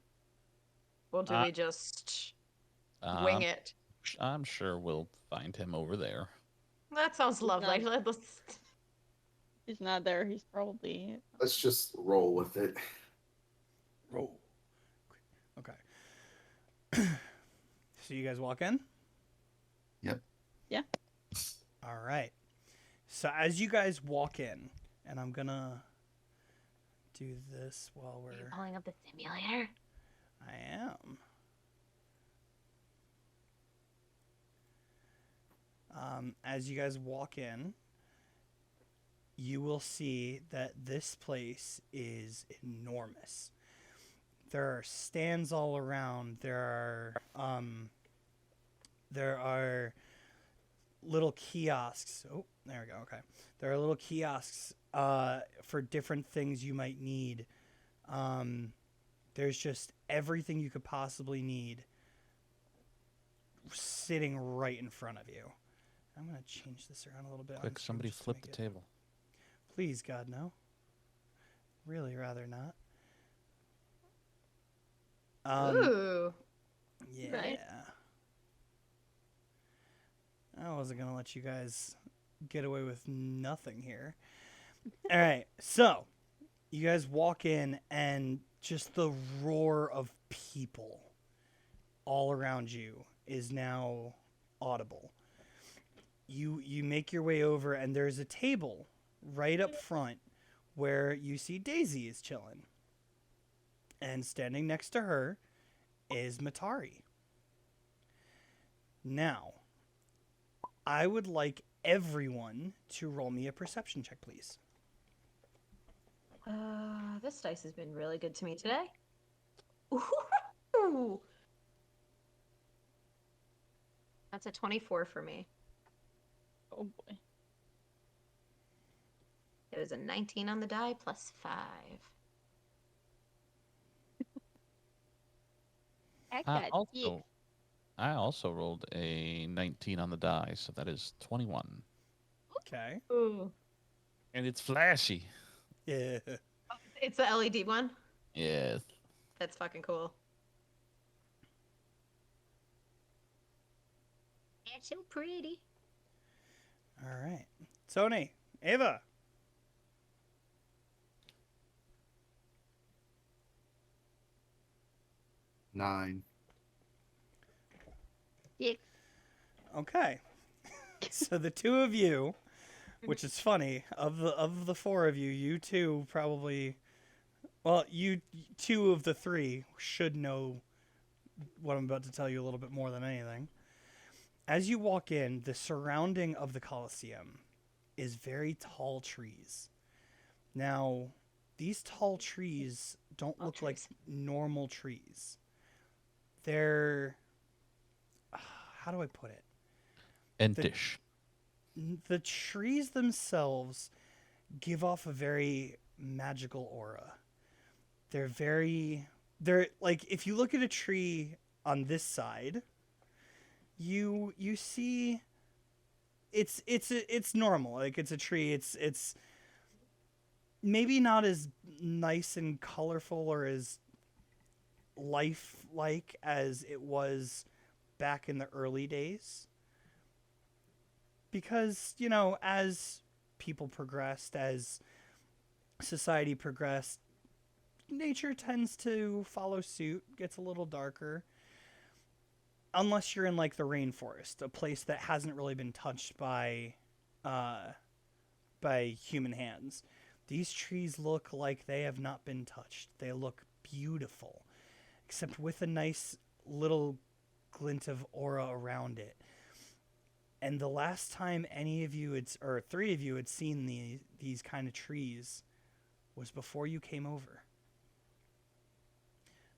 C: Or do we just wing it?
A: I'm sure we'll find him over there.
C: That sounds lovely. Let's...
F: He's not there. He's probably.
D: Let's just roll with it.
B: Roll. Okay. So you guys walk in?
E: Yep.
F: Yeah.
B: All right. So as you guys walk in, and I'm gonna do this while
C: Are you
B: we're...
C: pulling up the simulator?
B: I am. As you guys walk in, you will see that this place is enormous. There are stands all around. There are little kiosks. Oh, there we go. Okay. There are little kiosks for different things you might need. There's just everything you could possibly need sitting right in front of you. I'm going to change this around a little bit. on
A: Quick,
B: stream
A: somebody
B: just to
A: flip
B: make
A: the
B: it-
A: table.
B: Please, God, no. Really rather not.
C: Ooh.
B: Yeah.
C: Right.
B: I wasn't going to let you guys get away with nothing here. All right. So, you guys walk in and just the roar of people all around you is now audible. You make your way over and there's a table right up front where you see Daisy is chilling. And standing next to her is Matari. Now, I would like everyone to roll me a perception check, please.
C: This dice has been really good to me today. Ooh. That's a 24 for me.
F: Oh boy.
C: It was a 19 on the die plus 5.
F: I
A: I
F: got
A: also, I also rolled a 19 on the die, so that is 21.
B: Okay.
C: Ooh.
A: And it's flashy.
B: Yeah.
C: It's the LED one.
A: Yes.
C: That's fucking cool. It's so pretty.
B: All right. Tony, Ava.
E: Nine.
F: 6.
B: Okay. So the two of you, which is funny, of the four of you, you two probably, well, you two of the three should know what I'm about to tell you a little bit more than anything. As you walk in, the surrounding of the Colosseum is very tall trees. Now, these tall trees don't
C: Tall
B: look like
C: trees.
B: normal trees. They're, how do I put it?
A: Entish.
B: The trees themselves give off a very magical aura. They're like, if you look at a tree on this side, you see it's normal. Like, it's a tree. It's maybe not as nice and colorful or as lifelike as it was back in the early days. Because, as people progressed, as society progressed, nature tends to follow suit, gets a little darker. Unless you're in, like, the rainforest, a place that hasn't really been touched by human hands. These trees look like they have not been touched. They look beautiful, except with a nice little glint of aura around it. And the last time any of you or three of you had seen these kind of trees was before you came over.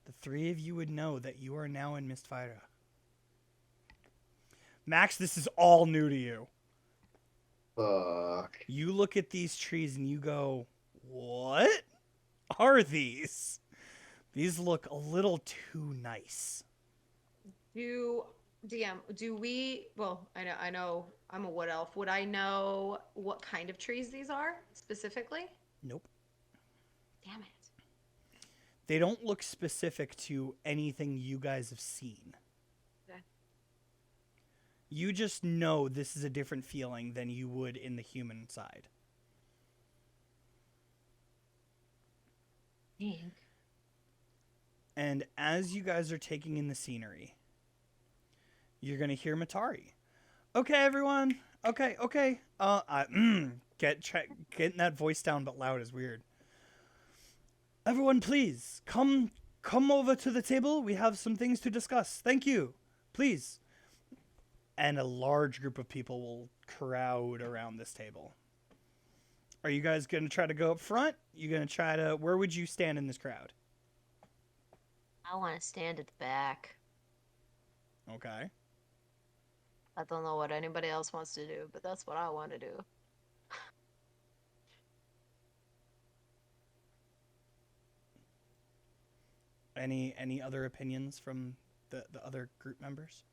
B: The three of you would know that you are now in Mistfira. Max, this is all new to you.
D: Fuck.
B: You look at these trees and you go, what are these? These look a little too nice.
C: Do we, well, I know I'm a wood elf. Would I know what kind of trees these are specifically?
B: Nope.
C: Damn it.
B: They don't look specific to anything you guys have seen.
C: Okay.
B: You just know this is a different feeling than you would in the human side.
C: Dang.
B: And as you guys are taking in the scenery, you're going to hear Matari. Okay, everyone. Okay. Getting that voice down but loud is weird. Everyone, please, come over to the table. We have some things to discuss. Thank you. Please. And a large group of people will crowd around this table. Are you guys going to try to go up front? Where would you stand in this crowd?
C: I want to stand at the back.
B: Okay.
C: I don't know what anybody else wants to do, but that's what I want to do.
B: Any other opinions from the other group members?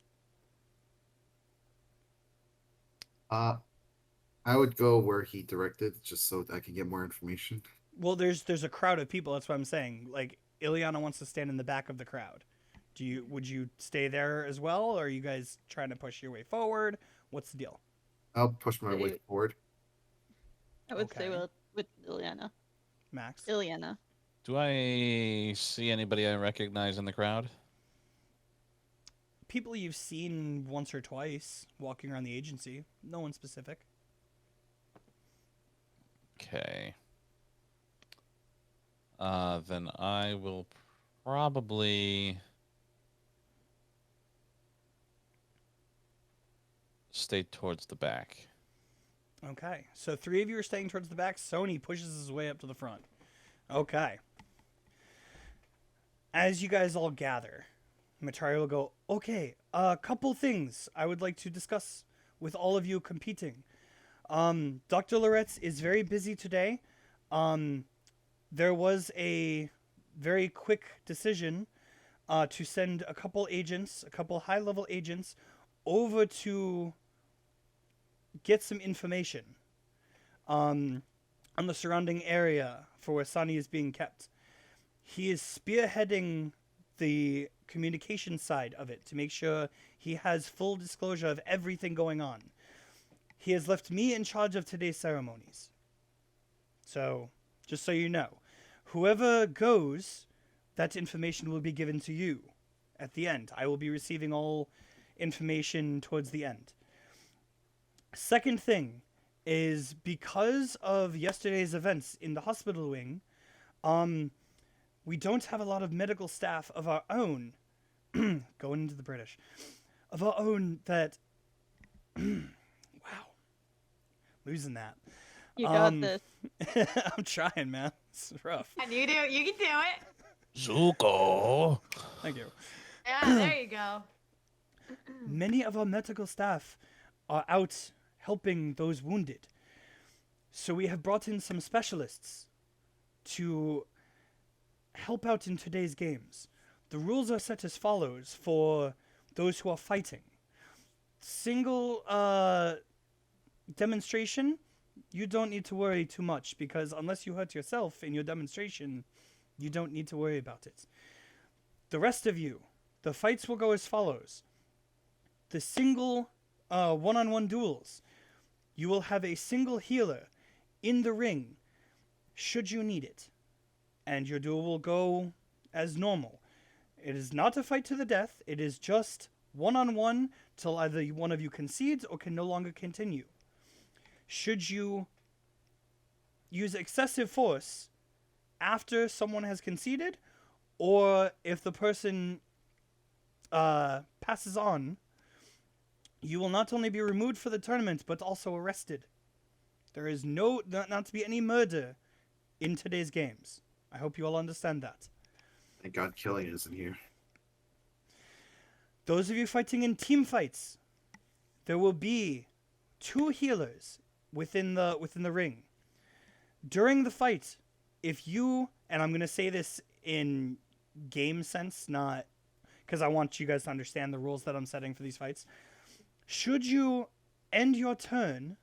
D: I would go where he directed, just so I can get more information.
B: Well, there's a crowd of people. That's what I'm saying. Like, Ileana wants to stand in the back of the crowd. Would you stay there as well, or are you guys trying to push your way forward? What's the deal?
D: I'll push my way forward.
F: I would say
B: Okay.
F: with Ileana.
B: Max?
F: Ileana.
A: Do I see anybody I recognize in the crowd?
B: People you've seen once or twice walking around the agency. No one specific.
A: Okay. Then I will probably stay towards the back.
B: Okay. So three of you are staying towards the back. Sony pushes his way up to the front. Okay. As you guys all gather, Matari will go, okay, a couple things I would like to discuss with all of you competing. Dr. Loretz is very busy today. There was a very quick decision to send a couple agents, a couple high-level agents, over to get some information on the surrounding area for where Sunny is being kept. He is spearheading the communication side of it to make sure he has full disclosure of everything going on. He has left me in charge of today's ceremonies. So, just so you know, whoever goes, that information will be given to you at the end. I will be receiving all information towards the end. Second thing is, because of yesterday's events in the hospital wing, we don't have a lot of medical staff of our own, going into the British, of our own that, wow, losing that.
F: You got this.
B: I'm trying, man. It's rough.
C: And you can do it.
A: Zuko.
B: Thank you.
C: Yeah, there you go.
B: Many of our medical staff are out helping those wounded. So we have brought in some specialists to help out in today's games. The rules are set as follows for those who are fighting. Single demonstration, you don't need to worry too much, because unless you hurt yourself in your demonstration, you don't need to worry about it. The rest of you, the fights will go as follows. The single one-on-one duels, you will have a single healer in the ring should you need it, and your duel will go as normal. It is not a fight to the death, it is just one-on-one till either one of you concedes or can no longer continue. Should you use excessive force after someone has conceded, or if the person passes on, you will not only be removed for the tournament, but also arrested. There is not to be any murder in today's games. I hope you all understand that.
D: Thank God Killian isn't here.
B: Those of you fighting in team fights, there will be 2 healers within the ring. During the fight, if you, and I'm going to say this in game sense, not because I want you guys to understand the rules that I'm setting for these fights. Should you end your turn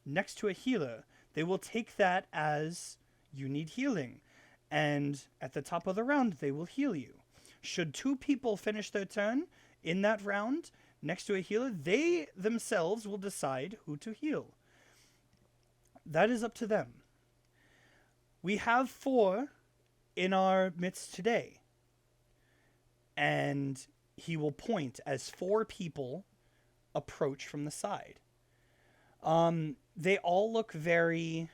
B: next to a healer, they will take that as you need healing, and at the top of the round, they will heal you. Should 2 people finish their turn in that round next to a healer, they themselves will decide who to heal. That is up to them. We have 4 in our midst today, and he will point as 4 people approach from the side. They all look very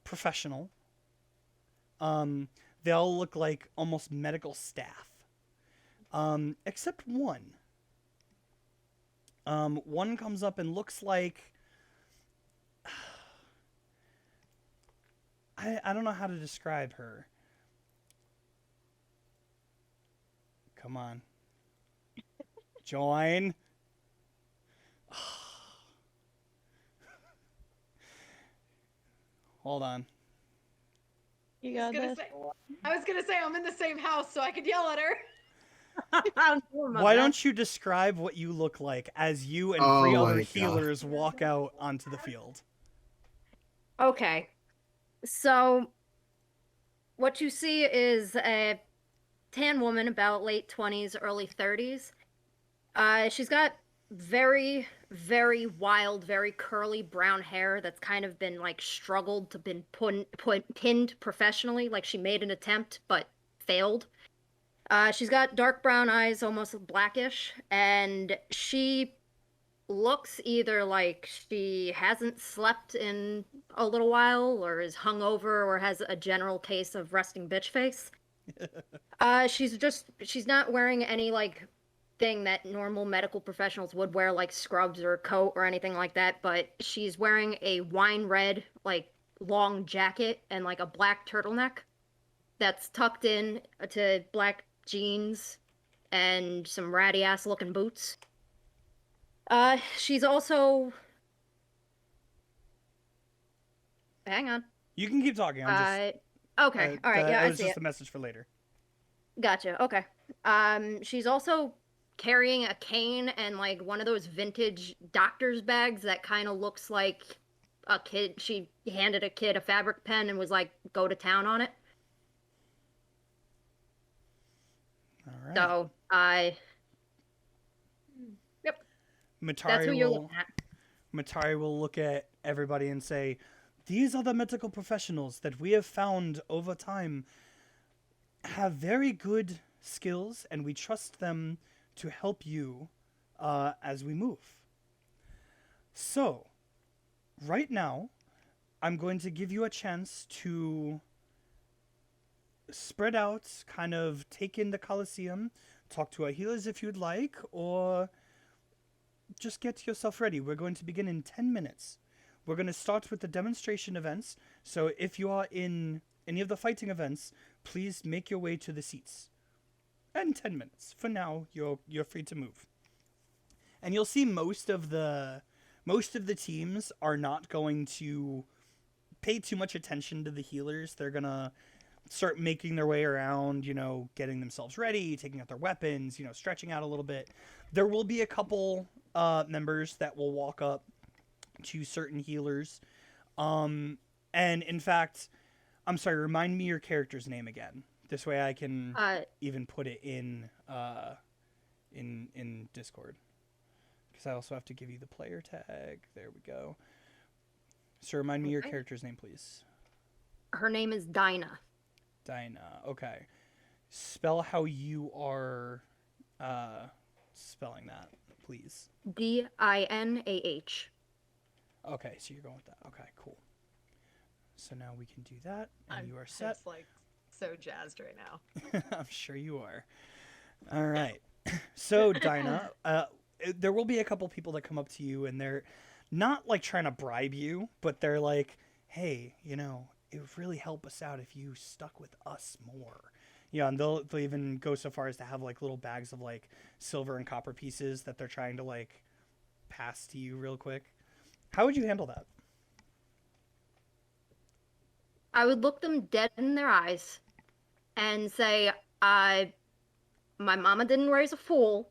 B: professional. They all look like almost medical staff, except one. One comes up and looks like, I don't know how to describe her. Come on. Join. Hold on.
F: You got this.
C: I was gonna say I'm in the same house, so I could yell at her.
B: Why don't you describe what you look like as you and
D: Oh
B: 3
D: my
B: other
D: God.
B: healers walk out onto the field?
G: Okay. So, what you see is a tan woman, about late 20s, early 30s. She's got very, very wild, very curly brown hair that's kind of been like struggled to been pinned professionally. Like she made an attempt but failed. She's got dark brown eyes, almost blackish, and she looks either like she hasn't slept in a little while, or is hungover, or has a general case of resting bitch face. She's not wearing any like thing that normal medical professionals would wear, like scrubs or a coat or anything like that, but she's wearing a wine red like long jacket and like a black turtleneck that's tucked in to black jeans and some ratty ass looking boots. She's also, hang on.
B: You can keep talking. I'm just,
G: Okay, all right, yeah,
B: that
G: I
B: was
G: see
B: just
G: it.
B: a message for later.
G: Gotcha. Okay. She's also carrying a cane and like one of those vintage doctor's bags that kind of looks like a kid. She handed a kid a fabric pen and was like, "Go to town on it."
B: All right.
G: So that's
B: Matari
G: who you're
B: will
G: looking at.
B: Matari will look at everybody and say, "These are the medical professionals that we have found over time have very good skills, and we trust them to help you as we move. So, right now, I'm going to give you a chance to spread out, kind of take in the Colosseum, talk to our healers if you'd like, or just get yourself ready. We're going to begin in 10 minutes. We're going to start with the demonstration events. So if you are in any of the fighting events, please make your way to the seats. And 10 minutes. For now, you're free to move. And you'll see most of the teams are not going to pay too much attention to the healers. They're going to start making their way around, getting themselves ready, taking out their weapons, stretching out a little bit. There will be a couple members that will walk up to certain healers. And in fact, I'm sorry, remind me your character's name again. This way I can even put it in Discord. Because I also have to give you the player tag. There we go. So remind me your character's name, please.
G: Her name is Dinah.
B: Dinah. Okay. Spell how you are spelling that, please.
G: Dinah.
B: Okay, so you're going with that. Okay, cool. So now we can do that, and you are
C: I'm
B: set.
C: just like so jazzed right now.
B: I'm sure you are. All right. So, Dinah, there will be a couple people that come up to you, and they're not like trying to bribe you, but they're like, "Hey, it would really help us out if you stuck with us more." And they'll even go so far as to have like little bags of like silver and copper pieces that they're trying to like pass to you real quick. How would you handle that?
G: I would look them dead in their eyes and say, my mama didn't raise a fool.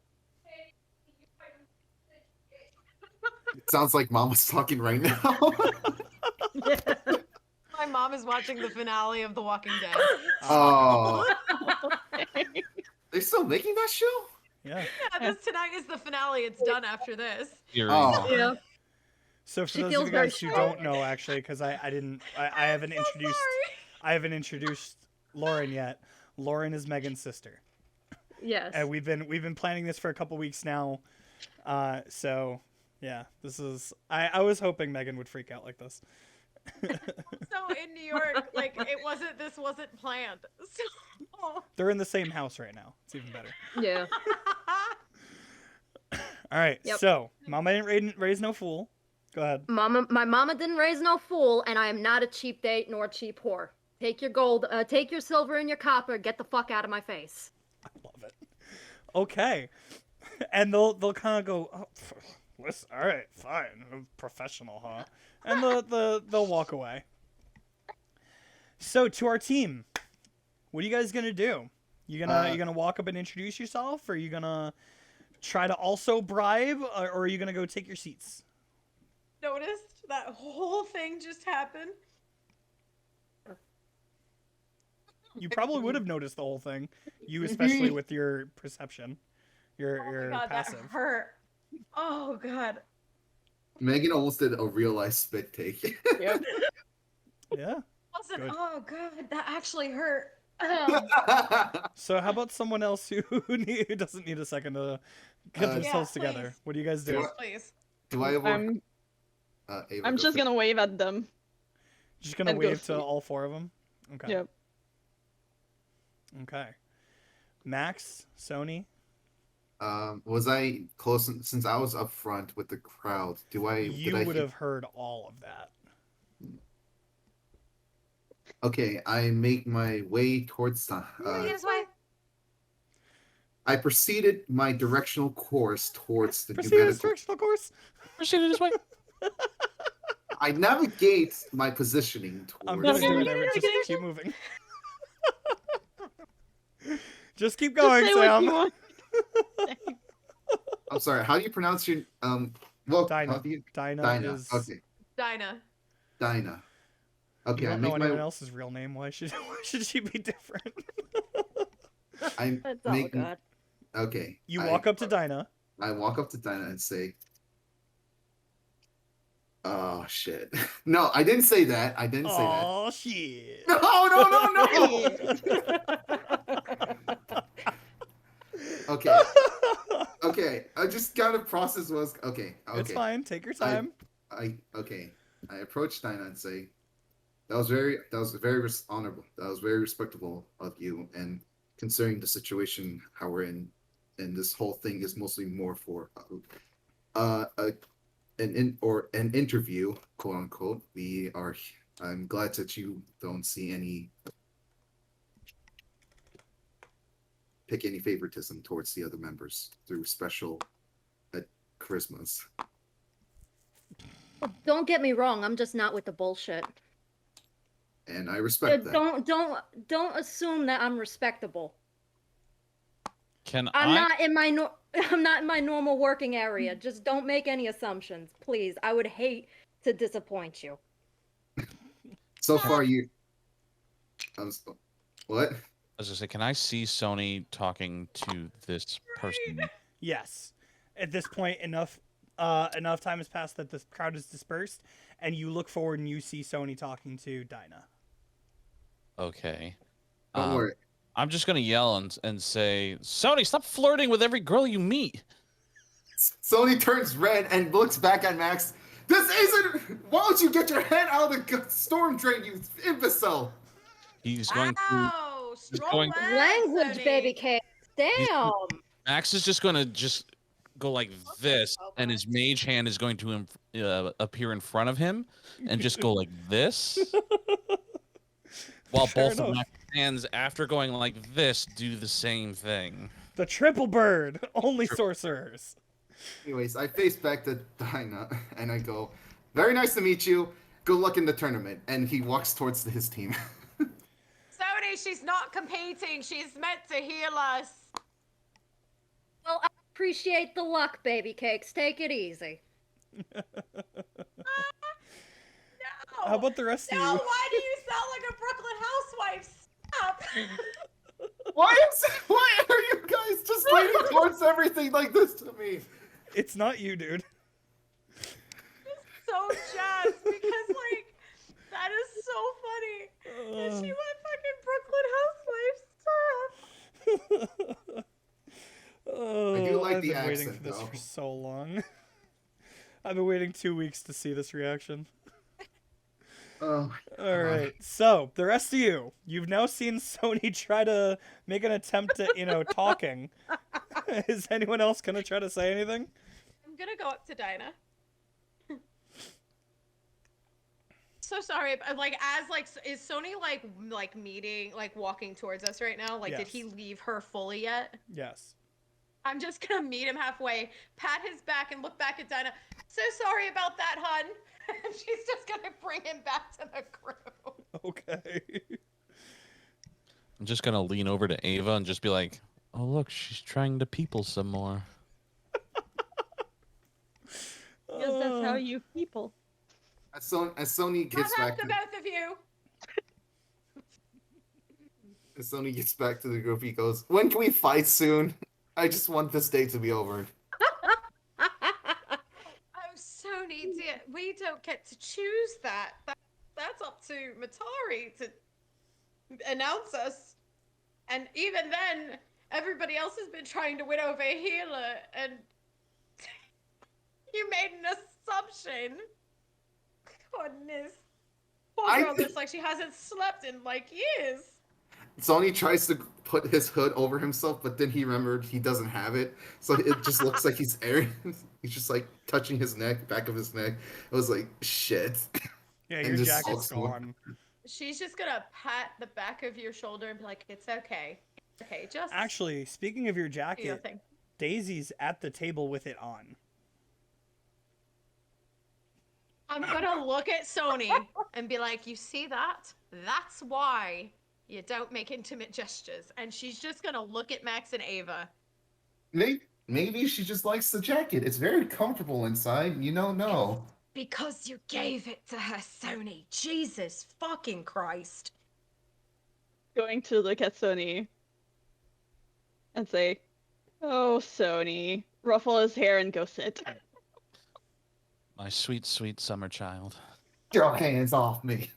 D: It sounds like Mama's talking right now.
C: My mom is watching the finale of The Walking Dead.
D: Oh, they're still making that show?
B: Yeah.
C: Yeah, tonight is the finale. It's done after this.
D: Oh,
G: Yeah.
B: So for
G: She
B: those of
G: feels
B: you
G: very
B: guys who
G: strong.
B: don't know, actually, because I haven't introduced I haven't introduced Lauren yet. Lauren is Megan's sister,
G: Yes.
B: and we've been planning this for a couple weeks now. So yeah, this is I was hoping Megan would freak out like this.
C: So in New York, this wasn't planned. So
B: They're in the same house right now. It's even better.
G: Yeah.
B: All right.
G: Yep.
B: So Mama didn't raise no fool. Go ahead.
G: My mama didn't raise no fool, and I am not a cheap date nor a cheap whore. Take your gold, take your silver and your copper, get the fuck out of my face.
B: I love it. Okay. And they'll kind of go, "Oh, listen, all right, fine, professional, huh?" And they'll walk away. So to our team, what are you guys gonna do? You gonna walk up and introduce yourself, or are you gonna try to also bribe, or are you gonna go take your seats?
C: noticed that whole thing just happened.
B: You probably would have noticed the whole thing. You especially with your perception, your
C: Oh my god,
B: passive.
C: that hurt. Oh god.
D: Megan almost did a real life spit take.
B: Yeah.
C: Wasn't.
B: Good.
C: Oh god, that actually hurt.
B: So how about someone else who doesn't need a second to get
D: Yeah,
B: themselves together?
C: please.
B: What do you guys do?
D: Do
C: Please.
D: Do I ever?
F: I'm
D: Ava,
F: just gonna wave at them.
B: Just gonna
F: and go
B: wave to
F: sleep.
B: all four of them. Okay.
F: Yep.
B: Okay. Max, Sony.
D: Was I close since I was up front with the crowd?
B: You
D: did I
B: would
D: hear-
B: have heard all of that.
D: Okay, I make my way towards the.
C: This way.
D: I proceeded my directional course towards the
B: Proceed as
D: medical.
B: directional course.
A: Proceed this way.
D: I navigate my positioning
B: I'm
D: towards.
B: gonna do it.
A: Navigate.
B: Just keep moving. Just keep
F: Just
B: going,
F: say what
B: Sam.
F: you want.
E: I'm sorry. How do you pronounce your Well, how
B: Dinah.
E: do you
B: Dinah
E: Dinah?
B: is.
E: Okay,
C: Dinah.
E: Dinah.
B: You
E: Okay, I
B: don't know
E: make
B: anyone
E: my
B: else's real name. Why should she be different?
E: I
G: That's all
E: make
G: good.
E: okay.
B: You
E: I-
B: walk up to Dinah.
E: I walk up to Dinah and say, "Oh shit!" No, I didn't say that. I didn't say that.
B: Oh shit!
E: No, no. Okay, okay. I just gotta process what's okay. Okay.
B: It's fine. Take your time.
E: Okay. I approach Dinah and say, that was very honorable. That was very respectable of you. And considering the situation how we're in, and this whole thing is mostly more for an interview, quote unquote. I'm glad that you don't see any pick any favoritism towards the other members through special charismas.
G: Don't get me wrong. I'm just not with the bullshit.
E: And I respect that.
G: Don't assume that I'm respectable.
A: Can
G: I'm
A: I?
G: not in my I'm not in my normal working area. Just don't make any assumptions, please. I would hate to disappoint you.
E: So far, what?
A: I was gonna say, can I see Sony talking to this person?
B: Yes. At this point, enough time has passed that the crowd is dispersed, and you look forward and you see Sony talking to Dinah.
A: Okay.
E: Don't worry.
A: I'm just gonna yell and say, Sony, stop flirting with every girl you meet.
E: Sony turns red and looks back at Max. This isn't. Why don't you get your head out of the storm drain, you imbecile?
A: He's going to.
C: Ow! Strong
A: going-
C: words,
G: Language,
C: Sony.
G: baby cake. Damn.
A: Max is just gonna just go like this, and his mage hand is going to appear in front of him, and just go like this. While
B: Fair
A: both of
B: enough.
A: Max's hands, after going like this, do the same thing.
B: The triple bird, only sorcerers.
E: Anyways, I face back to Dinah and I go, "Very nice to meet you. Good luck in the tournament." And he walks towards his team.
C: Sony, she's not competing. She's meant to heal us.
G: Well, I appreciate the luck, baby cakes. Take it easy.
C: No.
B: How about the rest
C: No,
B: of you?
C: why do you sound like a Brooklyn housewife? Stop.
E: Why are you guys just leaning towards everything like this to me?
B: It's not you, dude.
C: So jazzed because like that is so funny. And she went fucking Brooklyn housewife. Stop.
B: Oh,
E: do like
B: I've
E: the
B: been waiting
E: accent,
B: for this
E: though.
B: for so long. I've been waiting 2 weeks to see this reaction.
E: Oh,
B: All right, so the rest of you, you've now seen Sony try to make an attempt at, talking. Is anyone else gonna try to say anything?
C: I'm gonna go up to Dinah. So sorry, but is Sony meeting, walking towards us right now? Like, did he
B: Yes.
C: leave her fully yet?
B: Yes.
C: I'm just gonna meet him halfway, pat his back, and look back at Dinah. So sorry about that, hun. And she's just gonna bring him back to the crew.
B: Okay.
A: I'm just gonna lean over to Ava and just be like, "Oh look, she's trying to people some more."
F: Because that's how you people.
E: as Sony
C: Not
E: gets
C: half
E: back
C: the
E: to
C: both of you.
E: as Sony gets back to the group, he goes, "When can we fight soon? I just want this day to be over."
C: Oh, Sony, dear, we don't get to choose that. That's up to Matari to announce us. And even then, everybody else has been trying to win over a healer, and you made an assumption. Goodness. Poor
E: I-
C: girl looks like she hasn't slept in years.
E: Sony tries to put his hood over himself, but then he remembered he doesn't have it, so it just looks like he's airing. He's just touching his neck, back of his neck. I was like, shit.
B: Yeah,
E: And
B: your
E: just
B: jacket's
E: sulks more.
B: gone.
C: She's just gonna pat the back of your shoulder and be like, it's okay. Okay, just
B: Actually, speaking of your
C: do your
B: jacket,
C: thing.
B: Daisy's at the table with it on.
C: I'm gonna look at Sony and be like, you see that? That's why You don't make intimate gestures. And she's just gonna look at Max and Ava.
E: Maybe she just likes the jacket. It's very comfortable inside. You don't know.
C: Because you gave it to her, Sony. Jesus fucking Christ.
F: Going to look at Sony and say, "Oh, Sony," ruffle his hair and go sit.
A: My sweet, sweet summer child.
E: Get your hands off me.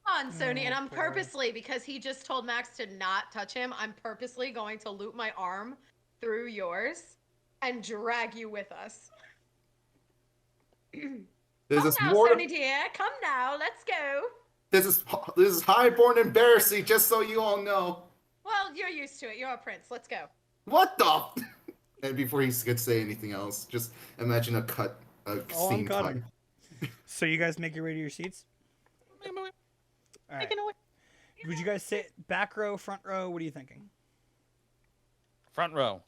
C: On Sony, and
B: Oh,
C: I'm
B: boy.
C: purposely, because he just told Max to not touch him, I'm purposely going to loop my arm through yours and drag you with us.
D: This
C: Come
D: is
C: now,
D: more.
C: Sony dear. Come now. Let's go.
D: This is highborn embarrassing. Just so you all know.
C: Well, you're used to it. You're a prince. Let's go.
D: What the? And before he could say anything else, just imagine a
B: Oh, I'm
D: scene cut.
B: coming. So you guys make your way to your seats? All right.
F: Taken away.
B: Would you guys sit back row, front row? What are you thinking?
A: Front row.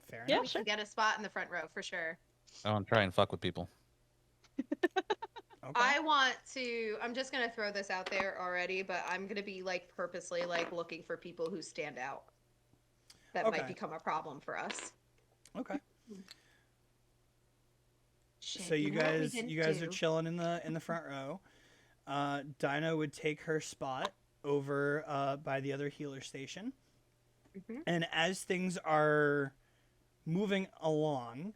B: Fair
F: Yeah,
B: enough.
C: We
F: sure.
C: should get a spot in the front row for sure.
A: I want to try and fuck with people.
B: Okay.
C: I want to. I'm just gonna throw this out there already, but I'm gonna be like purposely like looking for people who stand out. That
B: Okay.
C: might become a problem for us.
B: Okay.
C: Shit,
B: So you
C: know what we
B: guys,
C: didn't
B: you guys are
C: do?
B: chilling in the front row. Dinah would take her spot over by the other healer station,
C: Mhm.
B: and as things are moving along,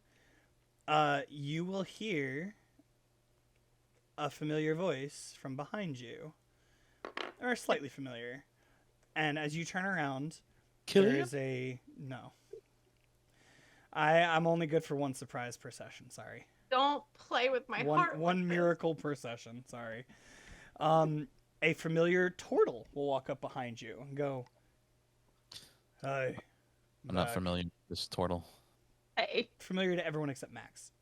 B: you will hear a familiar voice from behind you, or slightly familiar. And as you turn around, there is a no. I'm only good for one surprise per session. Sorry.
C: Don't play with my heart.
B: One
C: like this.
B: miracle per session. Sorry. A familiar turtle will walk up behind you and go, "Hi."
A: I'm not
B: back."
A: familiar with this turtle.
F: Hey.
B: Familiar to everyone except Max.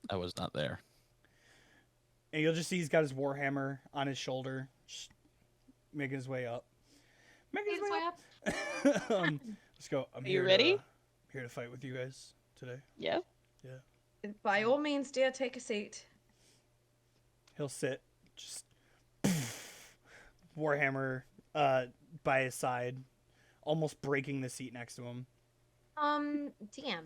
A: I was not there.
B: And you'll just see he's got his warhammer on his shoulder, just making his way up. Making his
C: Please
B: way
C: wrap.
B: up. Let's go. I'm
F: Are you
B: here
F: ready?
B: Here to fight with you guys today.
F: Yeah.
C: By all means, dear, take a seat.
B: He'll sit, just warhammer by his side, almost breaking the seat next to him.
C: DM.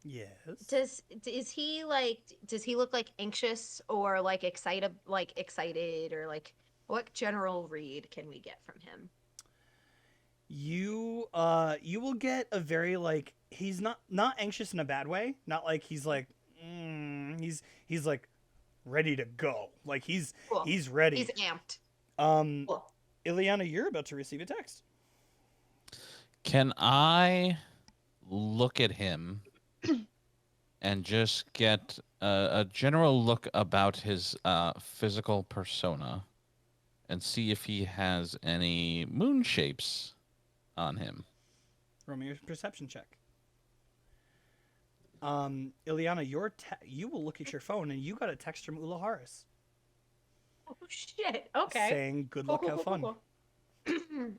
B: Yes.
C: Does he look like anxious or like excited or like what general read can we get from him?
B: You will get a very like he's not anxious in a bad way, not like he's like he's like ready to go, like he's
C: Cool.
B: ready.
C: He's amped.
B: Cool. Ileana, you're about to receive a text.
A: Can I look at him and just get a general look about his physical persona and see if he has any moon shapes on him?
B: Roll me your perception check. Ileana, you will look at your phone and you got a text from Ula Harris
C: Oh shit. Okay.
B: saying good luck, have fun.
C: Cool.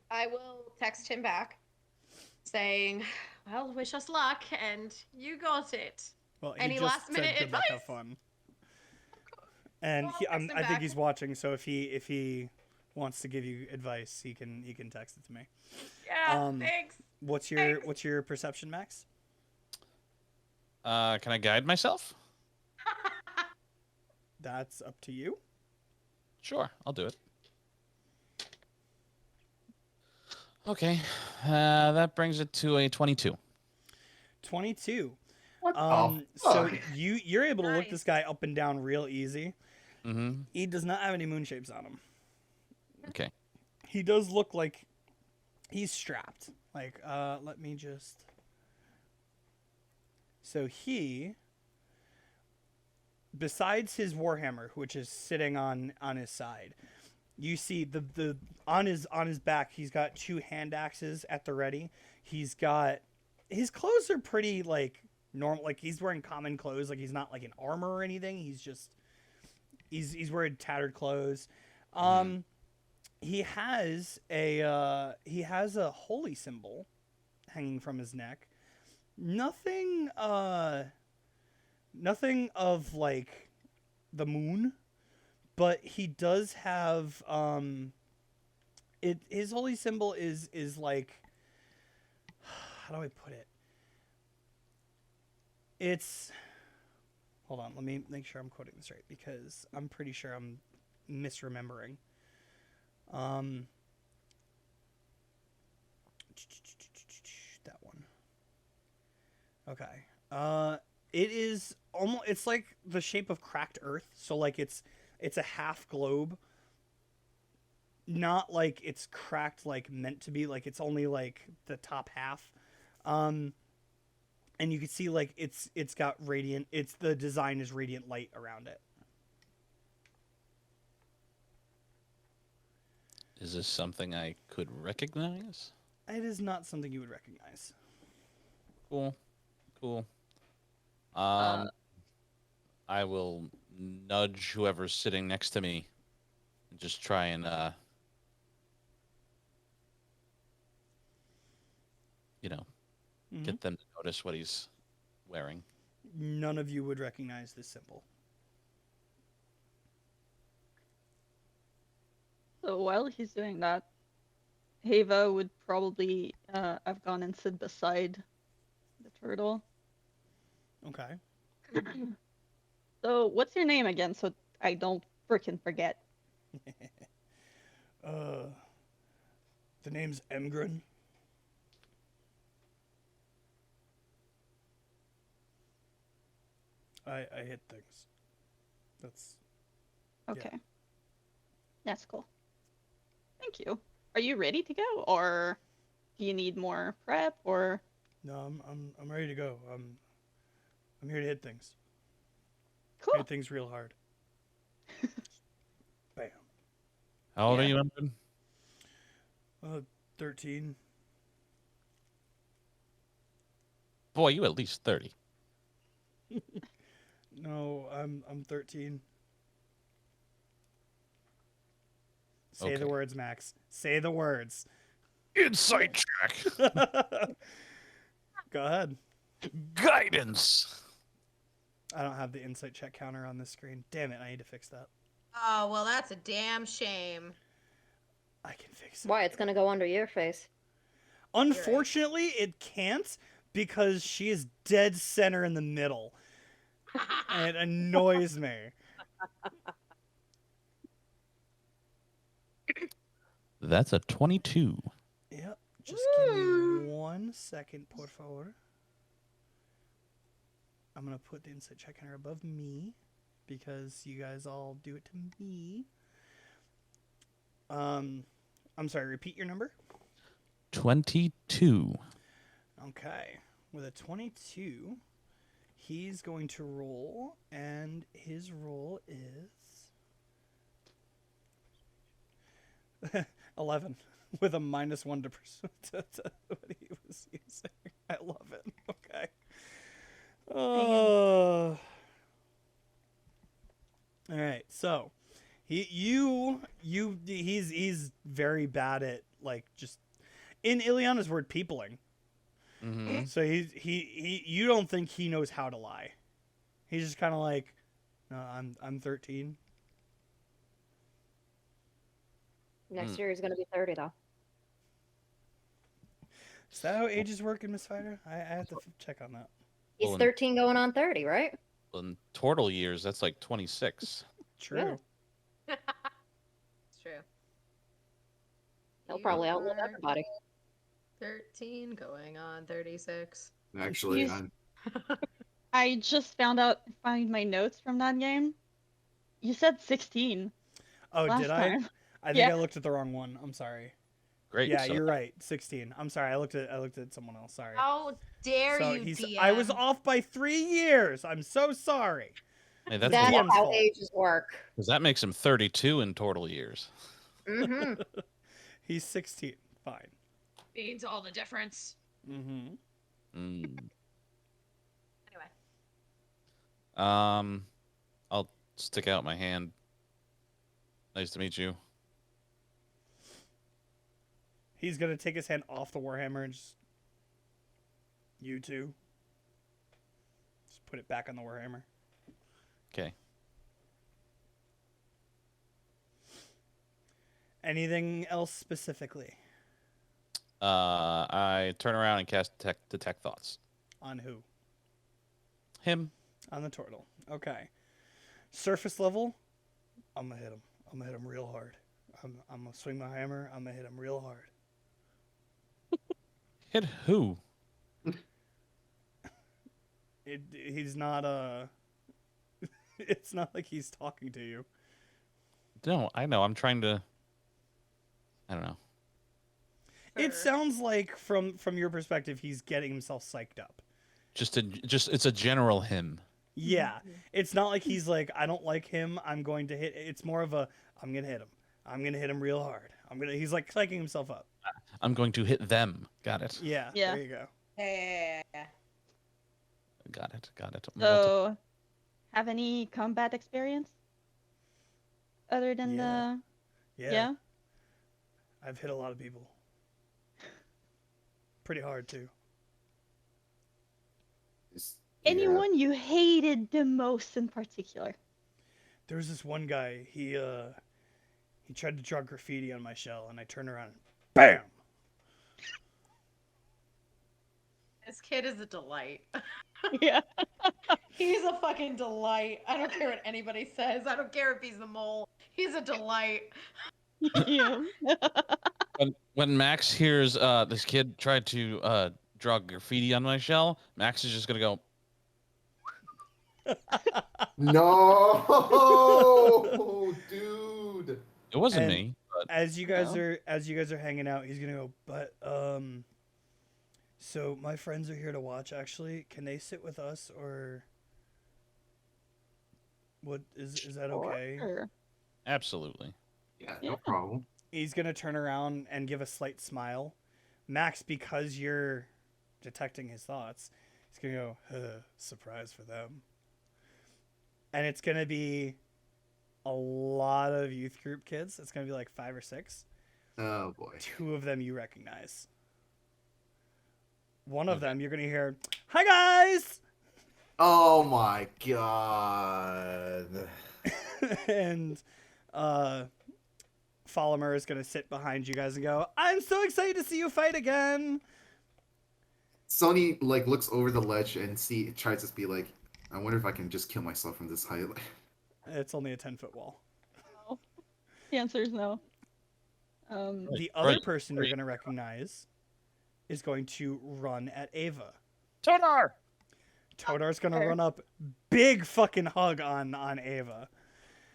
C: I will text him back saying, "Well, wish us luck, and you got it."
B: Well, he
C: Any
B: just
C: last
B: said
C: minute
B: good luck, have
C: advice?
B: fun. And
C: Well,
B: he,
C: I'll text him
B: I think
C: back.
B: he's watching, so if he wants to give you advice, he can text it to me.
C: Yeah.
B: Um,
C: Thanks.
B: What's
C: Thanks.
B: your perception, Max?
A: Can I guide myself?
B: That's up to you.
A: Sure, I'll do it. Okay, that brings it to a 22.
B: 22.
E: What
B: So
E: the fuck?
B: you're able to look this
C: Nice.
B: guy up and down real easy.
A: Mm-hmm.
B: He does not have any moon shapes on him.
A: Okay.
B: He does look like he's strapped. Like, let me just. So he, besides his warhammer, which is sitting on his side, you see the on his back. He's got two hand axes at the ready. He's got his clothes are pretty like normal. Like he's wearing common clothes. Like he's not like in armor or anything. He's just he's wearing tattered clothes. He has a holy symbol hanging from his neck. Nothing of like the moon, but he does have his holy symbol is like, how do I put it? It's, hold on, let me make sure I'm quoting this right because I'm pretty sure I'm misremembering. That one. Okay. It is almost, it's like the shape of cracked earth, so like it's a half globe. Not like it's cracked like meant to be, like it's only like the top half. And you can see like it's got radiant, the design is radiant light around it.
A: Is this something I could recognize?
B: It is not something you would recognize.
A: Cool. Cool.
C: Uh,
A: I will nudge whoever's sitting next to me and just try and
B: Mhm.
A: get them to notice what he's wearing.
B: None of you would recognize this symbol.
F: So while he's doing that, Heva would probably have gone and sit beside the turtle.
B: Okay.
F: So what's your name again, so I don't frickin' forget?
B: The name's Emgren. I hit things. That's
F: Okay. That's cool. Thank you. Are you ready to go, or do you need more prep, or?
B: no. I'm ready to go. I'm here to hit things.
F: Cool.
B: Hit things real hard. Bam.
A: How old are
F: Yeah.
A: you, Emgren?
B: 13.
A: Boy, you at least 30.
B: No, I'm 13. Say
A: Okay.
B: the words, Max. Say the words.
A: Insight check.
B: Go ahead.
A: Guidance.
B: I don't have the insight check counter on this screen. Damn it, I need to fix that.
C: Oh, well, that's a damn shame.
B: I can fix it.
G: Why? It's gonna go under your face.
B: Unfortunately, it can't because she is dead center in the middle. And it annoys me.
A: That's a 22.
B: Yep. Just give me 1 second, por favor. I'm going to put the insight check counter above me because you guys all do it to me. I'm sorry, repeat your number.
A: 22.
B: Okay. With a 22, he's going to roll, and his roll is 11 with a -1 to what he was using. I love it. Okay. Oh. All right. So, he's very bad at like just in Ileana's word peopling.
A: Mm-hmm.
B: So he you don't think he knows how to lie. He's just kind of like, no, I'm 13.
G: Next year he's gonna be 30 though.
B: Is that how ages work in Miss Fighter? I have to check on that.
G: He's
A: Well,
G: 13 going on 30, right?
A: In turtle years, that's like 26.
B: True.
G: Yeah.
C: It's true.
G: He'll probably
C: You
G: outlive
C: are
G: everybody.
C: 13 going on 36.
D: Actually,
F: He's-
D: I'm
F: I just find my notes from that game. You said 16
B: Oh,
F: last
B: did I?
F: time.
B: I think
F: Yeah.
B: I looked at the wrong one. I'm sorry.
A: Great.
B: Yeah,
A: so
B: you're right. 16. I'm sorry. I looked at someone else. Sorry.
C: How dare
B: So
C: you, DM?
B: I was off by 3 years. I'm so sorry.
A: Hey, that's
G: That's
A: a lot,
B: DM's
G: how
B: fault.
G: ages work.
A: 'cause that makes him 32 in turtle years.
G: Mm-hmm.
B: He's 16. Fine.
C: Means all the difference.
B: Mm-hmm.
A: Mm.
C: Anyway.
A: I'll stick out my hand. Nice to meet you.
B: He's gonna take his hand off the warhammer and just you two. Just put it back on the warhammer.
A: Okay.
B: Anything else specifically
A: I turn around and cast detect thoughts.
B: on who?
A: Him.
B: On the turtle. Okay. Surface level, I'm gonna hit him. I'm gonna hit him real hard. I'm gonna swing my hammer. I'm gonna hit him real hard.
A: Hit who?
B: He's not It's not like he's talking to you.
A: No, I know. I'm trying to. I don't know.
B: It
C: Sure.
B: sounds like from your perspective, he's getting himself psyched up.
A: Just it's a general him.
B: Yeah, it's not like he's like, I don't like him. I'm going to hit. It's more of a, I'm gonna hit him. I'm gonna hit him real hard. He's like psyching himself up.
A: I'm going to hit them. Got it.
B: Yeah.
F: Yeah.
B: There you go.
C: Yeah.
A: Got it. Got it.
F: So, have any combat experience? Other than
B: Yeah.
F: the
B: Yeah. I've hit a lot of people. Pretty hard too.
D: Yeah.
F: anyone you hated the most in particular?
B: There was this one guy. He tried to draw graffiti on my shell, and I turned around and bam.
C: This kid is a delight.
F: Yeah.
C: He's a fucking delight. I don't care what anybody says. I don't care if he's the mole. He's a delight.
F: Yeah.
A: When Max hears this kid tried to draw graffiti on my shell, Max is just gonna go.
D: No, dude.
A: It wasn't
B: And-
A: me. But
B: As you guys
F: No.
B: are hanging out, he's gonna go. But so my friends are here to watch. Actually, can they sit with us or? What is that okay?
F: Sure.
A: absolutely.
D: Yeah,
F: Yeah.
D: no problem.
B: He's gonna turn around and give a slight smile. Max, because you're detecting his thoughts, he's gonna go, surprise for them. And it's gonna be a lot of youth group kids. It's gonna be like 5 or 6.
D: Oh boy.
B: 2 of them you recognize. One of them you're gonna hear, "Hi guys,"
D: Oh my god.
B: and Follimer is gonna sit behind you guys and go, "I'm so excited to see you fight again."
D: Sony like looks over the ledge and tries to be like, I wonder if I can just kill myself from this height.
B: It's only a 10-foot wall.
F: No. The answer is no.
B: The other
A: Right.
B: person you're gonna recognize is going to run at Ava.
A: Tonar.
B: Todar's gonna
F: Fair.
B: run up, big fucking hug on Ava.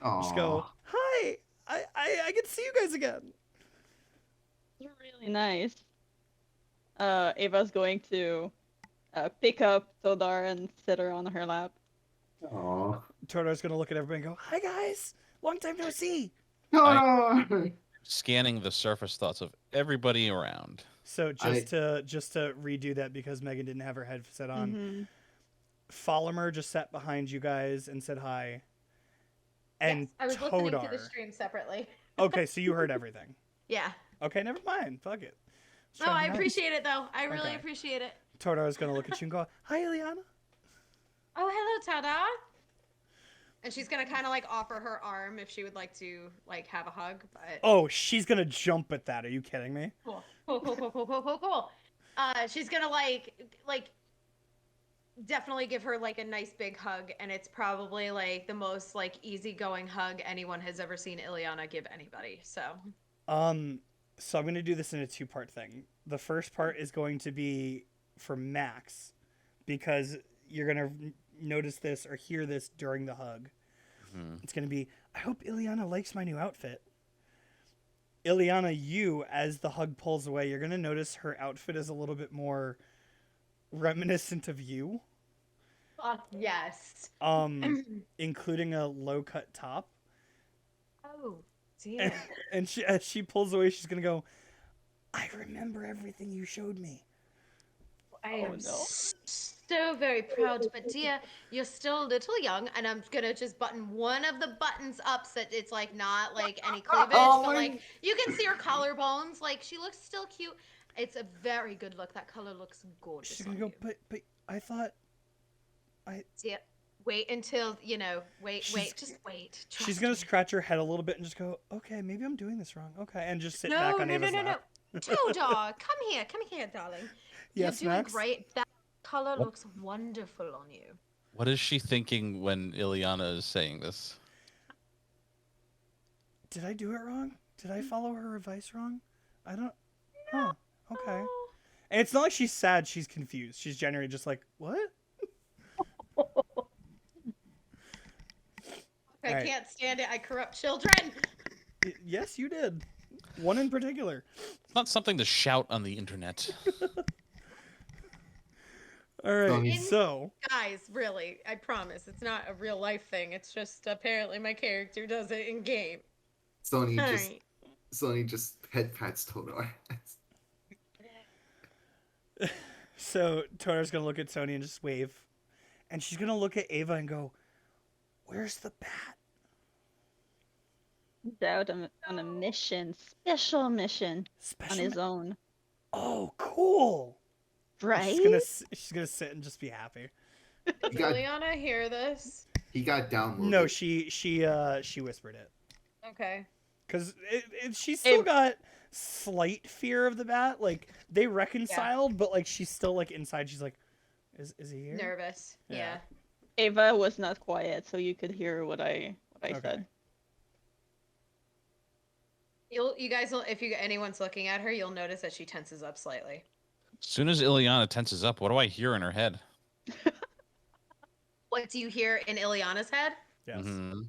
B: Just go,
D: Aw.
B: "Hi, I get to see you guys again."
F: You're really nice. Ava's going to pick up Todar and sit her on her lap.
D: Aw.
B: Todar's gonna look at everybody and go, "Hi guys, long time no see."
D: No.
A: Scanning the surface thoughts of everybody around.
B: So just to redo that because Megan didn't have her headset on,
F: Mhm.
B: Follimer just sat behind you guys and said hi. And
C: Yes, I was listening to the
B: Todar.
C: stream separately.
B: Okay, so you heard everything.
C: Yeah.
B: Okay, never mind. Fuck it. Just
C: No,
B: trying to
C: I
B: be nice.
C: appreciate it though. I really
B: Okay.
C: appreciate it.
B: Todar is gonna look at you and go, "Hi, Ileana."
C: Oh, hello, Tada. And she's gonna kind of like offer her arm if she would like to like have a hug, but
B: Oh, she's gonna jump at that. Are you kidding me?
C: cool. Cool. She's gonna like definitely give her like a nice big hug, and it's probably like the most like easygoing hug anyone has ever seen Ileana give anybody. So
B: So I'm gonna do this in a 2-part thing. The first part is going to be for Max, because you're gonna notice this or hear this during the hug.
A: Mhm.
B: It's gonna be, "I hope Ileana likes my new outfit." Ileana, you, as the hug pulls away, you're gonna notice her outfit is a little bit more reminiscent of you,
C: yes.
B: including a low-cut top.
C: Oh dear.
B: And as she pulls away, she's gonna go, "I remember everything you showed me."
C: I
F: Oh,
C: am
F: no.
C: so very proud, but dear, you're still a little young, and I'm gonna just button one of the buttons up so that it's like not like any cleavage,
D: Oh
C: but
D: my-
C: like you can see her collarbones. Like she looks still cute. It's a very good look. That color looks gorgeous.
B: She's gonna
C: on
B: go,
C: you.
B: but I thought,
C: Dear, Wait until, you know, wait,
B: She's-
C: just wait.
B: She's
C: Trust
B: gonna
C: me.
B: scratch her head a little bit and just go, okay, maybe I'm doing this wrong. Okay, and just sit
C: No,
B: back on
C: no, no,
B: Ava's
C: no, no.
B: lap.
C: Toe dog, come here, darling.
B: Yes,
C: You're doing
B: Max?
C: great. That color
A: What?
C: looks wonderful on you.
A: What is she thinking when Ileana is saying this?
B: Did I do it wrong? Did I follow her advice wrong? I don't. Huh. Okay.
C: Oh.
B: And it's not like she's sad. She's confused. She's generally just like, what?
C: I
B: Alright.
C: can't stand it. I corrupt children.
B: Yes, you did. One in particular.
A: It's not something to shout on the internet.
B: All right.
D: Sonny.
B: So
C: Guys, really, I promise. It's not a real life thing. It's just apparently my character does it in game.
D: Sony just
C: Alright.
D: Sony just head pats Todor.
B: So Tona's gonna look at Sony and just wave, and she's gonna look at Ava and go, "Where's the bat?"
F: He's out on a mission, special mission on
B: Special.
F: his own.
B: Oh, cool.
F: Right?
B: She's gonna sit and just be happy.
C: Does
D: You got-
C: Liliana hear this?
D: He got downloaded.
B: No, she whispered it
C: Okay.
B: because she's still
F: It-
B: got slight fear of the bat. Like they reconciled, but like she's still like inside. She's like, "Is he here?"
C: Nervous.
B: Yeah.
C: Yeah.
F: Ava was not quiet, so you could hear what I
B: Okay.
F: said.
C: You guys will, if anyone's looking at her, you'll notice that she tenses up slightly.
A: As soon as Ileana tenses up, what do I hear in her head?
C: What do you hear in Ileana's head?
B: Yes.
A: Mhm.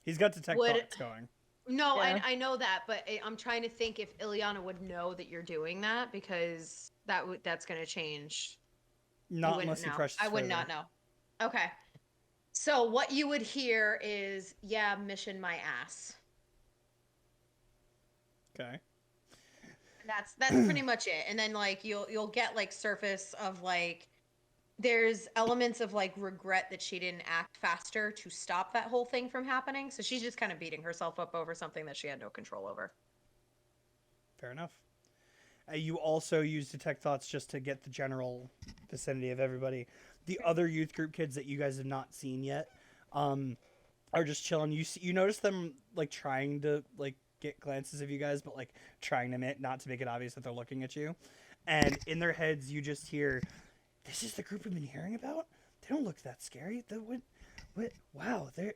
B: He's got detect
C: Would-
B: thoughts going.
C: No,
F: Yeah.
C: I know that, but I'm trying to think if Ileana would know that you're doing that, because that's going to change. You
B: Not
C: wouldn't
B: unless he
C: know.
B: presses.
C: I would
B: further.
C: not know. Okay. So what you would hear is, yeah, mission my ass.
B: Okay.
C: That's pretty much it. And then like you'll get like surface of like there's elements of like regret that she didn't act faster to stop that whole thing from happening. So she's just kind of beating herself up over something that she had no control over.
B: Fair enough. You also use detect thoughts just to get the general vicinity of everybody. The other youth group kids that you guys have not seen yet, are just chilling. You notice them like trying to like get glances of you guys, but like trying to not to make it obvious that they're looking at you. And in their heads, you just hear, "This is the group we've been hearing about. They don't look that scary. What? Wow, they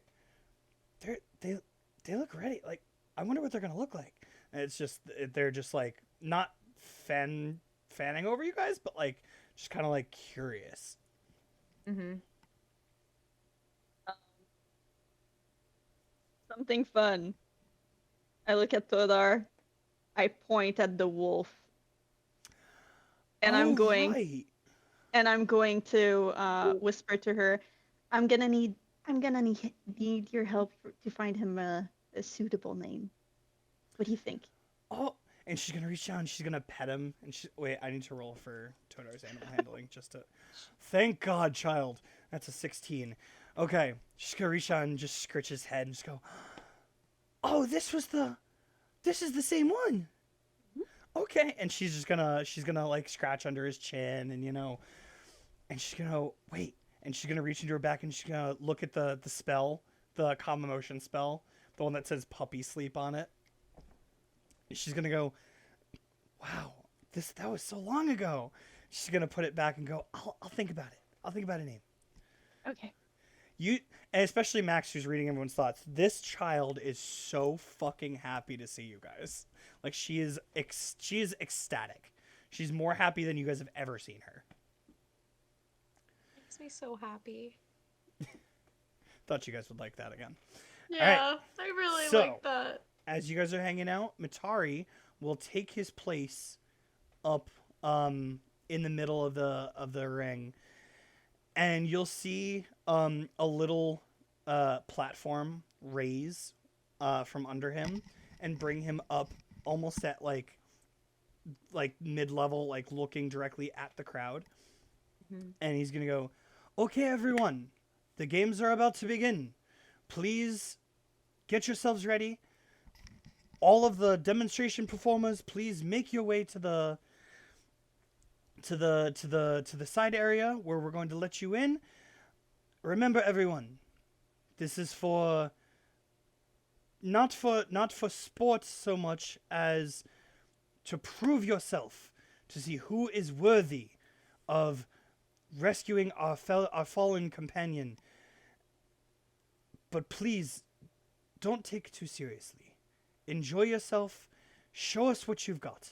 B: look ready. Like, I wonder what they're gonna look like." And it's just they're just like not fanning over you guys, but like just kind of like curious.
C: Mm-hmm.
F: Something fun. I look at Todar. I point at the wolf. And
B: Oh,
F: I'm going
B: right.
F: to whisper to her, I'm gonna need your help to find him a suitable name. What do you think?
B: Oh, and she's gonna reach down and she's gonna pet him. And wait, I need to roll for Todar's animal handling just to. Thank God, child. That's a 16. Okay, she's gonna reach out and just scratch his head and just go, "Oh, this is the same one." Okay, and she's gonna like scratch under his chin and and she's gonna wait, and she's gonna reach into her back and she's gonna look at the spell, the calm emotion spell, the one that says puppy sleep on it. She's gonna go, "Wow, that was so long ago." She's gonna put it back and go, I'll think about it. I'll think about a name."
F: Okay.
B: And especially Max, who's reading everyone's thoughts. This child is so fucking happy to see you guys. Like she is ecstatic. She's more happy than you guys have ever seen her.
C: Makes me so happy.
B: Thought you guys would like that again.
C: Yeah, I really
B: So-
C: like that.
B: As you guys are hanging out, Matari will take his place up in the middle of the ring, and you'll see a little platform raise from under him and bring him up almost at like mid-level, like looking directly at the crowd.
C: Mhm.
B: And he's gonna go, "Okay, everyone, the games are about to begin. Please get yourselves ready. All of the demonstration performers, please make your way to the side area where we're going to let you in. remember, everyone, this is for not for sports so much as to prove yourself, to see who is worthy of rescuing our fallen companion. But please, don't take it too seriously. Enjoy yourself. Show us what you've got.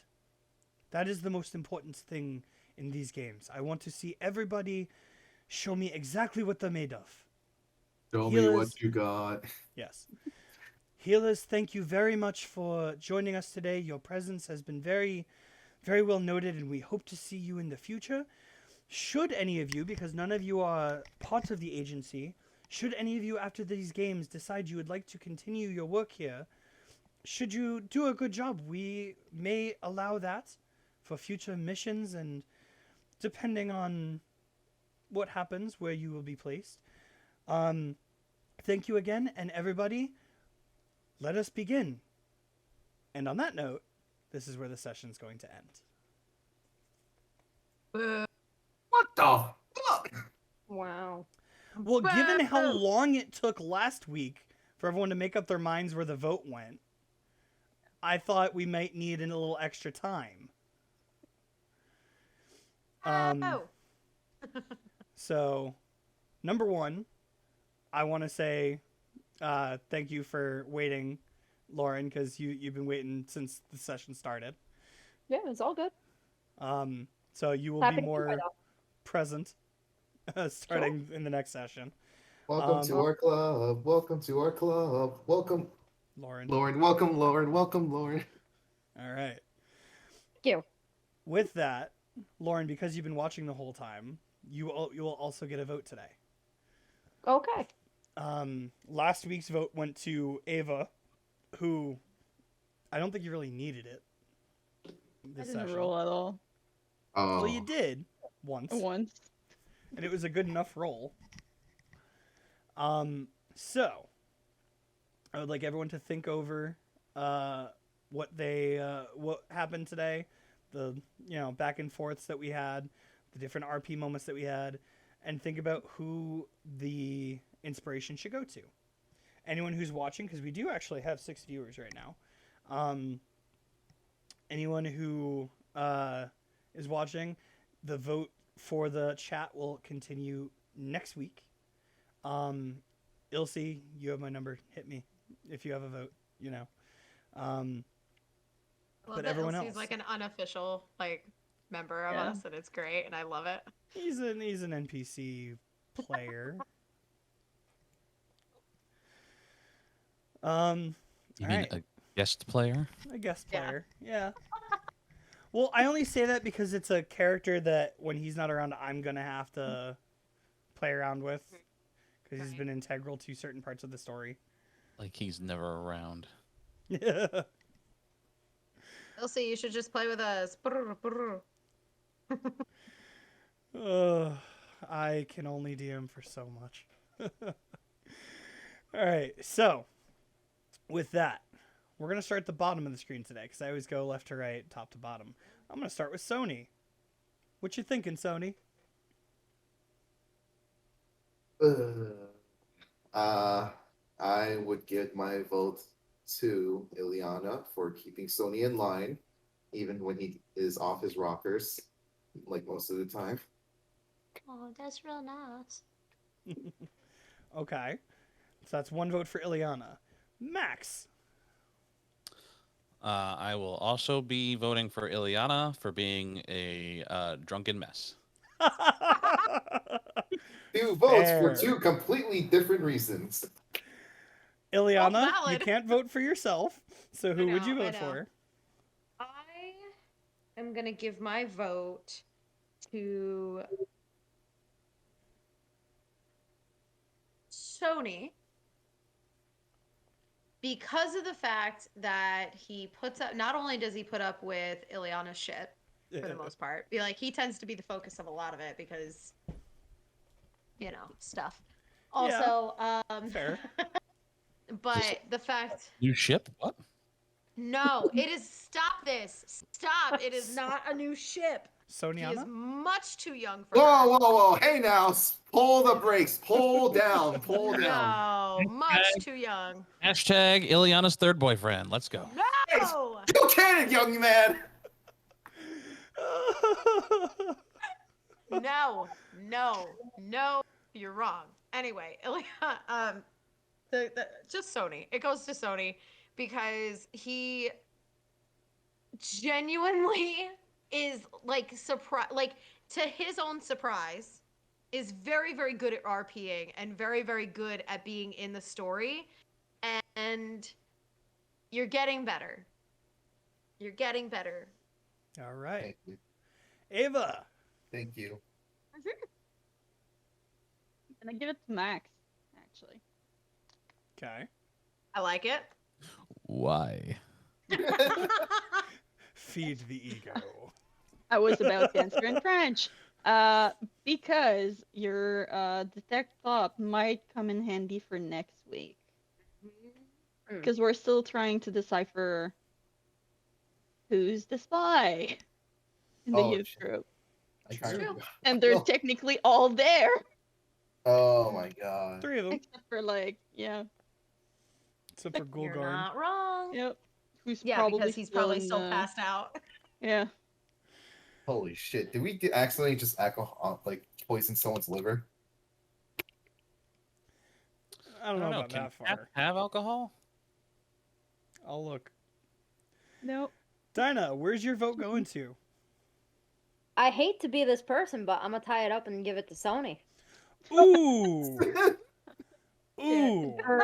B: That is the most important thing in these games. I want to see everybody show me exactly what they're made of.
D: Show me
B: Healers.
D: what you got.
B: Yes. Healers, thank you very much for joining us today. Your presence has been very, very well noted, and we hope to see you in the future. Should any of you, because none of you are part of the agency, should any of you after these games decide you would like to continue your work here, should you do a good job, we may allow that for future missions, and depending on what happens, where you will be placed. Thank you again, and everybody, let us begin. And on that note, this is where the session's going to end.
D: What the fuck?
C: Wow.
B: Well, given how long it took last week for everyone to make up their minds where the vote went, I thought we might need a little extra time.
C: Oh.
B: So, number one, I want to say thank you for waiting, Lauren, because you've been waiting since the session started.
H: Yeah, it's all good.
B: So you will
H: Happy
B: be
H: to
B: more
H: try that.
B: present starting in the next session.
D: Welcome to our club. Welcome to our club. Welcome,
B: Lauren.
D: Lauren. Welcome, Lauren. Welcome, Lauren.
B: All right.
H: Thank you.
B: With that, Lauren, because you've been watching the whole time, you will also get a vote today.
H: Okay.
B: Last week's vote went to Ava, who I don't think you really needed it.
F: I
B: This
F: didn't
B: session.
F: roll at all
D: Oh,
B: Well, you did once,
F: once.
B: and it was a good enough roll. So I would like everyone to think over what happened today, the back and forths that we had, the different RP moments that we had, and think about who the inspiration should go to. Anyone who's watching, because we do actually have 6 viewers right now. Anyone who is watching, the vote for the chat will continue next week. Ilse, you have my number. Hit me if you have a vote. But everyone else,
C: He's like an unofficial member of
F: Yeah.
C: us, and it's great, and I love it.
B: he's an NPC player.
A: You
B: All
A: mean
B: right.
A: a guest player?
B: A guest
C: Yeah.
B: player. Yeah. Well, I only say that because it's a character that when he's not around, I'm going to have to play around with because he's
C: Right.
B: been integral to certain parts of the story.
A: Like he's never around.
B: Yeah.
C: Elsie, you should just play with us. Brr, brr.
B: I can only DM for so much. All right. So, with that, we're going to start at the bottom of the screen today because I always go left to right, top to bottom. I'm going to start with Sony. What you thinking, Sony?
D: I would give my vote to Ileana for keeping Sony in line, even when he is off his rockers, like most of the time.
C: Oh, that's real nice.
B: Okay. So that's one vote for Ileana. Max.
A: I will also be voting for Ileana for being a drunken mess.
D: 2 votes
B: Fair.
D: for 2 completely different reasons.
B: Ileana, you
C: valid.
B: can't vote for yourself. So who would you
C: know, I
B: vote
C: know.
B: for?
C: I am gonna give my vote to Sony because of the fact that he puts up. Not only does he put up with Ileana's shit for the most part, he tends to be the focus of a lot of it because, stuff. Also,
B: Fair.
C: but the fact.
A: New ship? What?
C: No, it is. Stop this. Stop. It is not a new ship. He is
B: Soniana?
C: much too young for
D: Whoa,
C: her.
D: whoa, whoa! Hey now, pull the brakes. Pull down. Pull down.
C: No, much too young.
A: Hashtag Ileana's third boyfriend. Let's go.
C: No!
D: You can't, young man.
C: No, no, no, you're wrong. Anyway, just Sony. It goes to Sony because he genuinely is like surprise, like to his own surprise, is very, very good at RPing and very, very good at being in the story. And you're getting better. You're getting better.
B: All right.
D: Thank you.
B: Ava.
D: Thank you.
F: I'm gonna give it to Max, actually.
B: Okay.
C: I like it.
A: Why?
B: Feed the ego.
F: I was about to answer in French. Because your detect thought might come in handy for next week. Because we're still trying to decipher who's the spy in the
D: Oh,
F: youth
D: shit.
F: group.
D: I kinda
C: true.
D: forgot.
F: And they're
D: Oh.
F: technically all there.
D: Oh my god.
B: 3 of them.
F: Except for like, yeah.
B: Except for
C: You're
B: Gulgard.
C: not wrong.
F: Yep. Who's
C: Yeah,
F: probably
C: because he's probably
F: in
C: still
F: the-
C: passed out.
F: Yeah.
D: Holy shit! Did we accidentally just alcohol like poison someone's liver?
B: I don't know about
A: Can
B: that
A: cats
B: far.
A: have alcohol?
B: I'll look.
F: Nope.
B: Dinah, where's your vote going to?
G: I hate to be this person, but I'm gonna tie it up and give it to Sony.
B: Ooh. Ooh.
G: For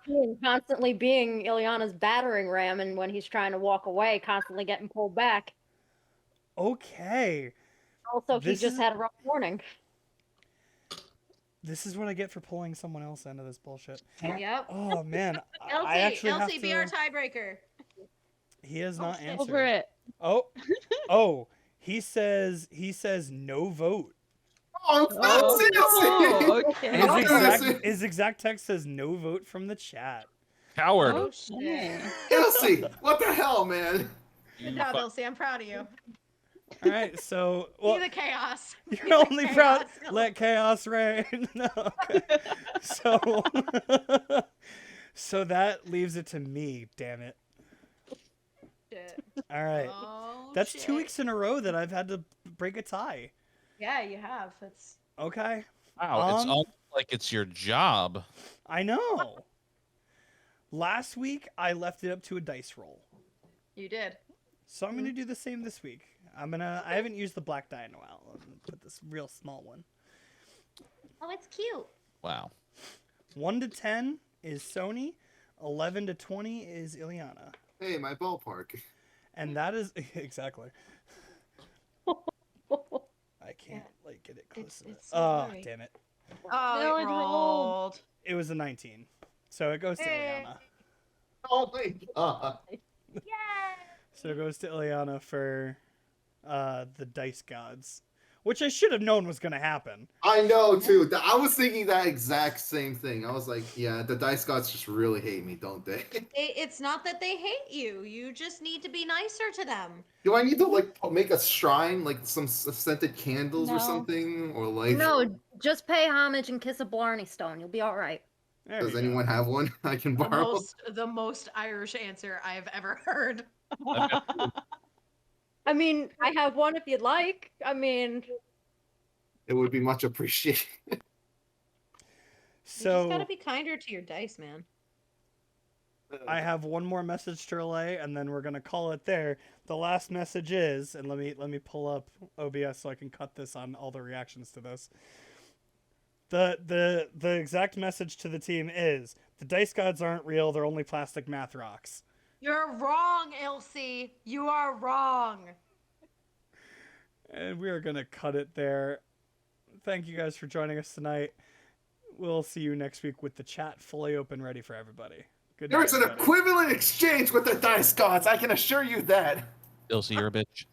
G: RP constantly being Ileana's battering ram, and when he's trying to walk away, constantly getting pulled back.
B: Okay.
G: Also,
B: This
G: he just
B: is-
G: had a rough morning.
B: This is what I get for pulling someone else into this bullshit.
C: Yep.
B: Oh man. I
C: Elsie,
B: actually have
C: Elsie,
B: to...
C: be our tiebreaker.
B: He has not
C: shit.
B: answered.
F: Over it.
B: Oh. Oh. He says no vote.
D: Oh,
F: Oh,
D: seriously!
F: okay.
B: His
D: Oh,
B: exact,
D: seriously?
B: his exact text says no vote from the chat.
A: Coward.
C: Oh shit.
D: Elsie, what the hell, man?
C: Good job, Elsie. I'm proud of you.
B: All right, so well,
C: Be the chaos. Be
B: you're
C: the
B: only proud.
C: chaos.
B: Let chaos reign. No, okay. So, so that leaves it to me. Damn it.
C: Shit.
B: All right,
C: Oh,
B: that's
C: shit.
B: 2 weeks in a row that I've had to break a tie.
C: Yeah, you have. It's
B: Okay,
A: Wow, it's
B: Um,
A: almost like it's your job.
B: I know. Last week I left it up to a dice roll,
C: you did.
B: so I'm gonna do the same this week. I haven't used the black die in a while. I'm gonna put this real small one.
G: Oh, it's cute.
A: Wow.
B: 1 to 10 is Sony. 11 to 20 is Ileana.
D: Hey, my ballpark.
B: And that is exactly. I can't like get it close enough.
C: it's so
B: Oh,
C: blurry.
B: damn it!
C: Oh,
F: No,
C: it
F: it
C: rolled.
F: rolled.
B: It was a 19, so it goes to
C: Hey.
B: Ileana.
D: Oh my god.
B: So it goes to Ileana for the dice gods, which I should have known was gonna happen.
D: I know too. I was thinking that exact same thing. I was like, yeah, the dice gods just really hate me, don't they?
C: It's not that they hate you. You just need to be nicer to them.
D: Do I need to like make a shrine, like some scented candles or
F: No.
D: something, or like?
G: No, just pay homage and kiss a Blarney Stone. You'll be all right.
B: There
D: Does
B: you go.
D: anyone have one I can
C: The
D: borrow?
C: most Irish answer I've ever heard.
G: I mean, I have one if you'd like. I mean,
D: It would be much appreciated.
C: You just
B: So
C: gotta be kinder to your dice, man.
B: I have one more message to relay, and then we're gonna call it there. The last message is, and let me pull up OBS so I can cut this on all the reactions to this. The exact message to the team is: the dice gods aren't real; they're only plastic math rocks.
C: You're wrong, Elsie. You are wrong.
B: And we are gonna cut it there. Thank you guys for joining us tonight. We'll see you next week with the chat fully open, ready for everybody. Good night,
D: There's an
B: everybody.
D: equivalent exchange with the dice gods. I can assure you that.
A: Ilse, you're a bitch.